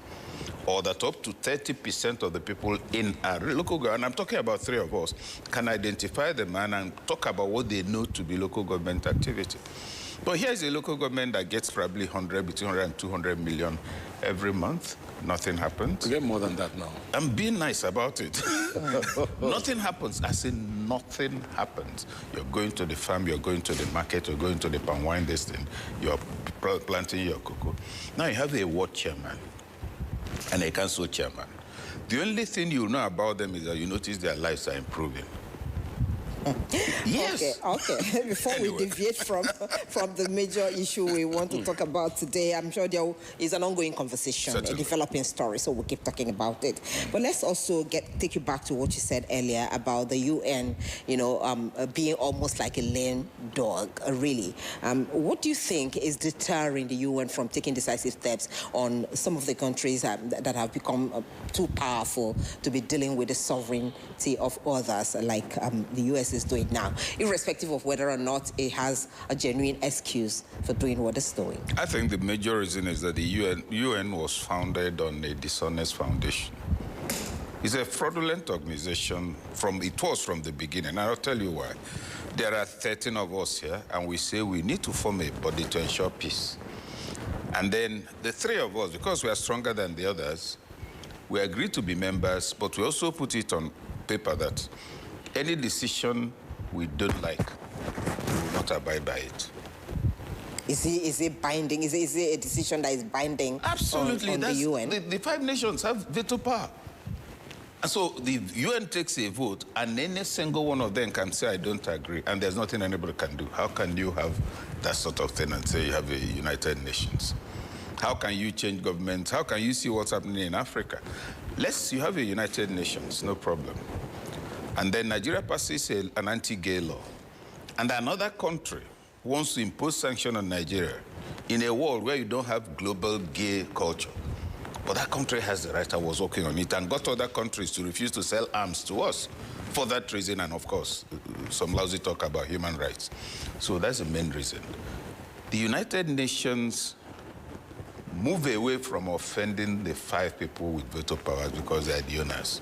Or that up to 30% of the people in our local government, and I'm talking about 3 of us, can identify the man and talk about what they know to be local government activity. But here's a local government that gets probably between 100 and 200 million every month. Nothing happens. We get more than that now. I'm being nice about it. Nothing happens. I say nothing happens. You're going to the farm, you're going to the market, you're going to the palm wine destination, you're planting your cocoa. Now you have a ward chairman and a council chairman. The only thing you know about them is that you notice their lives are improving. Yes. Okay. Before we deviate from the major issue we want to talk about today, I'm sure there is an ongoing conversation, Certainly. a developing story, so we'll keep talking about it. But let's also take you back to what you said earlier about the UN, being almost like a lame dog, really. What do you think is deterring the UN from taking decisive steps on some of the countries that have become too powerful to be dealing with the sovereignty of others, like the US is doing now, irrespective of whether or not it has a genuine excuse for doing what it's doing? I think the major reason is that the UN was founded on a dishonest foundation. It's a fraudulent organization. It was from the beginning, and I'll tell you why. There are 13 of us here, and we say we need to form a body to ensure peace. And then the 3 of us, because we are stronger than the others, we agreed to be members, but we also put it on paper that any decision we don't like, we will not abide by it. Is it binding? Is it a decision that is binding? Absolutely. on the UN? The 5 nations have veto power. And so the UN takes a vote, and any single one of them can say, I don't agree, and there's nothing anybody can do. How can you have that sort of thing and say you have a United Nations? How can you change governments? How can you see what's happening in Africa? You have a United Nations, no problem. And then Nigeria passes an anti-gay law. And another country wants to impose sanctions on Nigeria in a world where you don't have global gay culture. But that country has the right. I was working on it and got other countries to refuse to sell arms to us for that reason. And of course, some lousy talk about human rights. So that's the main reason. The United Nations move away from offending the 5 people with veto powers because they are the owners.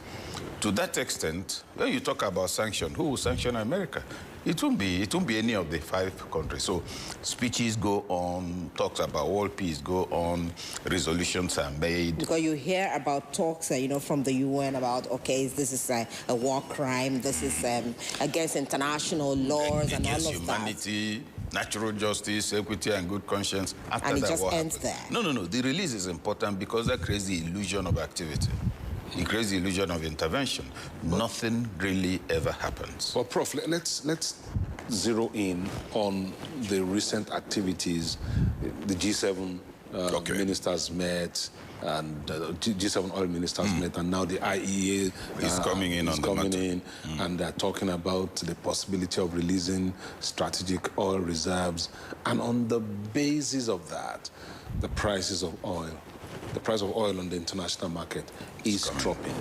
To that extent, when you talk about sanction, who will sanction America? It won't be any of the 5 countries. So speeches go on, talks about world peace go on, resolutions are made. Because you hear about talks, from the UN about, okay, this is a war crime, this is against international laws and all of humanity, natural justice, equity, and good conscience. After and it that, just what ends happens? there. No. The release is important because that creates the illusion of activity. It creates the illusion of intervention. Nothing really ever happens. Well, Prof, let's zero in on the recent activities. The G7 ministers met, and G7 oil ministers met, and now the IEA is coming in and they're talking about the possibility of releasing strategic oil reserves. And on the basis of that, the prices of oil, the price of oil on the international market is dropping.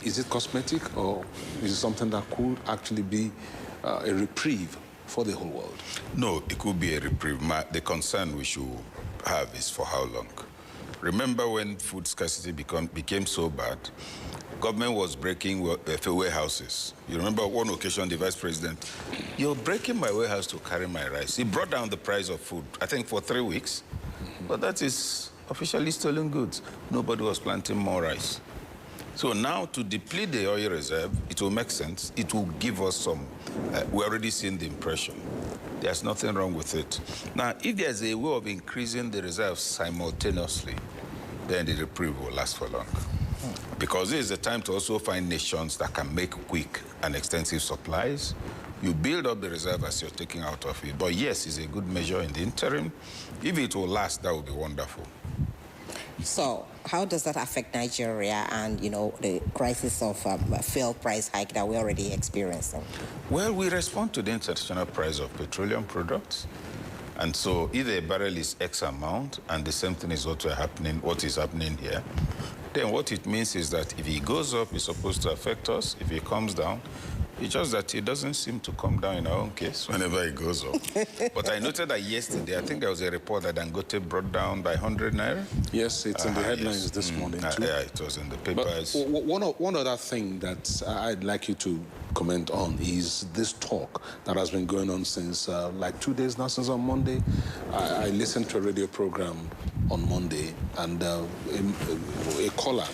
Is it cosmetic, or is it something that could actually be a reprieve for the whole world? No, it could be a reprieve. The concern we should have is for how long. Remember when food scarcity became so bad, government was breaking warehouses. You remember one occasion, the vice president, you're breaking my warehouse to carry my rice. He brought down the price of food, I think for 3 weeks. But that is officially stolen goods. Nobody was planting more rice. So now to deplete the oil reserve, it will make sense. It will give us some, we're already seeing the impression. There's nothing wrong with it. Now, if there's a way of increasing the reserves simultaneously, then the reprieve will last for long. Because this is the time to also find nations that can make quick and extensive supplies. You build up the reserve as you're taking out of it. But yes, it's a good measure in the interim. If it will last, that would be wonderful. So how does that affect Nigeria and, the crisis of fuel price hike that we're already experiencing? Well, we respond to the international price of petroleum products. And so if a barrel is X amount, and the same thing is what is happening here, then what it means is that if it goes up, it's supposed to affect us. If it comes down, it's just that it doesn't seem to come down in our own case whenever it goes up. But I noted that yesterday, I think there was a report that Dangote brought down by 100 naira. Yes, it's in the headlines this morning, too. Yeah, it was in the papers. But one other thing that I'd like you to comment on is this talk that has been going on since like 2 days now, since on Monday. I listened to a radio program on Monday, and a caller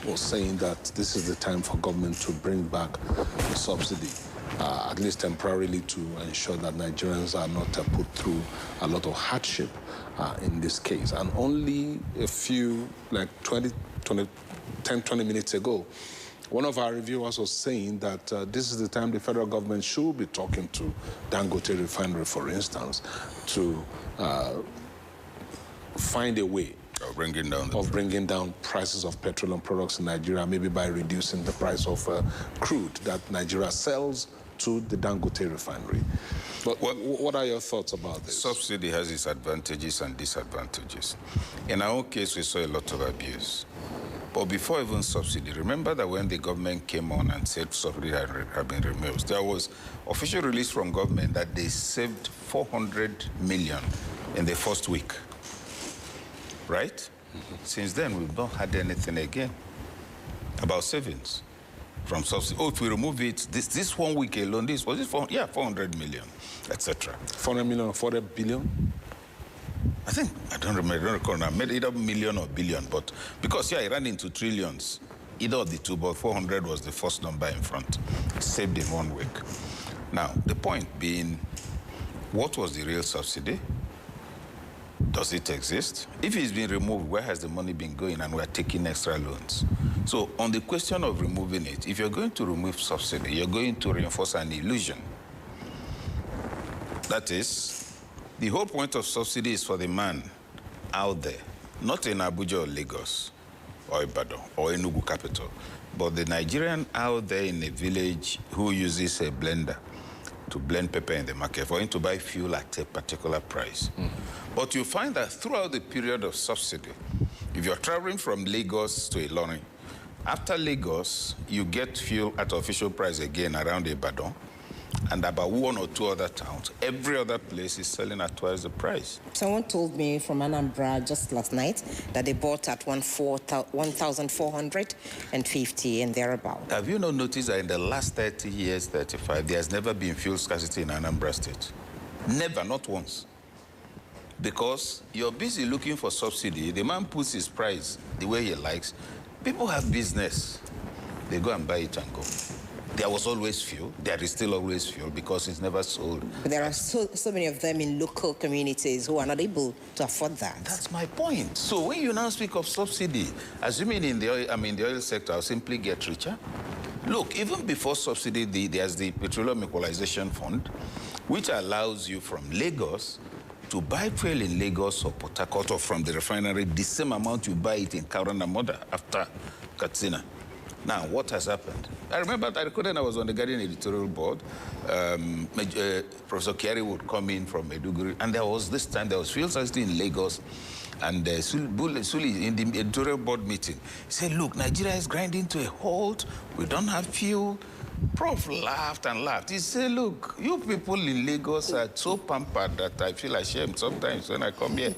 was saying that this is the time for government to bring back subsidy, at least temporarily, to ensure that Nigerians are not put through a lot of hardship in this case. And only a few, like 10, 20 minutes ago, One of our reviewers was saying that this is the time the federal government should be talking to Dangote Refinery, for instance, to find a way of bringing down prices of petroleum products in Nigeria, maybe by reducing the price of crude that Nigeria sells to the Dangote Refinery. But what are your thoughts about this? Subsidy has its advantages and disadvantages. In our own case, we saw a lot of abuse. But before even subsidy, remember that when the government came on and said subsidy had been removed, there was official release from government that they saved 400 million in the first week. Right? Mm-hmm. Since then, we've not had anything again about savings from subsidy. Oh, if we remove it, this 1 week alone, this was it 400 million, etc. 400 million or 400 billion? I think, I don't recall now, maybe either million or billion, but because, it ran into trillions, either of the two, but 400 was the first number in front, saved in 1 week. Now, the point being, what was the real subsidy? Does it exist? If it's been removed, where has the money been going and we're taking extra loans? So on the question of removing it, if you're going to remove subsidy, you're going to reinforce an illusion. That is, the whole point of subsidy is for the man out there, not in Abuja or Lagos or Ibadan or Enugu capital, but the Nigerian out there in a village who uses a blender to blend pepper in the market for him to buy fuel at a particular price. Mm-hmm. But you find that throughout the period of subsidy, if you're traveling from Lagos to Ilorin, after Lagos, you get fuel at official price again around Ibadan, and about 1 or 2 other towns. Every other place is selling at twice the price. Someone told me from Anambra just last night that they bought at 1,450 and thereabout. Have you not noticed that in the last 30 years, 35, there has never been fuel scarcity in Anambra State? Never, not once. Because you're busy looking for subsidy. The man puts his price the way he likes. People have business. They go and buy it and go. There was always fuel. There is still always fuel because it's never sold. But there are so many of them in local communities who are not able to afford that. That's my point. So when you now speak of subsidy, assuming in the oil sector, I'll simply get richer. Look, even before subsidy, there's the Petroleum Equalization Fund, which allows you from Lagos to buy fuel in Lagos or Port Harcourt or from the refinery the same amount you buy it in Kauranamoda after Katsina. Now, what has happened? I remember I was on the Guardian editorial board. Professor Kerry would come in from Maiduguri, and there was fuel scarcity in Lagos, and Suli in the editorial board meeting, he said, look, Nigeria is grinding to a halt. We don't have fuel. Prof laughed and laughed. He said, look, you people in Lagos are so pampered that I feel ashamed sometimes when I come here.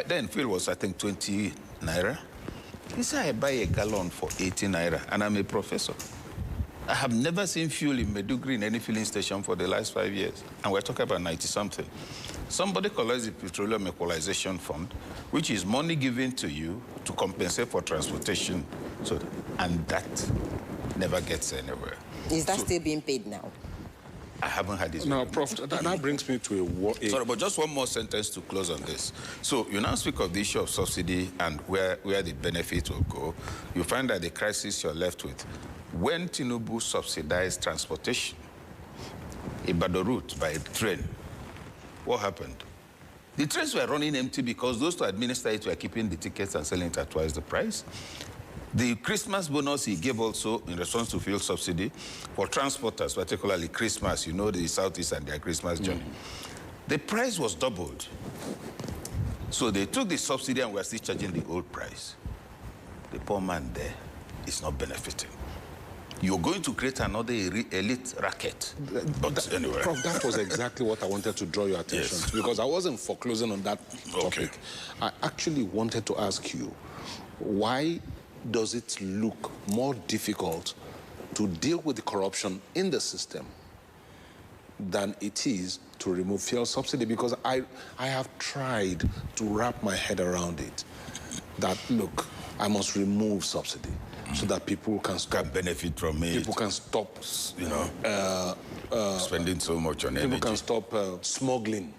Then fuel was, I think, 20 naira. He said, I buy a gallon for 80 naira, and I'm a professor. I have never seen fuel in Maiduguri in any filling station for the last 5 years, and we're talking about 90-something. Somebody collects the Petroleum Equalization Fund, which is money given to you to compensate for transportation, and that never gets anywhere. Is that still being paid now? I haven't had this. No, Prof, that brings me to Sorry, but just one more sentence to close on this. So you now speak of the issue of subsidy and where the benefit will go. You find that the crisis you're left with, when Tinubu subsidized transportation, Ibadan route by train, what happened? The trains were running empty because those to administer it were keeping the tickets and selling it at twice the price. The Christmas bonus he gave also in response to fuel subsidy for transporters, particularly Christmas, you know, the Southeast and their Christmas journey. The price was doubled. So they took the subsidy and were still charging the old price. The poor man there is not benefiting. You're going to create another elite racket. But anyway. Prof, that was exactly what I wanted to draw your attention to, because I wasn't foreclosing on that topic. Okay. I actually wanted to ask you, why does it look more difficult to deal with the corruption in the system than it is to remove fuel subsidy? Because I have tried to wrap my head around it, that, look, I must remove subsidy so that people can benefit from it. People can stop, you know, spending so much on energy. People can stop smuggling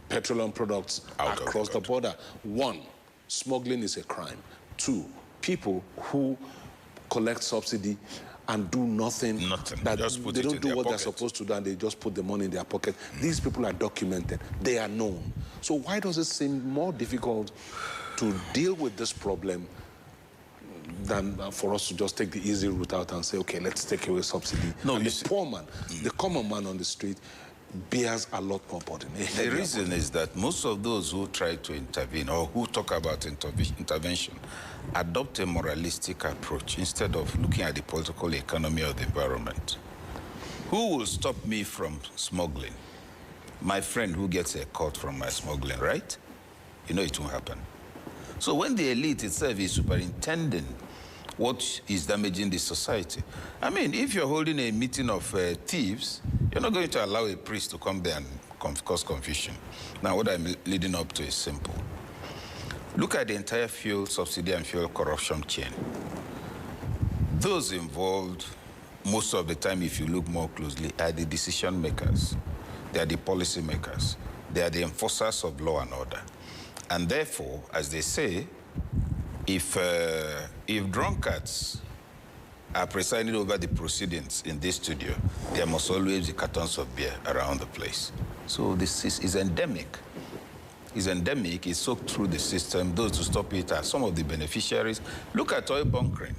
petroleum products across the border. 1, smuggling is a crime. 2, people who collect subsidy and do nothing. Nothing. That just put they it don't in do their what pocket. they're supposed to do, and they just put the money in their pocket. These people are documented. They are known. So why does it seem more difficult to deal with this problem than for us to just take the easy route out and say, okay, let's take away subsidy? No, and the poor man, the common man on the street, bears a lot more burden. The reason is that most of those who try to intervene or who talk about intervention adopt a moralistic approach instead of looking at the political economy of the environment. Who will stop me from smuggling? My friend who gets a cut from my smuggling, right? You know it won't happen. So when the elite itself is superintending what is damaging the society. I mean, if you're holding a meeting of thieves, you're not going to allow a priest to come there and cause confusion. Now, what I'm leading up to is simple. Look at the entire fuel subsidy and fuel corruption chain. Those involved, most of the time, if you look more closely, are the decision makers. They are the policy makers. They are the enforcers of law and order. And therefore, as they say, if drunkards are presiding over the proceedings in this studio, there must always be cartons of beer around the place. So this is endemic. It's endemic. It's soaked through the system. Those who stop it are some of the beneficiaries. Look at oil bunkering.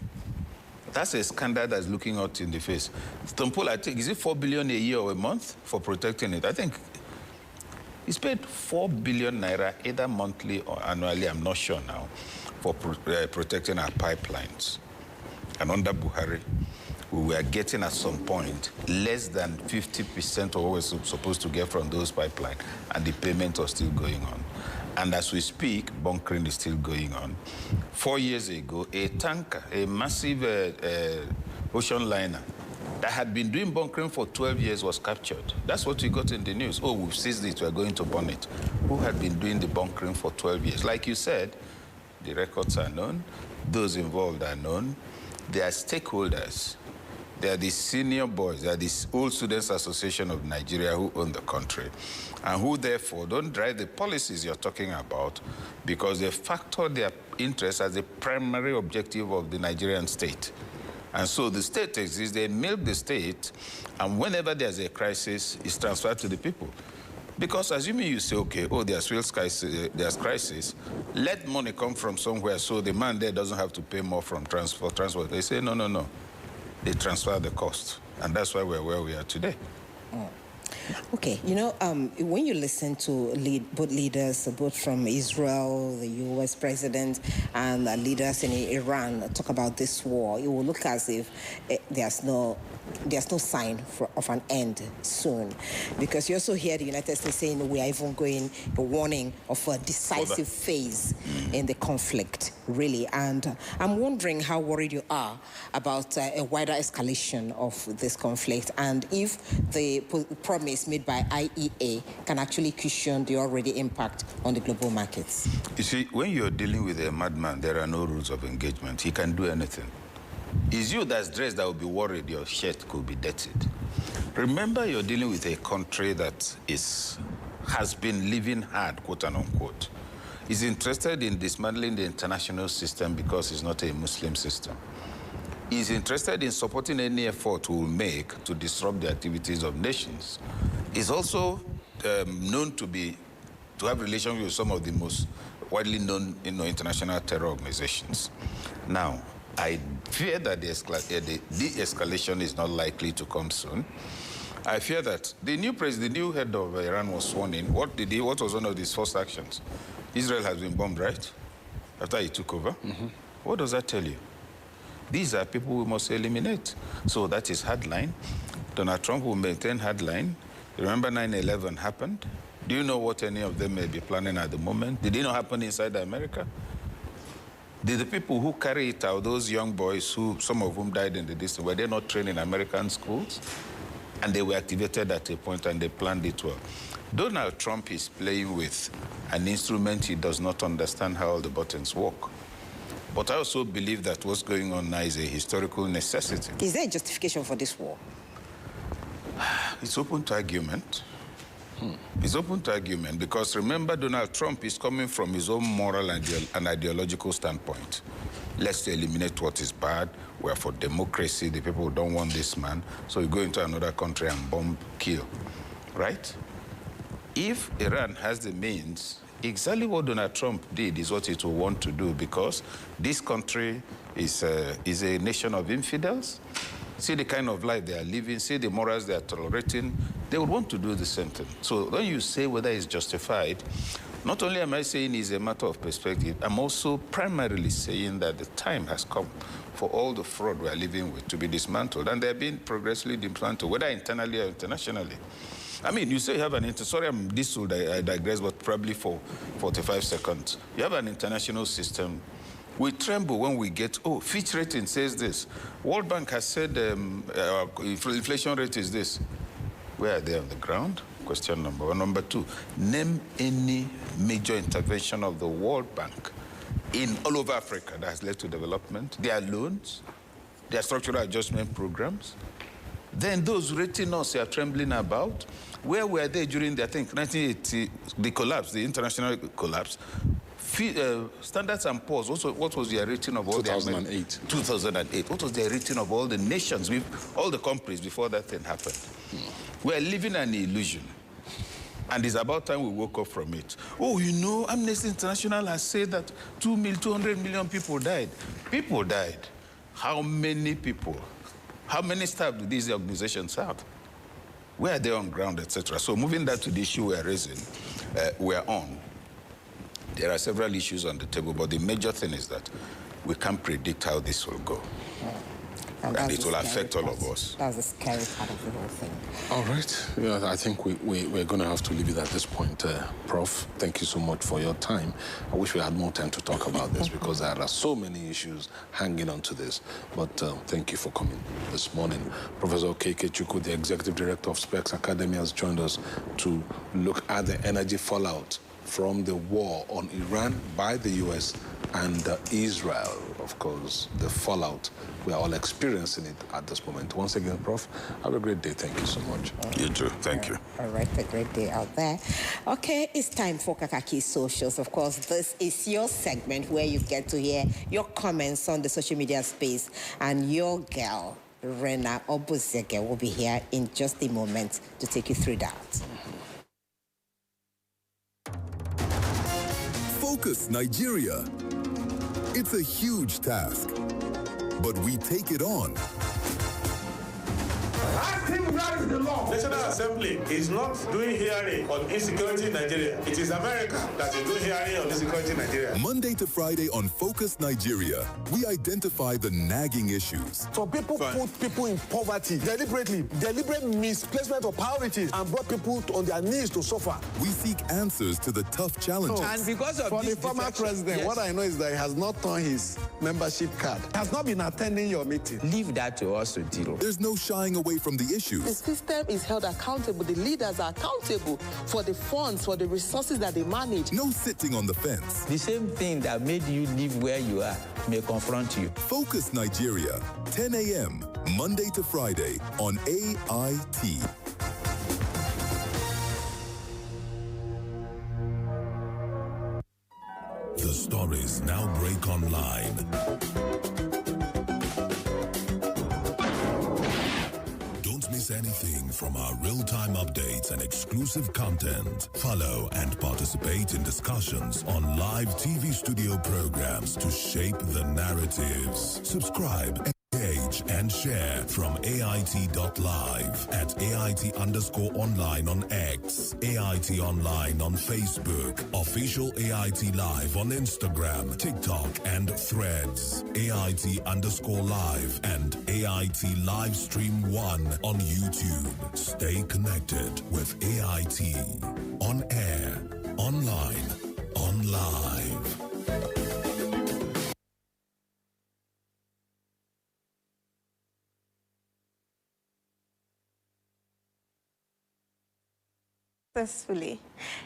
That's a scandal that's looking out in the face. Stompool, I think, is it 4 billion a year or a month for protecting it? I think it's paid 4 billion naira either monthly or annually, I'm not sure now, for protecting our pipelines. And under Buhari, we were getting at some point less than 50% of what we're supposed to get from those pipelines, and the payments are still going on. And as we speak, bunkering is still going on. 4 years ago, a tanker, a massive ocean liner that had been doing bunkering for 12 years was captured. That's what we got in the news. Oh, we've seized it, we're going to burn it. Who had been doing the bunkering for 12 years? Like you said, the records are known, those involved are known, they are stakeholders. They are the senior boys, they are the Old Students Association of Nigeria who own the country, and who therefore don't drive the policies you're talking about because they factor their interests as the primary objective of the Nigerian state. And so the state exists, they milk the state, and whenever there's a crisis, it's transferred to the people. Because assuming you say, okay, oh, there's crisis, let money come from somewhere so the man there doesn't have to pay more from transport. They say, no, no, no. They transfer the cost. And that's why we're where we are today. Okay, you know, when you listen to both leaders, both from Israel, the U.S. president, and leaders in Iran talk about this war, it will look as if there's no sign of an end soon. Because you also hear the United States saying we are even going a warning of a decisive phase in the conflict, really. And I'm wondering how worried you are about a wider escalation of this conflict, and if the promise made by IEA can actually cushion the already impact on the global markets. You see, when you're dealing with a madman, there are no rules of engagement. He can do anything. It's you that's dressed that will be worried your shirt could be dirtied. Remember, you're dealing with a country that has been living hard, quote and unquote. Is interested in dismantling the international system because it's not a Muslim system. Is interested in supporting any effort we will make to disrupt the activities of nations. Is also known to have relations with some of the most widely known international terror organizations. Now, I fear that the de-escalation is not likely to come soon. I fear that the new head of Iran was sworn in. What was one of his first actions? Israel has been bombed, right? After he took over. What does that tell you? These are people we must eliminate. So that is hardline. Donald Trump will maintain hardline. Remember 9/11 happened? Do you know what any of them may be planning at the moment? Did it not happen inside America? Did the people who carry it out, those young boys, some of whom died in the distance, were they not trained in American schools? And they were activated at a point and they planned it well. Donald Trump is playing with an instrument he does not understand how all the buttons work. But I also believe that what's going on now is a historical necessity. Is there a justification for this war? It's open to argument. It's open to argument because remember, Donald Trump is coming from his own moral and ideological standpoint. let's eliminate what is bad. We're for democracy. The people don't want this man. So you go into another country and bomb, kill, right? If Iran has the means, exactly what Donald Trump did is what it will want to do, because this country is a nation of infidels. See the kind of life they are living, see the morals they are tolerating. They would want to do the same thing. So when you say whether it's justified, not only am I saying it's a matter of perspective, I'm also primarily saying that the time has come for all the fraud we are living with to be dismantled, and they're being progressively dismantled, whether internally or internationally. I mean, you say you have an, sorry, I digress, but probably for 45 seconds. You have an international system. We tremble when we get, oh, Fitch rating says this. World Bank has said inflation rate is this. Where are they on the ground? Question number one. Number two, name any major intervention of the World Bank in all over Africa that has led to development. Their loans, their structural adjustment programs. Then those rating us are trembling about. Where were they during the, I think, 1980, the collapse, the international collapse? Standards and Poor's, also, what was their rating of all 2008. 2008. What was their rating of all the nations, all the countries before that thing happened? We're living an illusion. And it's about time we woke up from it. Oh, you know, Amnesty International has said that 200 million people died. People died. How many people? How many staff do these organizations have? Where are they on ground, etc.? So moving that to the issue we're raising, we're on. There are several issues on the table, but the major thing is that we can't predict how this will go. And it will affect all of us. That's the scary part of the whole thing. All right. Yeah, I think we're going to have to leave it at this point. Prof, thank you so much for your time. I wish we had more time to talk about this because there are so many issues hanging on to this. But thank you for coming this morning. Professor Kakaaki Chukwu, the Executive Director of Specs Academy, has joined us to look at the energy fallout from the war on Iran by the U.S. and Israel. Of course, the fallout, we are all experiencing it at this moment. Once again, Prof, have a great day. Thank you so much. You too. Thank you. All right, a great day out there. Okay, it's time for Kakaaki Socials. Of course, this is your segment where you get to hear your comments on the social media space. And your girl, Rena Obuzege, will be here in just a moment to take you through that. Focus Nigeria. It's a huge task, but we take it on. I think that is the law. National Assembly is not doing hearing on insecurity in Nigeria. It is America that is doing hearing on insecurity in Nigeria. Monday to Friday on Focus Nigeria, we identify the nagging issues. So people put people in poverty deliberately, deliberate misplacement of priorities, and brought people on their knees to suffer. We seek answers to the tough challenges. And because of the former president, what I know is that he has not turned his membership card. He has not been attending your meeting. Leave that to us to deal. There's no shying away from the issues. The system is held accountable. The leaders are accountable for the funds, for the resources that they manage. No sitting on the fence. The same thing that made you live where you are may confront you. Focus Nigeria, 10 a.m., Monday to Friday on AIT. The stories now break online. Don't miss anything from our real-time updates and exclusive content. Follow and participate in discussions on live TV studio programs to shape the narratives. Subscribe, engage, and share from AIT.live at AIT_online on X, AIT Online on Facebook, Official AIT Live on Instagram, TikTok, and Threads, AIT_live and AIT Livestream 1 on YouTube. Stay connected with AIT. On air, online, on live. successfully.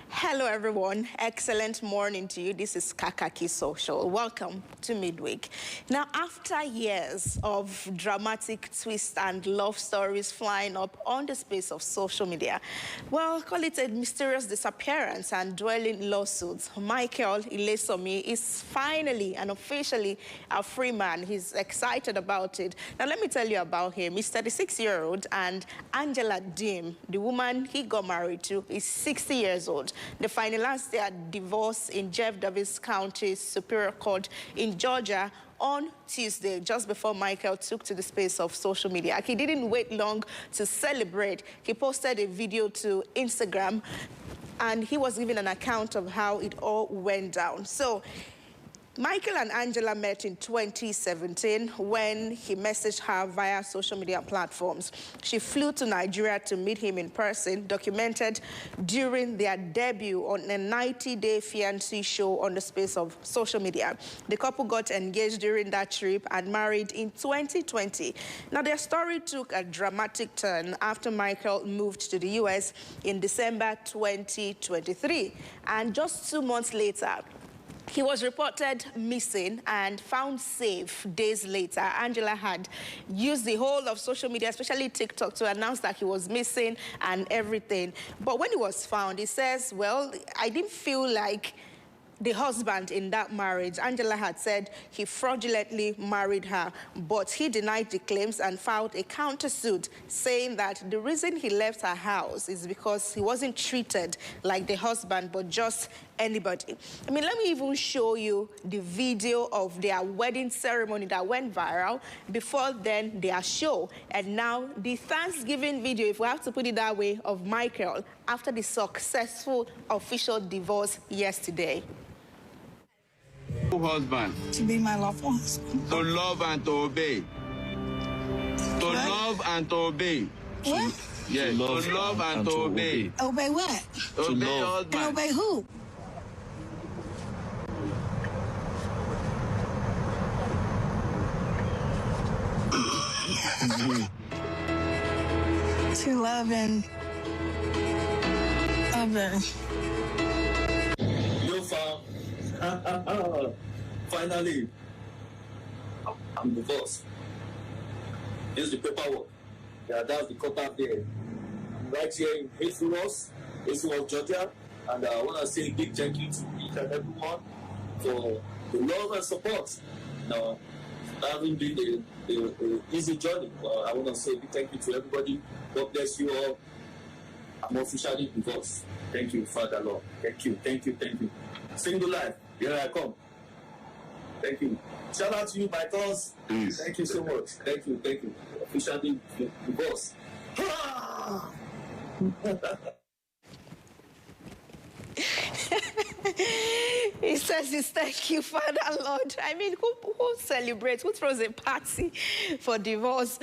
Hello, everyone. Excellent morning to you. This is Kakaaki Social. Welcome to Midweek. Now, after years of dramatic twists and love stories flying up on the space of social media, well, call it a mysterious disappearance and dwelling lawsuits, Michael Ilesomi is finally and officially a free man. He's excited about it. Now, let me tell you about him. He's 36-year-old, and Angela Dim, the woman he got married to, is 60 years old. They finalized their divorce in Jeff Davis County Superior Court in Georgia on Tuesday, just before Michael took to the space of social media. He didn't wait long to celebrate. He posted a video to Instagram, and he was giving an account of how it all went down. So, Michael and Angela met in 2017 when he messaged her via social media platforms. She flew to Nigeria to meet him in person, documented during their debut on a 90-day fiancé show on the space of social media. The couple got engaged during that trip and married in 2020. Now, their story took a dramatic turn after Michael moved to the U.S. in December 2023. And just 2 months later, he was reported missing and found safe days later. Angela had used the whole of social media, especially TikTok, to announce that he was missing and everything. But when he was found, he says, well, I didn't feel like the husband in that marriage. Angela had said he fraudulently married her, but he denied the claims and filed a countersuit saying that the reason he left her house is because he wasn't treated like the husband, but just anybody. I mean, let me even show you the video of their wedding ceremony that went viral. Before then, their show. And now the Thanksgiving video, if we have to put it that way, of Michael after the successful official divorce yesterday. Husband. To be my lawful husband. To love and to obey. To love and to obey. What? Yes, to love and to obey. Obey what? Obey your husband. And obey who? To love and obey. Yo, fam. Finally, I'm divorced. Here's the paperwork. Yeah, that's the court out there. I'm right here in Hateful, Georgia. And I want to say a big thank you to each and everyone for the love and support. Now, I haven't been an easy journey. I want to say a big thank you to everybody. God bless you all. I'm officially divorced. Thank you, Father Lord. Thank you, thank you, thank you. Single life, here I come. Thank you. Shout out to you, my cause. Thank you so much. Thank you, thank you. Officially divorced. He says it's thank you, Father Lord. I mean, who celebrates? Who throws a party for divorce?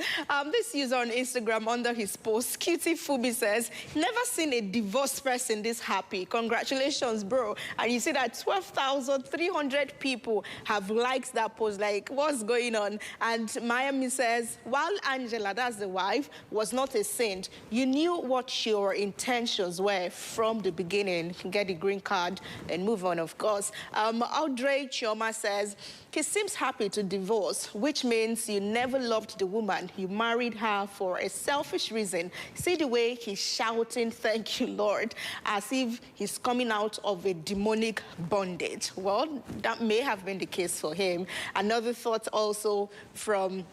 This user on Instagram under his post, Cutie Fubi, says, never seen a divorced person this happy. Congratulations, bro. And you see that 12,300 people have liked that post. Like, what's going on? And Miami says, while Angela, that's the wife, was not a saint, you knew what your intentions were from the beginning. Get the green card and move on, of course. Audrey Chioma says, he seems happy to divorce, which means you never loved the woman. You married her for a selfish reason. See the way he's shouting, thank you, Lord, as if he's coming out of a demonic bondage. Well, that may have been the case for him. Another thought also from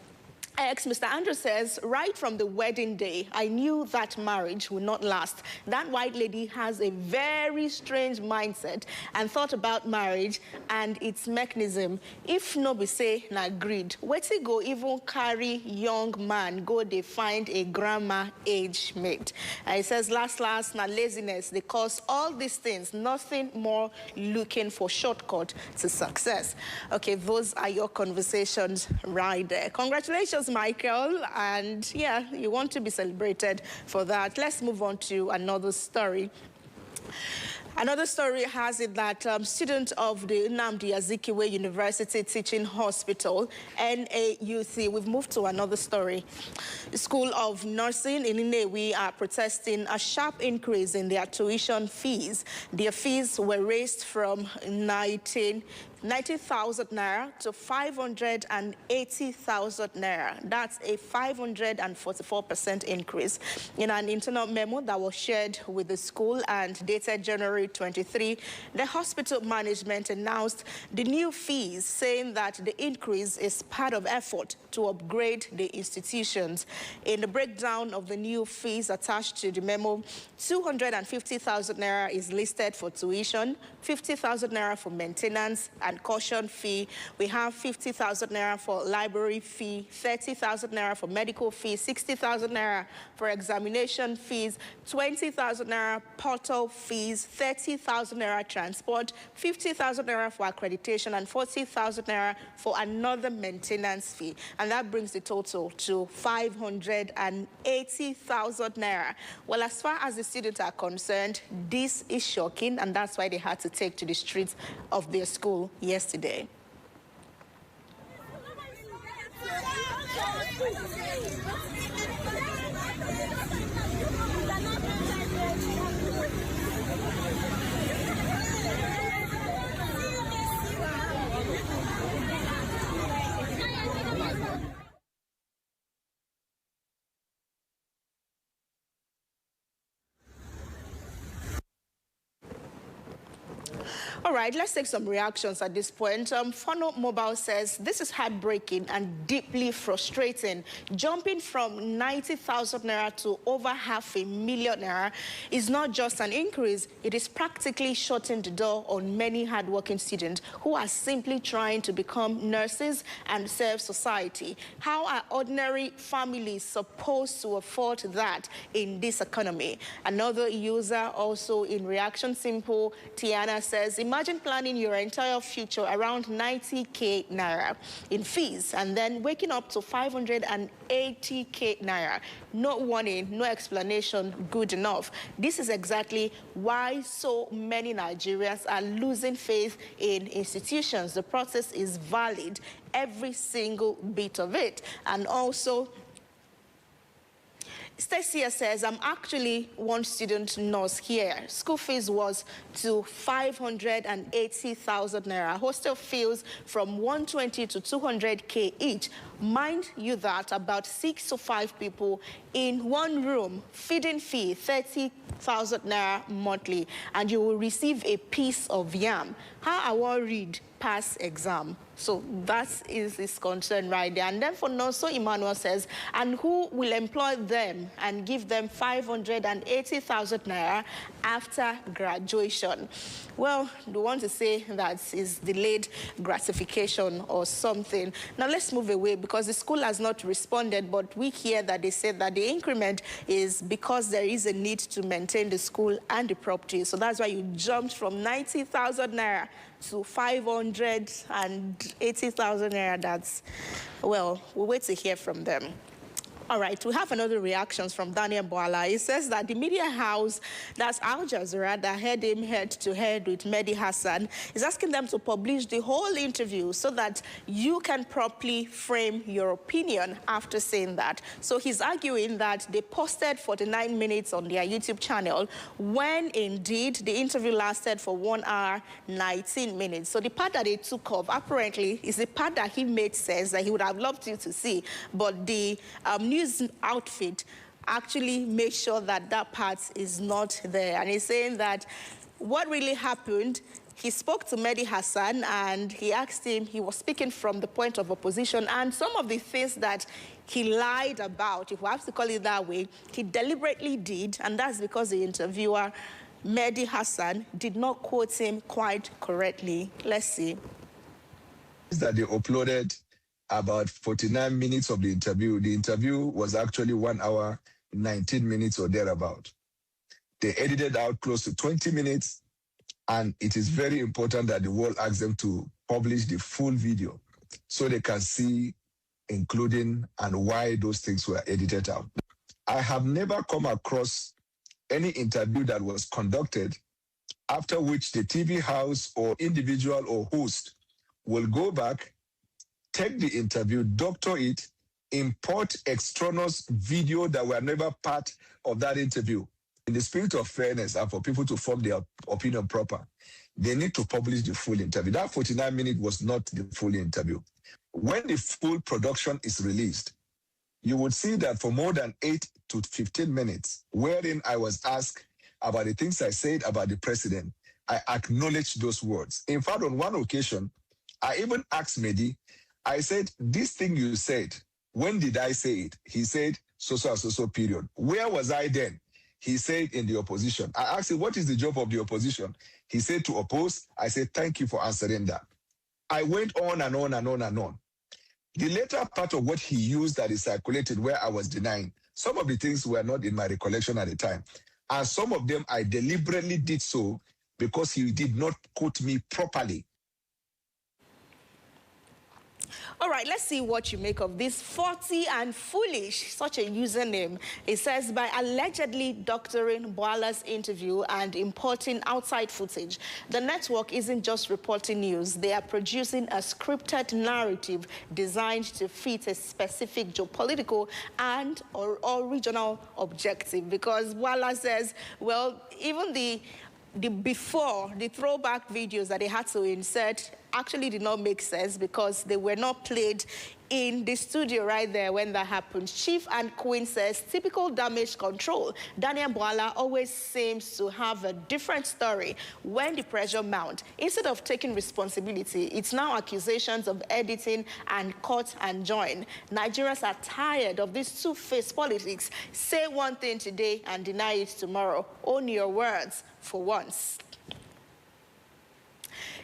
Mr. Andrew says, right from the wedding day, I knew that marriage would not last. That white lady has a very strange mindset and thought about marriage and its mechanism. If no be say na greed, wetin go even carry young man go they find a grandma age mate. He says, last na laziness. They cause all these things, nothing more looking for shortcut to success. Okay, those are your conversations right there. Congratulations, Michael, and yeah, you want to be celebrated for that. Let's move on to another story. Another story has it that students of the Nnamdi Azikiwe University Teaching Hospital, NAUC, we've moved to another story. The School of Nursing in Nnewi are protesting a sharp increase in their tuition fees. Their fees were raised from 90,000 naira to 580,000 naira. That's a 544% increase. In an internal memo that was shared with the school and dated January 23, the hospital management announced the new fees, saying that the increase is part of effort to upgrade the institutions. In the breakdown of the new fees attached to the memo, 250,000 naira is listed for tuition, 50,000 naira for maintenance and caution fee. We have 50,000 naira for library fee, 30,000 naira for medical fee, 60,000 naira for examination fees, 20,000 naira portal fees, 30,000 naira transport, 50,000 naira for accreditation, and 40,000 naira for another maintenance fee. And that brings the total to 580,000 naira. Well, as far as the students are concerned, this is shocking, and that's why they had to take to the streets of their school yesterday. All right, let's take some reactions at this point. Funnel Mobile says, this is heartbreaking and deeply frustrating. Jumping from 90,000 naira to over 500,000 naira is not just an increase, it is practically shutting the door on many hardworking students who are simply trying to become nurses and serve society. How are ordinary families supposed to afford that in this economy? Another user also in reaction, Simple Tiana says, imagine planning your entire future around 90k naira in fees and then waking up to 580k naira. No warning, no explanation, good enough. This is exactly why so many Nigerians are losing faith in institutions. The process is valid, every single bit of it. And also, Stacia says, I'm actually one student nurse here. School fees was to 580,000 naira. Hostel fees from 120 to 200k each. Mind you that about 6 to 5 people in one room, feeding fee 30,000 naira monthly, and you will receive a piece of yam. How I will read pass exam. So that is his concern right there. And then for Noso Emmanuel says, and who will employ them and give them 580,000 naira after graduation? Well, they want to say that is delayed gratification or something. Now let's move away because the school has not responded, but we hear that they said that the increment is because there is a need to maintain the school and the property. So that's why you jumped from 90,000 naira to 580,000 naira. That's, well, we'll wait to hear from them. All right, we have another reactions from Daniel Boala. He says that the media house, that's Al Jazeera, that had him head-to-head with Mehdi Hassan, is asking them to publish the whole interview so that you can properly frame your opinion after saying that. So he's arguing that they posted 49 minutes on their YouTube channel when indeed the interview lasted for 1 hour, 19 minutes. So the part that they took off, apparently, is the part that he made sense that he would have loved you to see, but the news outfit actually made sure that that part is not there. And he's saying that what really happened, he spoke to Mehdi Hassan and he asked him, he was speaking from the point of opposition, and some of the things that he lied about, if we have to call it that way, he deliberately did, and that's because the interviewer, Mehdi Hassan, did not quote him quite correctly. Let's see. That they uploaded about 49 minutes of the interview. The interview was actually 1 hour, 19 minutes or thereabout. They edited out close to 20 minutes, and it is very important that the world asks them to publish the full video so they can see, including and why those things were edited out. I have never come across any interview that was conducted after which the TV house or individual or host will go back, take the interview, doctor it, import extraneous video that were never part of that interview. In the spirit of fairness and for people to form their opinion proper, they need to publish the full interview. That 49 minutes was not the full interview. When the full production is released, you would see that for more than 8 to 15 minutes, wherein I was asked about the things I said about the president, I acknowledged those words. In fact, on one occasion, I even asked Mehdi, I said, this thing you said, when did I say it? He said, so period. Where was I then? He said, in the opposition. I asked him, what is the job of the opposition? He said, to oppose. I said, thank you for answering that. I went on and on and on and on. The later part of what he used that is circulated where I was denying, some of the things were not in my recollection at the time. And some of them I deliberately did so because he did not quote me properly. All right, let's see what you make of this 40 and foolish, such a username. It says, by allegedly doctoring Boala's interview and importing outside footage, the network isn't just reporting news. They are producing a scripted narrative designed to fit a specific geopolitical and or regional objective. Because Boala says, well, even the throwback videos that they had to insert actually did not make sense because they were not played in the studio right there when that happened. Chief and Queen says, typical damage control. Daniel Boala always seems to have a different story when the pressure mounts. Instead of taking responsibility, it's now accusations of editing and cut and join. Nigerians are tired of this two-faced politics. Say one thing today and deny it tomorrow. Own your words for once.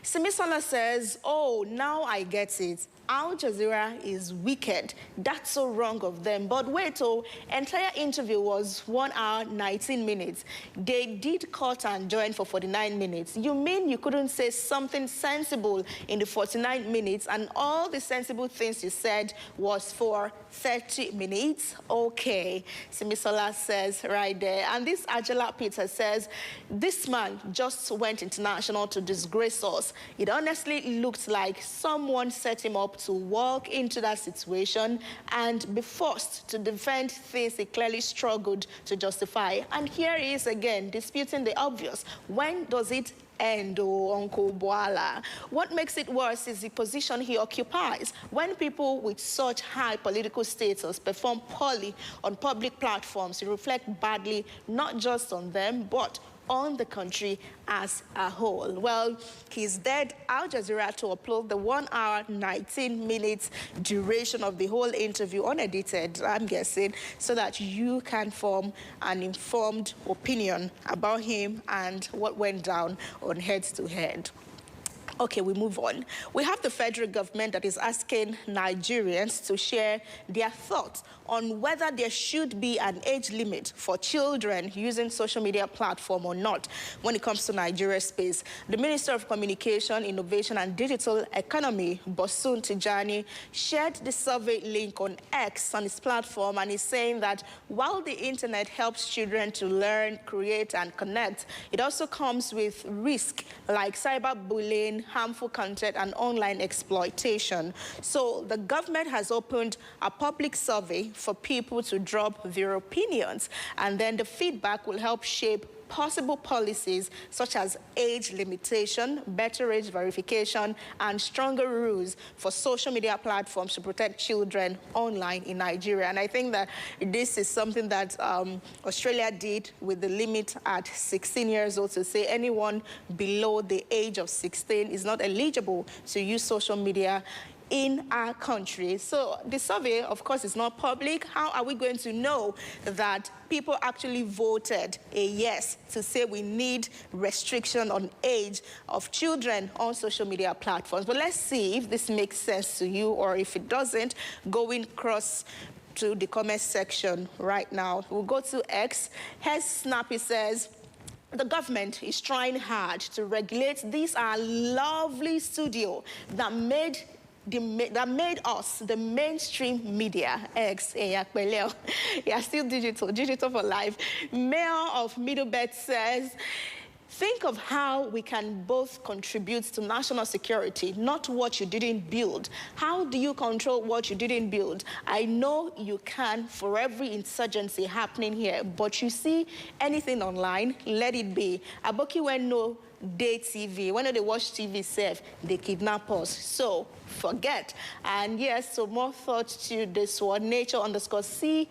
Simisola says, oh, now I get it. Al Jazeera is wicked. That's so wrong of them. But wait, entire interview was 1 hour, 19 minutes. They did cut and join for 49 minutes. You mean you couldn't say something sensible in the 49 minutes and all the sensible things you said was for 30 minutes? Okay, Simisola says right there. And this Ajala Peter says, this man just went international to disgrace us. It honestly looked like someone set him up to walk into that situation and be forced to defend things he clearly struggled to justify. And here he is again, disputing the obvious. When does it end, Uncle Boala? What makes it worse is the position he occupies. When people with such high political status perform poorly on public platforms, it reflects badly not just on them, but on the country as a whole. Well, he's dead. Al Jazeera to upload the 1 hour, 19 minutes duration of the whole interview, unedited, I'm guessing, so that you can form an informed opinion about him and what went down on Head to Head. Okay, we move on. We have the federal government that is asking Nigerians to share their thoughts on whether there should be an age limit for children using social media platform or not when it comes to Nigeria space. The Minister of Communication, Innovation and Digital Economy, Bosun Tijani, shared the survey link on X on his platform and is saying that while the internet helps children to learn, create and connect, it also comes with risk like cyberbullying, harmful content and online exploitation. So the government has opened a public survey for people to drop their opinions, and then the feedback will help shape possible policies such as age limitation, better age verification, and stronger rules for social media platforms to protect children online in Nigeria. And I think that this is something that Australia did with the limit at 16 years old, to say anyone below the age of 16 is not eligible to use social media in our country. So the survey, of course, is not public. How are we going to know that people actually voted a yes to say we need restriction on age of children on social media platforms? But let's see if this makes sense to you, or if it doesn't, going across to the comment section right now. We'll go to X. Head Snappy says, the government is trying hard to regulate this our lovely studio that made us the mainstream media. X, yeah, still digital for life. Mayor of Middlebelt says, Think of how we can both contribute to national security, not what you didn't build. How do you control what you didn't build? I know you can for every insurgency happening here, but you see anything online, let it be. Aboki when no day TV, when they watch TV safe, they kidnap us. So forget. And yes, so more thought to this one. Nature_CFC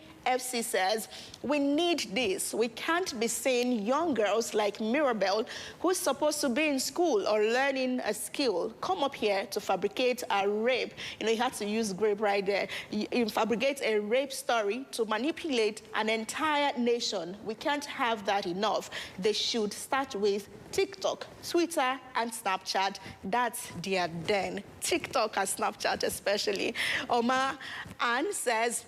says, we need this. We can't be seeing young girls like Mirabel, who's supposed to be in school or learning a skill, come up here to fabricate a rape. You know, you had to use grape right there. You fabricate a rape story to manipulate an entire nation. We can't have that enough. They should start with TikTok, Twitter, and Snapchat. That's their den. TikTok and Snapchat especially. Omar Ann says,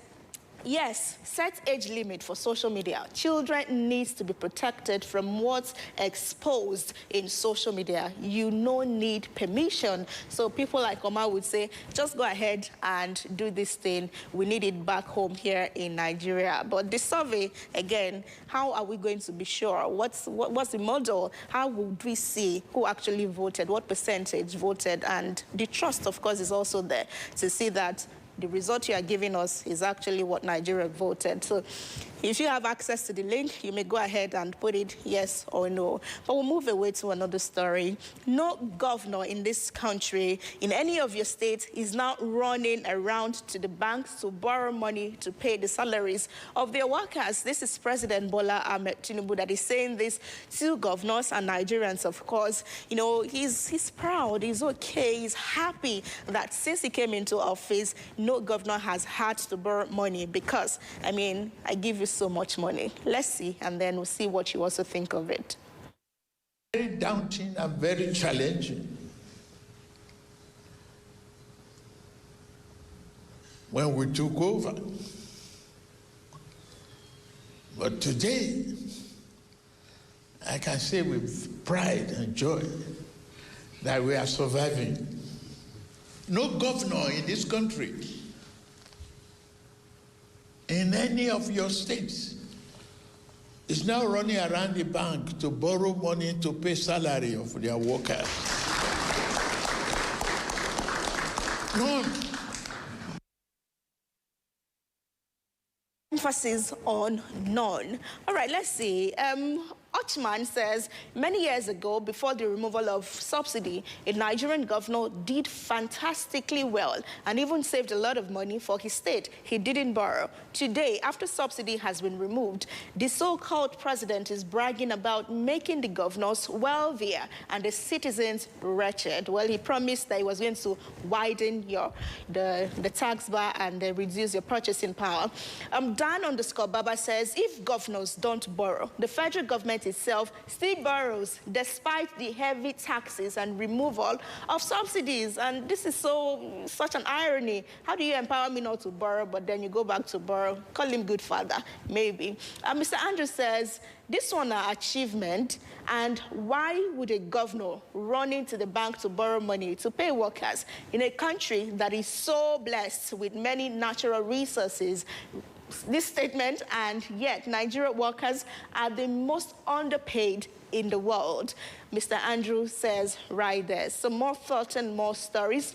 yes, set age limit for social media. Children need to be protected from what's exposed in social media. You no need permission. So people like Omar would say, just go ahead and do this thing. We need it back home here in Nigeria. But the survey, again, how are we going to be sure? What's the model? How would we see who actually voted, what percentage voted? And the trust, of course, is also there to see that the result you are giving us is actually what Nigeria voted. So if you have access to the link, you may go ahead and put it yes or no. But we'll move away to another story. No governor in this country, in any of your states, is now running around to the banks to borrow money to pay the salaries of their workers. This is President Bola Ahmed Tinubu that is saying this to governors and Nigerians, of course. You know, he's proud, he's okay, he's happy that since he came into office, no governor has had to borrow money because, I mean, I give you so much money. Let's see, and then we'll see what you also think of it. Very daunting and very challenging. When we took over. But today, I can say with pride and joy that we are surviving. No governor in this country, in any of your states, is now running around the bank to borrow money to pay salary of their workers. None. Emphasis on none. All right, let's see. Ochman says, many years ago, before the removal of subsidy, a Nigerian governor did fantastically well and even saved a lot of money for his state. He didn't borrow. Today, after subsidy has been removed, the so-called president is bragging about making the governors wealthier and the citizens wretched. Well, he promised that he was going to widen the tax bar and reduce your purchasing power. Dan_Baba says, if governors don't borrow, the federal government itself still borrows despite the heavy taxes and removal of subsidies. And this is such an irony. How do you empower me not to borrow, but then you go back to borrow? Call him good father, maybe. Mr. Andrew says, this one an achievement, and why would a governor run into the bank to borrow money to pay workers in a country that is so blessed with many natural resources? This statement, and yet Nigeria workers are the most underpaid in the world. Mr. Andrew says right there. Some more thoughts and more stories.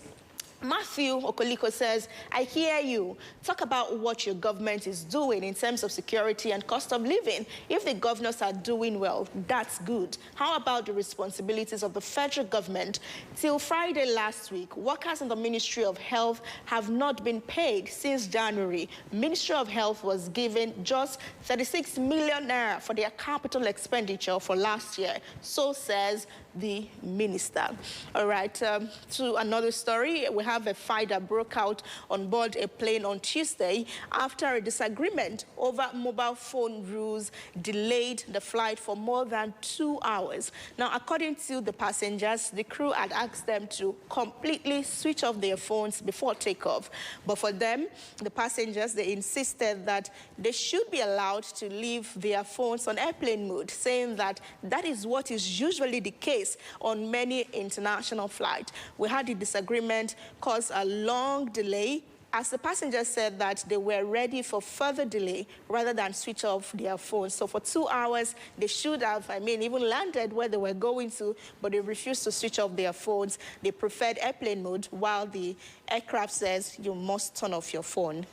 Matthew Okoliko says, I hear you. Talk about what your government is doing in terms of security and cost of living. If the governors are doing well, that's good. How about the responsibilities of the federal government? Till Friday last week, workers in the Ministry of Health have not been paid since January. Ministry of Health was given just 36 million naira for their capital expenditure for last year. So says the minister. All right, to another story. We have a fight that broke out on board a plane on Tuesday after a disagreement over mobile phone rules delayed the flight for more than 2 hours. Now, according to the passengers, the crew had asked them to completely switch off their phones before takeoff. But for them, the passengers, they insisted that they should be allowed to leave their phones on airplane mode, saying that that is what is usually the case on many international flights. We had the disagreement cause a long delay as the passengers said that they were ready for further delay rather than switch off their phones. So for 2 hours, they should have, even landed where they were going to, but they refused to switch off their phones. They preferred airplane mode, while the aircraft says you must turn off your phone.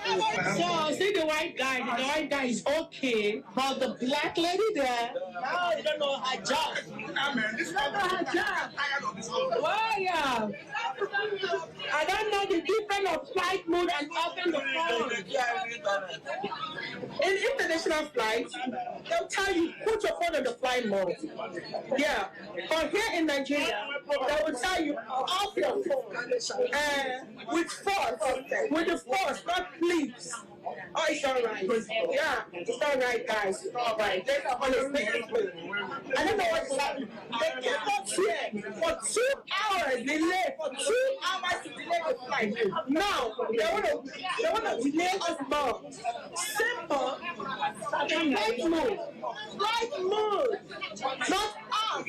So, see the white guy is okay, but the black lady there, now you don't know her job. You don't know her job. Why, yeah. I don't know the difference of flight mode and open the phone. In international flights, they'll tell you, put your phone on the flight mode. Yeah. But here in Nigeria, they will tell you, off your phone. With force. With the force, not please. Oh, it's all right. Yeah, it's all right, guys. It's all right. There's a honest I don't know what's happening. They kept us here for 2 hours delay, for 2 hours to delay the flight. Now, they want to delay us more. Simple. Flight mode. Flight mode. Not us.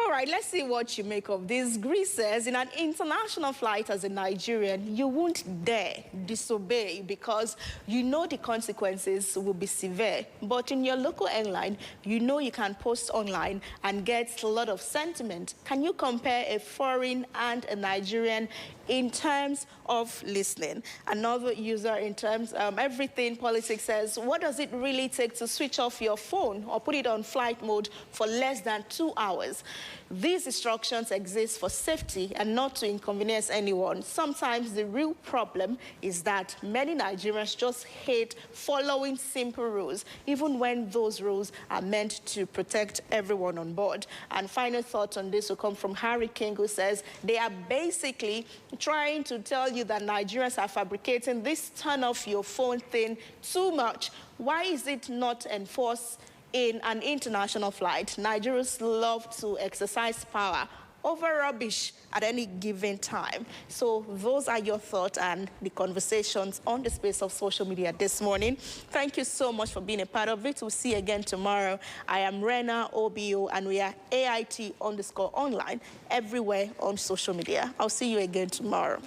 All right, let's see what you make of this. Greece says in an international flight as a Nigerian, you won't dare disobey because you know the consequences will be severe. But in your local airline, you know you can post online and get a lot of sentiment. Can you compare a foreign and a Nigerian in terms of listening? Another user in terms of everything politics says, what does it really take to switch off your phone or put it on flight mode for less than 2 hours? These instructions exist for safety and not to inconvenience anyone. Sometimes the real problem is that many Nigerians just hate following simple rules, even when those rules are meant to protect everyone on board. And final thoughts on this will come from Harry King, who says they are basically trying to tell you that Nigerians are fabricating this turn off your phone thing too much. Why is it not enforced in an international flight? Nigerians love to exercise power over rubbish at any given time. So those are your thoughts and the conversations on the space of social media this morning. Thank you so much for being a part of it. We'll see you again tomorrow. I am Rena OBO, and we are AIT_online everywhere on social media. I'll see you again tomorrow.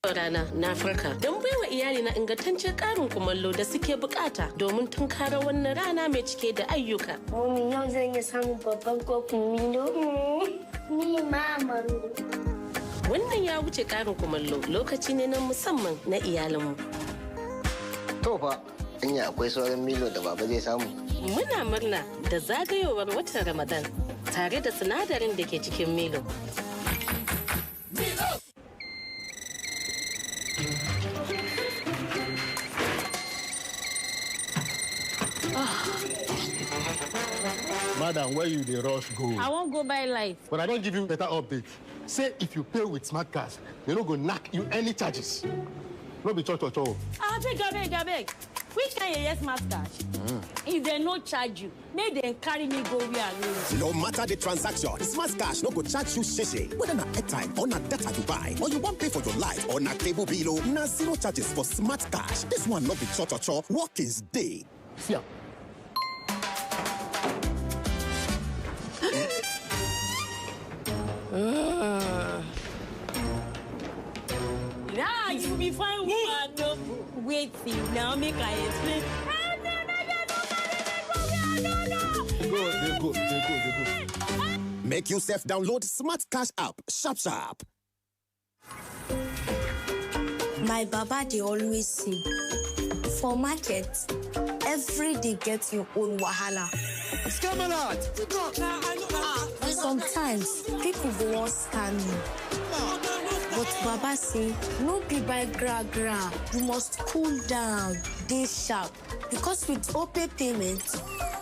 Rana na Afirka don baiwa iyali na ingantaccen karin kumallo da suke bukata domin tunkara wannan rana mai cike da ayyuka. Mami, yau zan yi samun babban kofin Milo. Ni mama. Wannan ya wuce karin kumallo, lokaci ne na musamman na iyalinmu. To fa, anya akwai sauran Milo da baba zai samu. Muna murna da zagayowar watan Ramadan tare da sinadarin da ke cikin Milo. Madam, where you the rush go? I won't go buy life. But I don't give you better update. Say if you pay with smart cash, they don't go knock you any charges. No be church. I beg. Which kind of smart cash? If they no charge you, make them carry me go where I live. No matter the transaction, smart cash no go charge you sheshe. Whether na airtime or na data you buy, or you want pay for your light or na cable bill, na zero charges for smart cash. This one no be cho. Work is day. Fear. Yeah, you be fine woman. No. Wait, see, now make I explain. They go. Make yourself download Smart Cash app. Sharp. My baba, they always say, for market, every day get your own wahala. Sometimes people go on scam you. But Baba say, no be by gra. You must cool down, dey sharp. Because with OPay payment,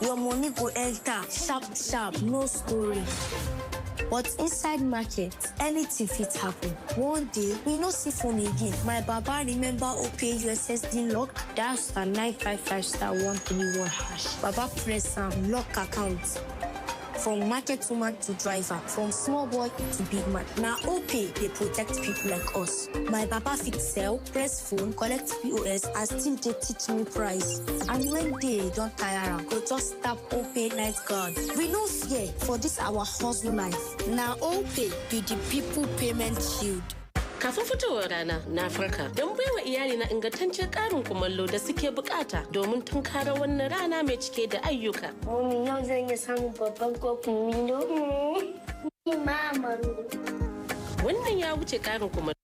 your money go enter sharp, no story. But inside market, anything fit happen. One day, we no see phone again. My Baba remember OPay USSD lock, dial *955*131#. Baba press lock account. from market woman to driver, from small boy to big man. Now, OPay, they protect people like us. My papa fit sell, press phone, collect POS, and still they teach me price. And when they don't tire, go just tap OPay night guard. We no fear for this our hustle life. Now, OPay be the people payment shield. Kafin fitowar rana na Afirka don baiwa iyali na ingantaccen ƙarin kumallo da suke bukata domin tunkara wannan rana mai cike da ayyuka. Mami, yau zan iya samun babban kofin Milo. Mama. Wannan ya wuce ƙarin kumallo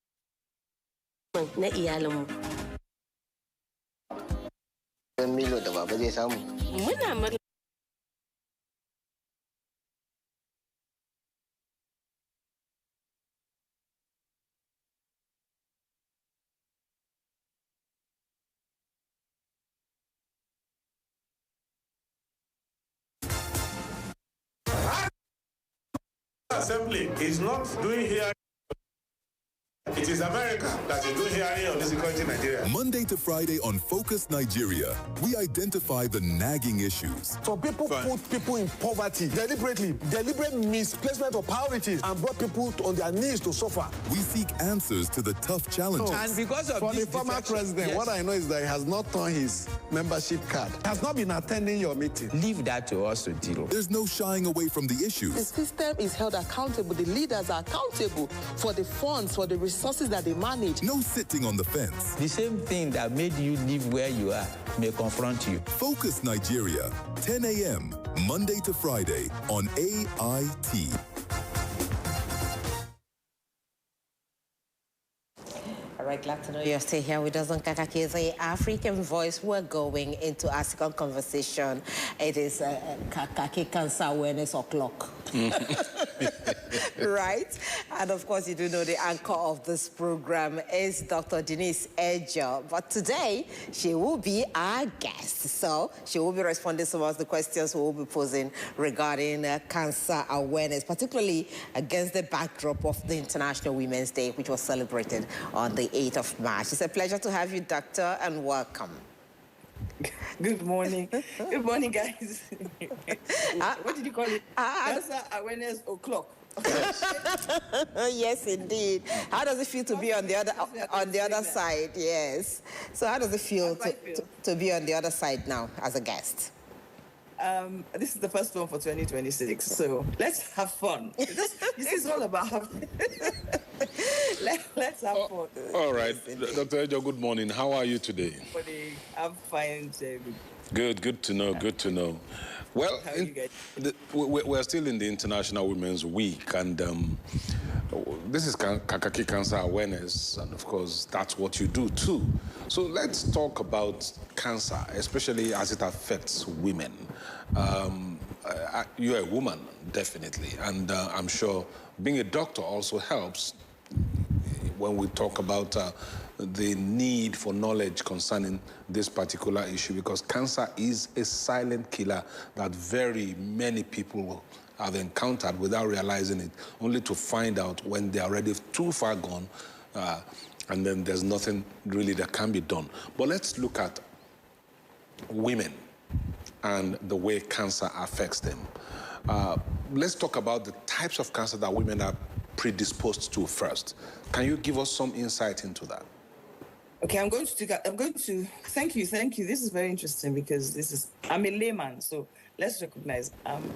na iyalinmu. Milo da baba zai samu. Muna murna. Assembly is not doing here. It is America that is doing hearing on insecurity in Nigeria. Monday to Friday on Focus Nigeria, we identify the nagging issues. So people put people in poverty deliberately, deliberate misplacement of priorities, and brought people on their knees to suffer. We seek answers to the tough challenges. And because of the former president, yes, what I know is that he has not turned his membership card. He has not been attending your meeting. Leave that to us to deal. There's no shying away from the issues. The system is held accountable. The leaders are accountable for the funds, for the resources that they manage. No sitting on the fence. The same thing that made you live where you are may confront you. Focus Nigeria, 10 a.m., Monday to Friday on AIT. All right, glad to know you're still here with us on Kakaaki, the African Voice. We're going into our second conversation. It is Kakaaki Cancer Awareness O'Clock. Right? And of course, you do know the anchor of this program is Dr. Denise Ejo. But today, she will be our guest. So she will be responding to some of the questions we will be posing regarding cancer awareness, particularly against the backdrop of the International Women's Day, which was celebrated on the 8th of March. It's a pleasure to have you, Doctor, and welcome. Good morning. Good morning, guys. What did you call it? Cancer Awareness O'Clock. Yes, indeed. How does it feel to be on the other side? Yes. So how does it feel to be on the other side now as a guest? This is the first one for 2026, so let's have fun. This is all about having. Let's have fun. All right, Dr. Ejo, good morning. How are you today? I'm fine, Good to know. Good to know. Well, we're still in the International Women's Week, and this is Kakaaki Cancer Awareness, and of course, that's what you do too. So let's talk about cancer, especially as it affects women. You're a woman, definitely, and I'm sure being a doctor also helps when we talk about the need for knowledge concerning this particular issue, because cancer is a silent killer that very many people have encountered without realizing it, only to find out when they're already too far gone, and then there's nothing really that can be done. But let's look at women and the way cancer affects them. Let's talk about the types of cancer that women are predisposed to first. Can you give us some insight into that? Okay, I'm going to thank you. This is very interesting because I'm a layman, so let's recognize I'm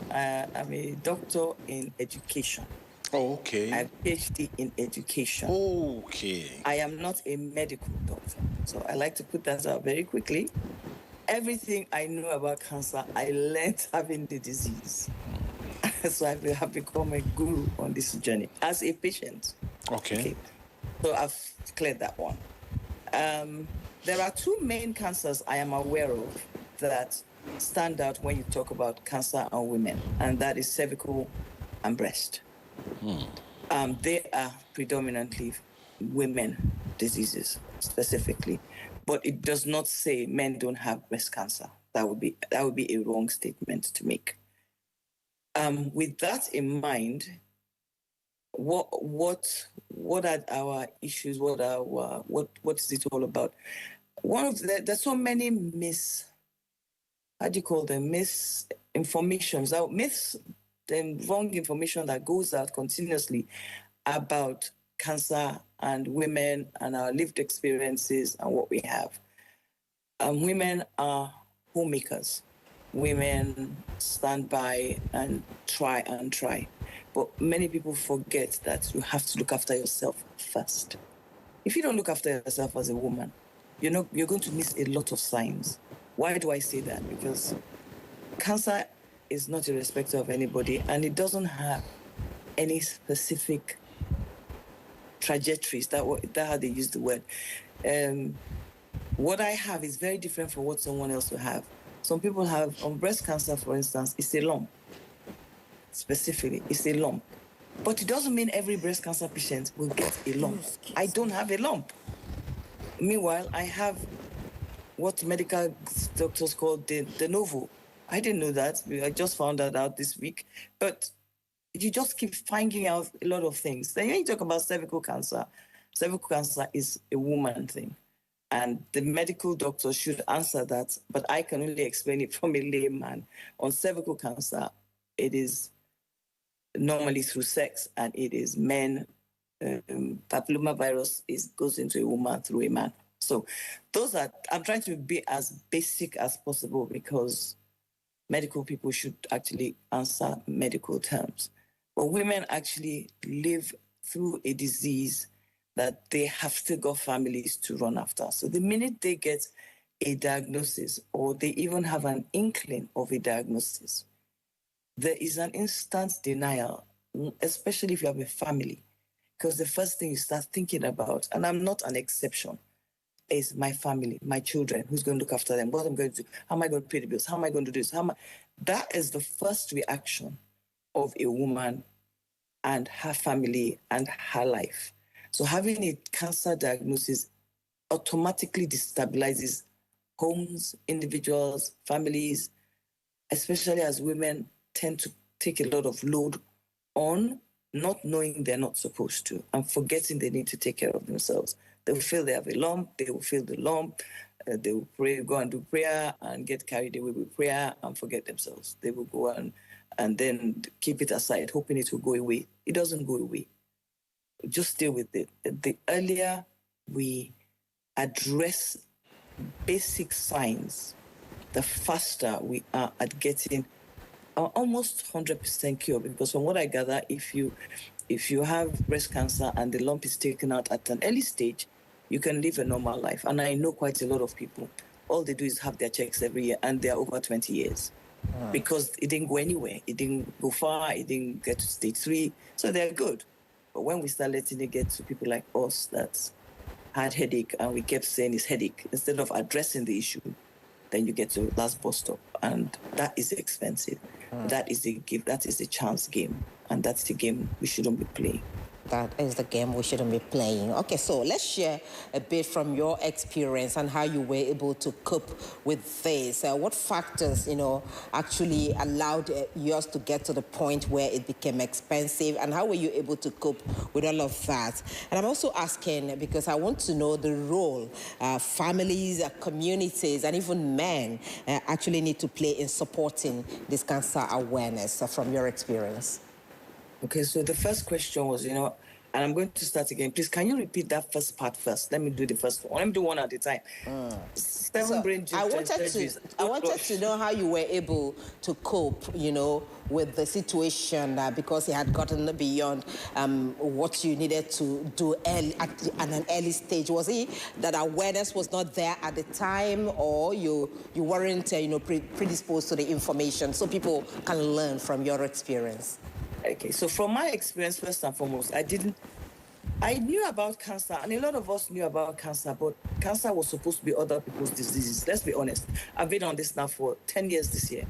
a doctor in education. Oh, okay. I have a PhD in education. Okay. I am not a medical doctor, so I like to put that out very quickly. Everything I know about cancer, I learned having the disease. So I have become a guru on this journey as a patient. Okay. So I've cleared that one. There are two main cancers I am aware of that stand out when you talk about cancer on women, and that is cervical and breast. They are predominantly women diseases specifically, but it does not say men don't have breast cancer. That would be a wrong statement to make. With that in mind, what are our issues? What is it all about? There's so many misinformations, myths the wrong information that goes out continuously about cancer and women and our lived experiences and what we have. Women are homemakers. Women stand by and try and try. But many people forget that you have to look after yourself first. If you don't look after yourself as a woman, you're going to miss a lot of signs. Why do I say that? Because cancer is not irrespective of anybody, and it doesn't have any specific trajectories. That's how they use the word. What I have is very different from what someone else will have. Some people have, on breast cancer, for instance, it's a lump. Specifically, it's a lump. But it doesn't mean every breast cancer patient will get a lump. I don't have a lump. Meanwhile, I have what medical doctors call de novo. I didn't know that. I just found that out this week. But you just keep finding out a lot of things. Then when you talk about cervical cancer is a woman thing. And the medical doctor should answer that, but I can only explain it from a layman. On cervical cancer, it is normally through sex, and it is men. Papillomavirus goes into a woman through a man. So I'm trying to be as basic as possible because medical people should actually answer medical terms. But women actually live through a disease that they have still got families to run after. So the minute they get a diagnosis, or they even have an inkling of a diagnosis, there is an instant denial, especially if you have a family, because the first thing you start thinking about, and I'm not an exception, is my family, my children, who's going to look after them, what I'm going to do, how am I going to pay the bills, how am I going to do this, that is the first reaction of a woman and her family and her life. So having a cancer diagnosis automatically destabilizes homes, individuals, families, especially as women tend to take a lot of load on, not knowing they're not supposed to, and forgetting they need to take care of themselves. They will feel they have a lump, they will feel the lump, they will pray, go and do prayer and get carried away with prayer and forget themselves. They will go and then keep it aside, hoping it will go away. It doesn't go away. Just deal with it. The earlier we address basic signs, the faster we are at getting almost 100% cure. Because from what I gather, if you have breast cancer and the lump is taken out at an early stage, you can live a normal life. And I know quite a lot of people. All they do is have their checks every year, and they're over 20 years. Because it didn't go anywhere. It didn't go far. It didn't get to stage 3. So they're good. But when we start letting it get to people like us that had headache, and we kept saying it's headache, instead of addressing the issue, then you get to last bus stop. And that is expensive. That is a chance game. And that's the game we shouldn't be playing. That is the game we shouldn't be playing. Okay, so let's share a bit from your experience and how you were able to cope with this. What factors, actually allowed yours to get to the point where it became expensive, and how were you able to cope with all of that? And I'm also asking because I want to know the role families, communities, and even men actually need to play in supporting this cancer awareness from your experience. Okay, so the first question was, and I'm going to start again. Please, can you repeat that first part first? Let me do the first one. Let me do one at a time. Brain I wanted to know how you were able to cope, with the situation because he had gotten beyond what you needed to do at an early stage. Was it that awareness was not there at the time, or you weren't, predisposed to the information so people can learn from your experience? Okay, so from my experience, first and foremost, I knew about cancer, and a lot of us knew about cancer, but cancer was supposed to be other people's diseases. Let's be honest. I've been on this now for 10 years this year.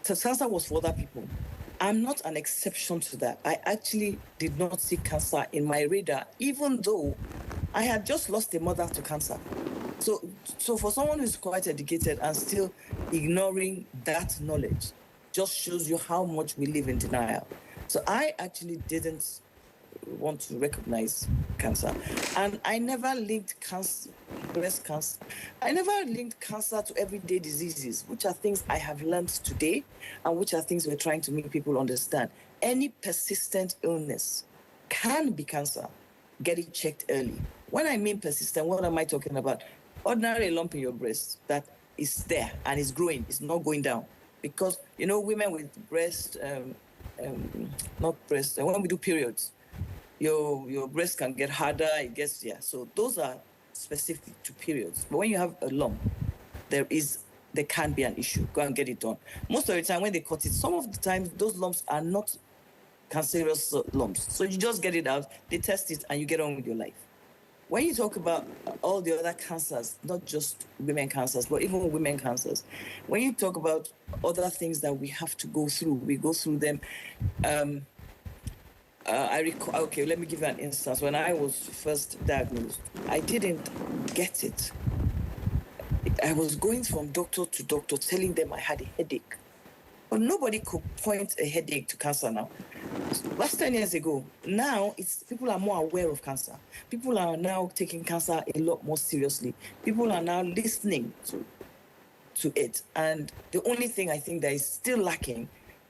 So cancer was for other people. I'm not an exception to that. I actually did not see cancer in my radar, even though I had just lost a mother to cancer. So for someone who's quite educated and still ignoring that knowledge, just shows you how much we live in denial. So I actually didn't want to recognize cancer. And I never linked breast cancer. I never linked cancer to everyday diseases, which are things I have learned today and which are things we're trying to make people understand. Any persistent illness can be cancer. Get it checked early. When I mean persistent, what am I talking about? Ordinary lump in your breast that is there and is growing, it's not going down. Because, women with when we do periods, your breast can get harder, so those are specific to periods. But when you have a lump, there can be an issue. Go and get it done. Most of the time when they cut it, some of the times those lumps are not cancerous lumps. So you just get it out, they test it, and you get on with your life. When you talk about all the other cancers, not just women cancers, but even women cancers, when you talk about other things that we have to go through, we go through them. Okay, let me give you an instance. When I was first diagnosed, I didn't get it. I was going from doctor to doctor telling them I had a headache. But nobody could point a headache to cancer now. Last 10 years ago, now people are more aware of cancer. People are now taking cancer a lot more seriously. People are now listening to it. And the only thing I think that is still lacking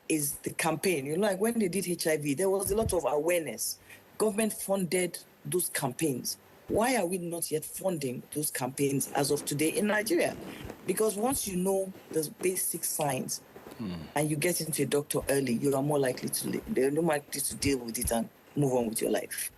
is the campaign. Like when they did HIV, there was a lot of awareness. Government funded those campaigns. Why are we not yet funding those campaigns as of today in Nigeria? Because once you know the basic signs and you get into a doctor early, you are more likely to deal with it and move on with your life.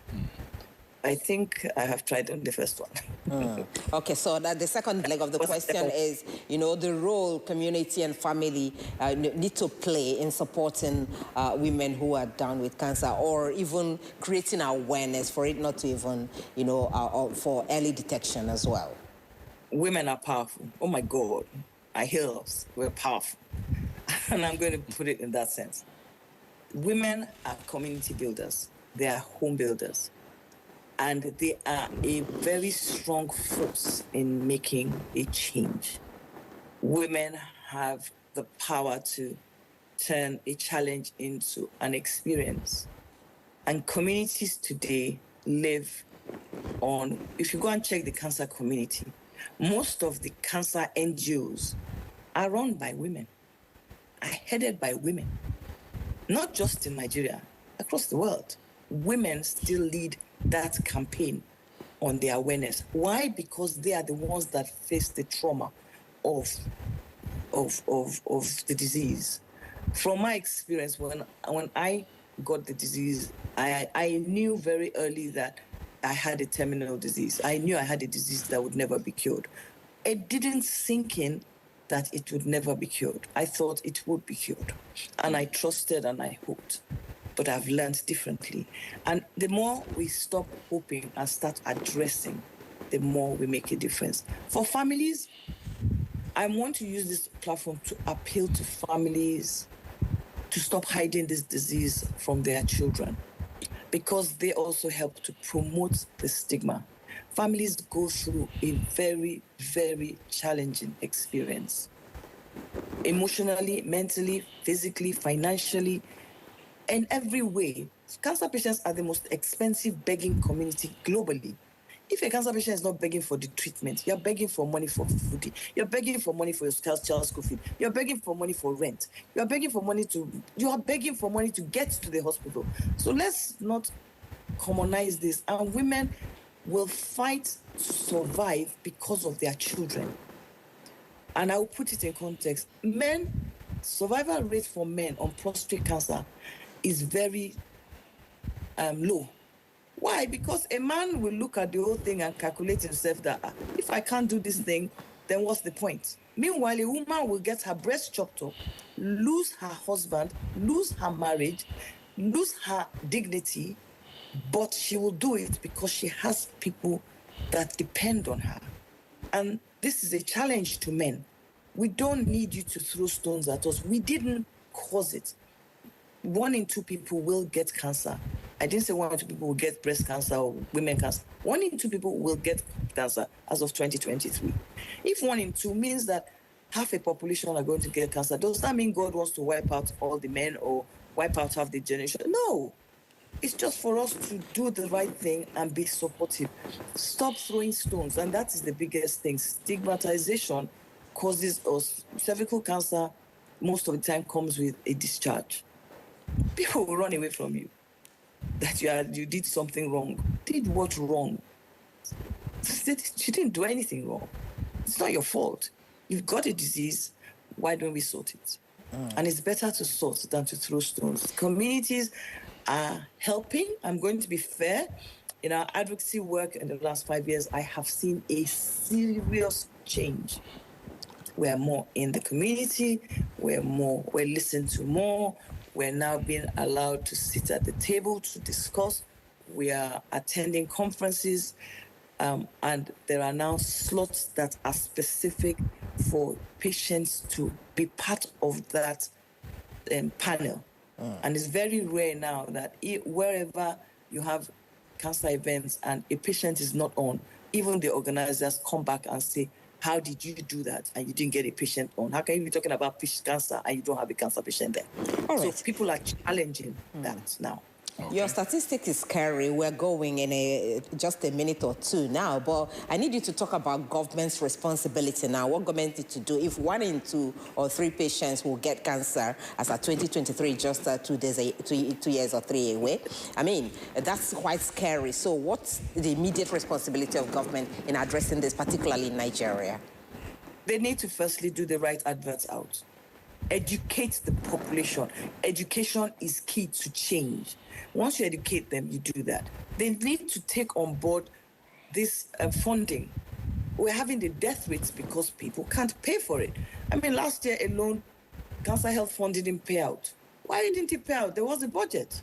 I think I have tried on the first one. Okay, so the second leg of the question is, the role community and family need to play in supporting women who are down with cancer, or even creating awareness for it not to even, for early detection as well. Women are powerful. Oh my God, I hear us. We're powerful. And I'm going to put it in that sense. Women are community builders. They are home builders. And they are a very strong force in making a change. Women have the power to turn a challenge into an experience. And communities today live on, if you go and check the cancer community, most of the cancer NGOs are run by women, are headed by women. Not just in Nigeria, across the world. Women still lead that campaign on the awareness. Why? Because they are the ones that face the trauma of the disease. From my experience, when I got the disease, I knew very early that I had a terminal disease. I knew I had a disease that would never be cured. It didn't sink in that it would never be cured. I thought it would be cured. And I trusted and I hoped. But I've learned differently. And the more we stop hoping and start addressing, the more we make a difference. For families, I want to use this platform to appeal to families to stop hiding this disease from their children, because they also help to promote the stigma. Families go through a very, very challenging experience. Emotionally, mentally, physically, financially, in every way. Cancer patients are the most expensive begging community globally. If a cancer patient is not begging for the treatment, you're begging for money for food, you're begging for money for your child's school fee, you're begging for money for rent, you are begging for money to get to the hospital. So let's not commonize this. And women will fight to survive because of their children. And I will put it in context. Survival rate for men on prostate cancer is very low. Why? Because a man will look at the whole thing and calculate himself that if I can't do this thing, then what's the point? Meanwhile, a woman will get her breast chopped off, lose her husband, lose her marriage, lose her dignity, but she will do it because she has people that depend on her. And this is a challenge to men. We don't need you to throw stones at us. We didn't cause it. 1 in 2 people will get cancer. I didn't say 1 in 2 people will get breast cancer or women cancer. 1 in 2 people will get cancer as of 2023. If 1 in 2 means that half a population are going to get cancer, does that mean God wants to wipe out all the men or wipe out half the generation? No. It's just for us to do the right thing and be supportive. Stop throwing stones, and that is the biggest thing. Stigmatization causes us. Cervical cancer most of the time comes with a discharge. People will run away from you. That you did something wrong. Did what wrong? She didn't do anything wrong. It's not your fault. You've got a disease. Why don't we sort it? And it's better to sort than to throw stones. Communities are helping. I'm going to be fair. In our advocacy work in the last 5 years, I have seen a serious change. We're more in the community. We're listened to more. We're now being allowed to sit at the table to discuss. We are attending conferences, and there are now slots that are specific for patients to be part of that panel. And it's very rare now that wherever you have cancer events and a patient is not on, even the organizers come back and say, how did you do that and you didn't get a patient on? How can you be talking about cancer and you don't have a cancer patient there? All right. So people are challenging that now. Okay. Your statistic is scary. We're going in just a minute or two now, but I need you to talk about government's responsibility now. What government need to do if 1 in 2 or 3 patients will get cancer as of 2023, just 2 years or 3 away? I mean, that's quite scary. So what's the immediate responsibility of government in addressing this, particularly in Nigeria? They need to firstly do the right adverts out. Educate the population. Education is key to change. Once you educate them, you do that. They need to take on board this funding. We're having the death rates because people can't pay for it. I mean, last year alone, Cancer Health Fund didn't pay out. Why didn't it pay out? There was a budget.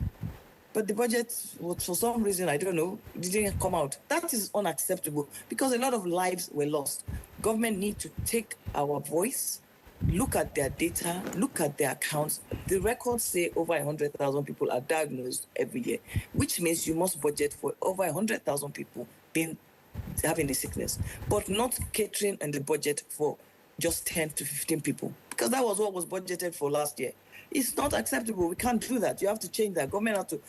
But the budget, for some reason, I don't know, didn't come out. That is unacceptable because a lot of lives were lost. Government need to take our voice, look at their data, look at their accounts. The records say over 100,000 people are diagnosed every year, which means you must budget for over 100,000 people having the sickness, but not catering in the budget for just 10 to 15 people, because that was what was budgeted for last year. It's not acceptable. We can't do that. You have to change that. Government has to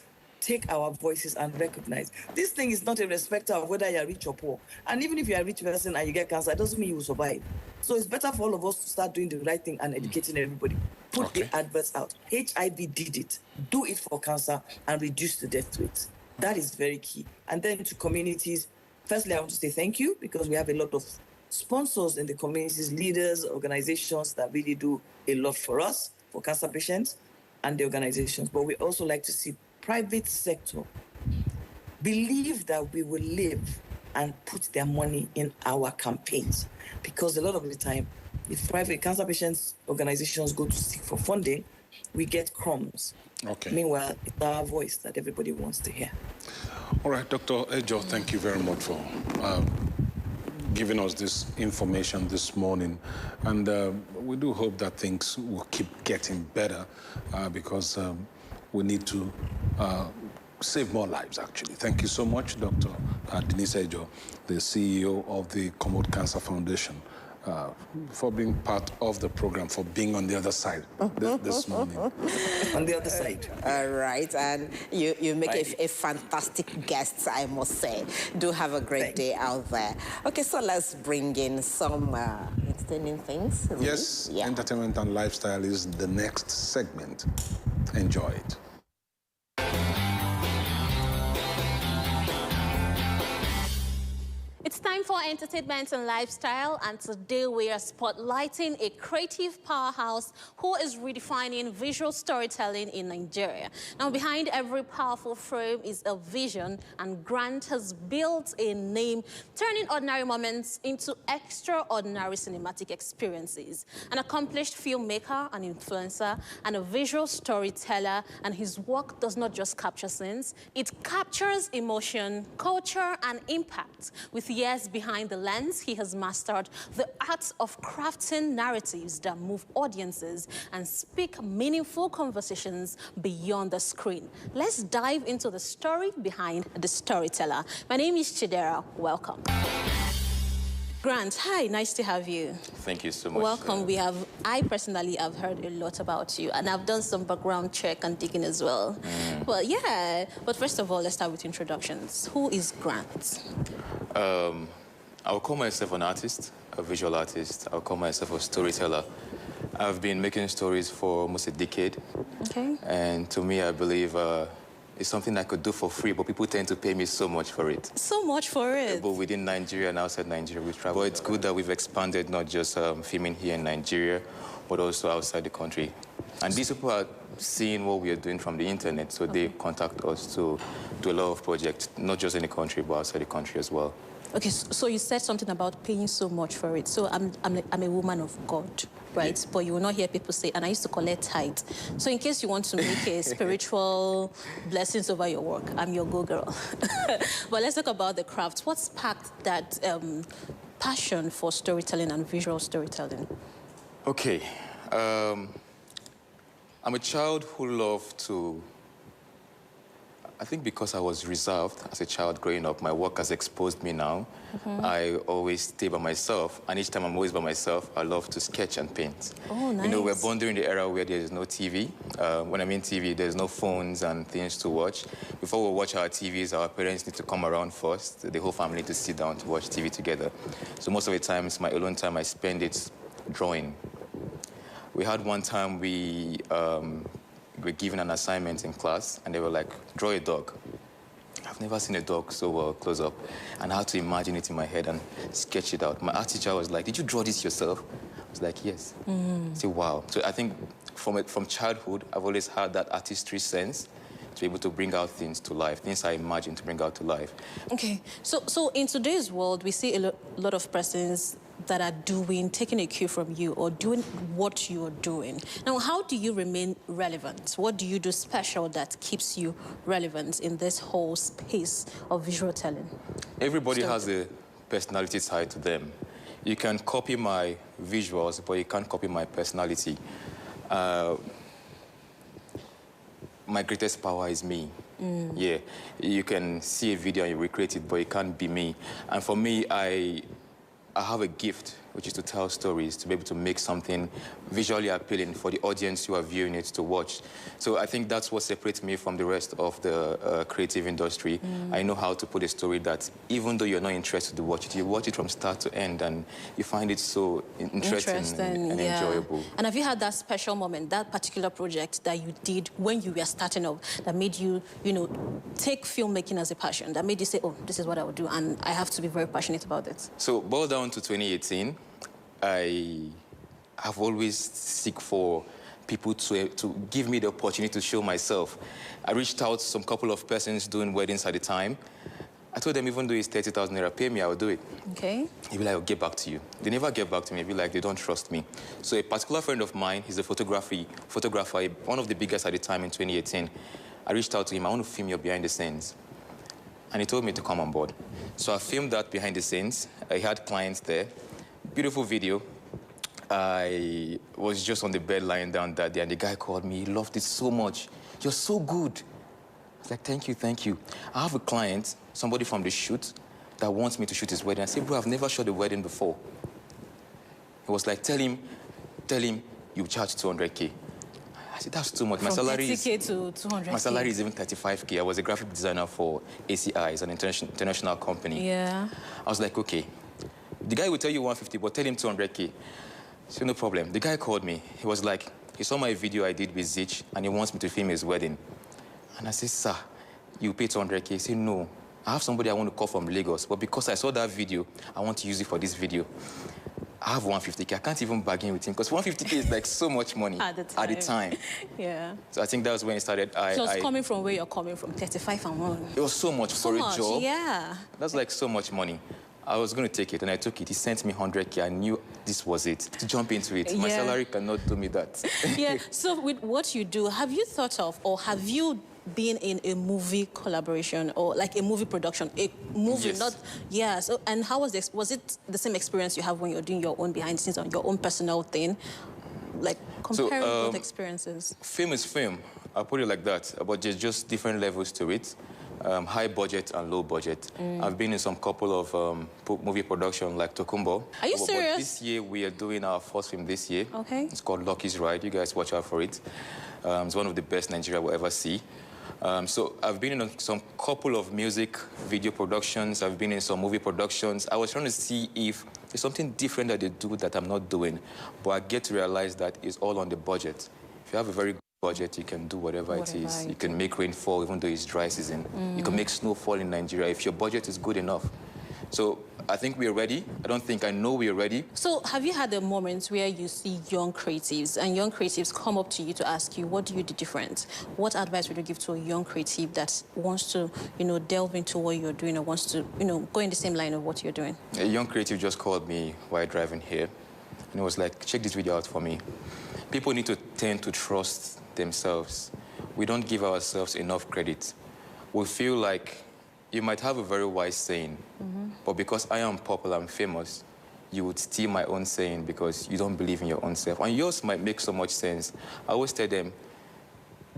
take our voices and recognize. This thing is not a respecter of whether you're rich or poor. And even if you're a rich person and you get cancer, it doesn't mean you will survive. So it's better for all of us to start doing the right thing and educating everybody. Put the adverts out. HIV did it. Do it for cancer and reduce the death rates. That is very key. And then to communities, firstly, I want to say thank you because we have a lot of sponsors in the communities, leaders, organizations that really do a lot for us, for cancer patients and the organizations. But we also like to see private sector believe that we will live and put their money in our campaigns, because a lot of the time, if private cancer patients organizations go to seek for funding, we get crumbs. Okay. Meanwhile, it's our voice that everybody wants to hear. All right, Dr. Ejo, thank you very much for giving us this information this morning. And we do hope that things will keep getting better because we need to save more lives, actually. Thank you so much, Dr. Denise Ejo, the CEO of the Commode Cancer Foundation, for being part of the program, for being on the other side this morning. On the other side. All right, and you make a fantastic guest, I must say. Do have a great day out there. Okay, so let's bring in some entertaining things. Really. Yes, entertainment and lifestyle is the next segment. Enjoy it. It's time for entertainment and lifestyle, and today we are spotlighting a creative powerhouse who is redefining visual storytelling in Nigeria. Now, behind every powerful frame is a vision, and Grant has built a name, turning ordinary moments into extraordinary cinematic experiences. An accomplished filmmaker, an influencer, and a visual storyteller, and his work does not just capture scenes, it captures emotion, culture, and impact. With years behind the lens, he has mastered the art of crafting narratives that move audiences and speak meaningful conversations beyond the screen. Let's dive into the story behind the storyteller. My name is Chidera. Welcome. Grant, hi, nice to have you. Thank you so much. Welcome. I personally have heard a lot about you, and I've done some background check and digging as well. Well, yeah, but first of all, let's start with introductions. Who is Grant? I'll call myself an artist, a visual artist. I'll call myself a storyteller. I've been making stories for almost a decade. Okay. And to me, I believe it's something I could do for free, but people tend to pay me so much for it. So much for it? But within Nigeria and outside Nigeria, we travel. But it's good that we've expanded, not just filming here in Nigeria, but also outside the country. And these people are seeing what we are doing from the internet, so they contact us to do a lot of projects, not just in the country, but outside the country as well. Okay, so you said something about paying so much for it. So I'm a woman of God, right? Yeah. But you will not hear people say, and I used to collect tithe. So in case you want to make a spiritual blessings over your work, I'm your go-girl. But let's talk about the craft. What sparked that passion for storytelling and visual storytelling? Okay. I'm a child who loved to... I think because I was reserved as a child growing up, my work has exposed me now. I always stay by myself, and each time I'm always by myself, I love to sketch and paint. Oh, nice. You know, we're born during the era where there is no TV. When I mean TV, there's no phones and things to watch. Before we watch our TVs, our parents need to come around first. The whole family need to sit down to watch TV together. So most of the times, my alone time, I spend it drawing. We had one time we were given an assignment in class, and they were like, draw a dog. I've never seen a dog so well close up, and I had to imagine it in my head and sketch it out. My art teacher was like, did you draw this yourself? I was like, yes. I said, wow. So I think from childhood, I've always had that artistry sense to be able to bring out things to life, things I imagine to bring out to life. Okay, so in today's world, we see a lot of persons that are taking a cue from you or doing what you're doing. Now, how do you remain relevant? What do you do special that keeps you relevant in this whole space of visual telling? Everybody has a personality side to them. You can copy my visuals, but you can't copy my personality. My greatest power is me. Yeah, you can see a video and you recreate it, but it can't be me. And for me, I have a gift, which is to tell stories, to be able to make something visually appealing for the audience who are viewing it to watch. So I think that's what separates me from the rest of the creative industry. I know how to put a story that, even though you're not interested to watch it, you watch it from start to end, and you find it so interesting and enjoyable. And have you had that special moment, that particular project that you did when you were starting off, that made you, take filmmaking as a passion, that made you say, oh, this is what I would do, and I have to be very passionate about it? So, boil down to 2018, I have always seek for people to give me the opportunity to show myself. I reached out to some couple of persons doing weddings at the time. I told them, even though it's 30,000 naira, pay me, I will do it. Okay. He'd be like, I'll get back to you. They never get back to me. He'd be like, they don't trust me. So a particular friend of mine, he's a photographer, one of the biggest at the time in 2018. I reached out to him, I want to film your behind the scenes. And he told me to come on board. So I filmed that behind the scenes. I had clients there. Beautiful video. I was just on the bed lying down that day, and the guy called me. He loved it so much. You're so good. I was like, thank you, thank you. I have a client, somebody from the shoot, that wants me to shoot his wedding. I said, bro, I've never shot a wedding before. He was like, tell him you charge 200K. I said, that's too much. My salary is 30K to 200K. My salary is even 35K. I was a graphic designer for ACI, it's an international company. Yeah. I was like, okay. The guy will tell you 150, but tell him 200K. So no problem. The guy called me. He was like, he saw my video I did with Zich, and he wants me to film his wedding. And I said, sir, you pay 200K? He said, no. I have somebody I want to call from Lagos, but because I saw that video, I want to use it for this video. I have 150K. I can't even bargain with him because 150K is like so much money at the time. Yeah. So I think that was when it started. So it's coming from where you're coming from, 35 and 1. It was so much for a job. Yeah. That's like so much money. I was going to take it, and I took it. He sent me 100K. I knew this was it, to jump into it. My salary cannot do me that. Yeah, so with what you do, have you thought of, or have you been in a movie collaboration, or like a movie production, a movie, so, and how was this? Was it the same experience you have when you're doing your own behind the scenes on your own personal thing? Like, comparing both experiences. Film is film. I'll put it like that, but there's just different levels to it. high budget and low budget. I've been in some couple of movie production like Tokumbo. Are you serious? But this year, we are doing our first film this year. Okay. It's called Lucky's Ride. You guys watch out for it. It's one of the best Nigeria will ever see. So I've been in some couple of music video productions. I've been in some movie productions. I was trying to see if there's something different that they do that I'm not doing. But I get to realize that it's all on the budget. If you have a very good budget, you can do whatever it is. You can make rain fall even though it's dry season. You can make snow fall in Nigeria if your budget is good enough. So I think we are ready. I know we are ready. So have you had a moment where you see young creatives and young creatives come up to you to ask you, what do you do different? What advice would you give to a young creative that wants to, delve into what you're doing or wants to, go in the same line of what you're doing? A young creative just called me while driving here. And it was like, check this video out for me. People need to tend to trust themselves. We don't give ourselves enough credit. We feel like you might have a very wise saying, but because I am popular and famous, you would steal my own saying because you don't believe in your own self. And yours might make so much sense. I always tell them,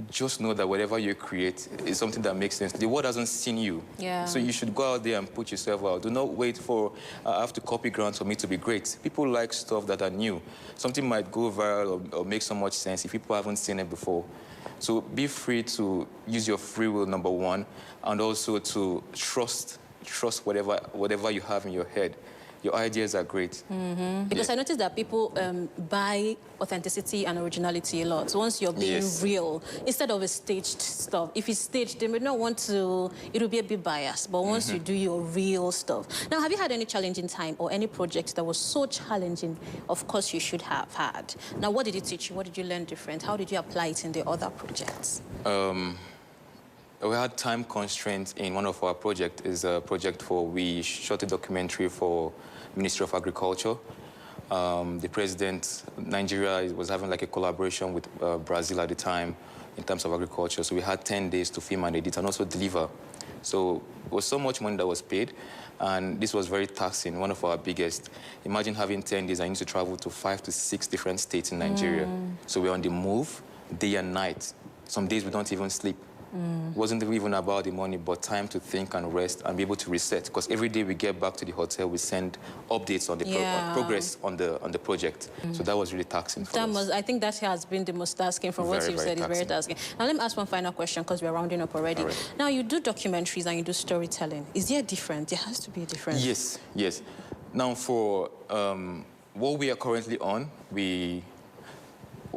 just know that whatever you create is something that makes sense. The world hasn't seen you. Yeah. So you should go out there and put yourself out. Do not wait for, I have to copy grants for me to be great. People like stuff that are new. Something might go viral or make so much sense if people haven't seen it before. So be free to use your free will, number one, and also to trust whatever you have in your head. Your ideas are great. Because I noticed that people buy authenticity and originality a lot. So once you're being real, instead of a staged stuff, if it's staged, they may not want to, it will be a bit biased. But once you do your real stuff. Now, have you had any challenging time or any project that was so challenging? Of course, you should have had. Now, what did it teach you? What did you learn different? How did you apply it in the other projects? We had time constraints in one of our projects. Is a project we shot a documentary for Ministry of Agriculture. The president, Nigeria was having like a collaboration with Brazil at the time in terms of agriculture. So we had 10 days to film and edit and also deliver. So it was so much money that was paid. And this was very taxing, one of our biggest. Imagine having 10 days and you need to travel to 5 to 6 different states in Nigeria. So we're on the move day and night. Some days we don't even sleep. It wasn't even about the money, but time to think and rest and be able to reset. Because every day we get back to the hotel, we send updates on the progress on the project. So that was really taxing for us. I think that has been the most tasking from what you've said. It's very tasking. Now let me ask one final question because we're rounding up already. Now you do documentaries and you do storytelling. Is there a difference? There has to be a difference. Yes. Now for what we are currently on,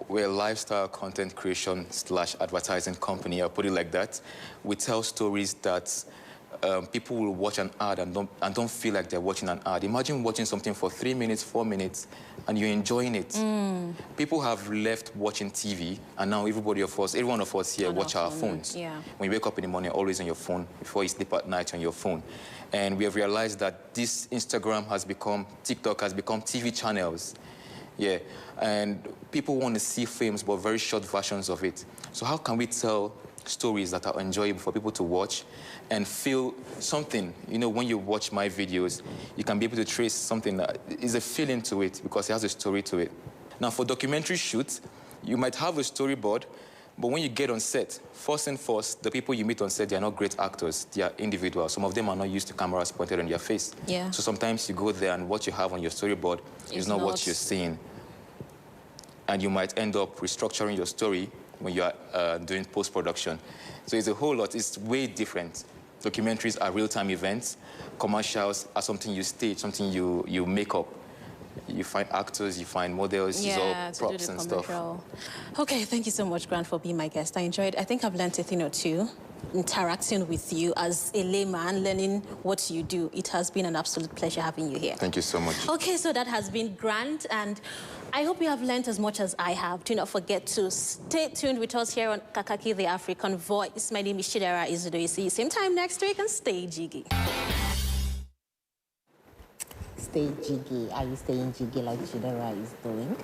we're a lifestyle content creation / advertising company, I'll put it like that. We tell stories that people will watch an ad and don't feel like they're watching an ad. Imagine watching something for 3 minutes, 4 minutes, and you're enjoying it. People have left watching TV, and now every one of us here watch our phones. When you wake up in the morning, you're always on your phone. Before you sleep at night, on your phone. And we have realized that this TikTok has become TV channels. And people want to see films, but very short versions of it. So how can we tell stories that are enjoyable for people to watch and feel something? When you watch my videos, you can be able to trace something that is a feeling to it because it has a story to it. Now, for documentary shoots, you might have a storyboard, but when you get on set, first, the people you meet on set, they are not great actors. They are individuals. Some of them are not used to cameras pointed on their face. So sometimes you go there and what you have on your storyboard is not what you're seeing. And you might end up restructuring your story when you are doing post-production. So it's a whole lot. It's way different. Documentaries are real-time events. Commercials are something you stage, something you make up. You find actors, you find models, it's all props and stuff. Okay, thank you so much, Grant, for being my guest. I enjoyed. I think I've learned a thing or two. Interacting with you as a layman, learning what you do. It has been an absolute pleasure having you here. Thank you so much. Okay, so that has been Grant, and I hope you have learned as much as I have. Do not forget to stay tuned with us here on Kakaaki, the African Voice. My name is Chidera Izudo. See you same time next week, and stay jiggy. Stay jiggy. Are you staying jiggy like Chidera is doing?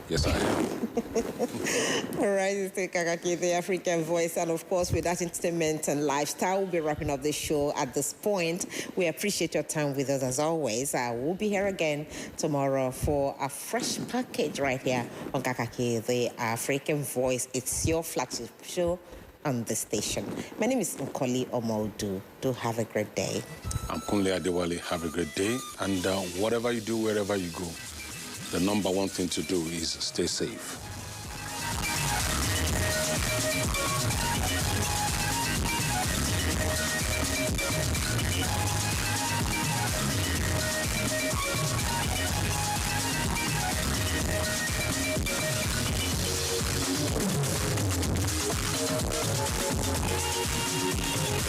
Yes, I am. All right, it's the Kakaaki, the African Voice. And of course, with that entertainment and lifestyle, we'll be wrapping up the show at this point. We appreciate your time with us as always. We'll be here again tomorrow for a fresh package right here on Kakaaki, the African Voice. It's your flagship show. on the station. My name is Nkoli Omoldu. Do have a great day. I'm Kunle Adewale. Have a great day. And whatever you do, wherever you go, the number one thing to do is stay safe.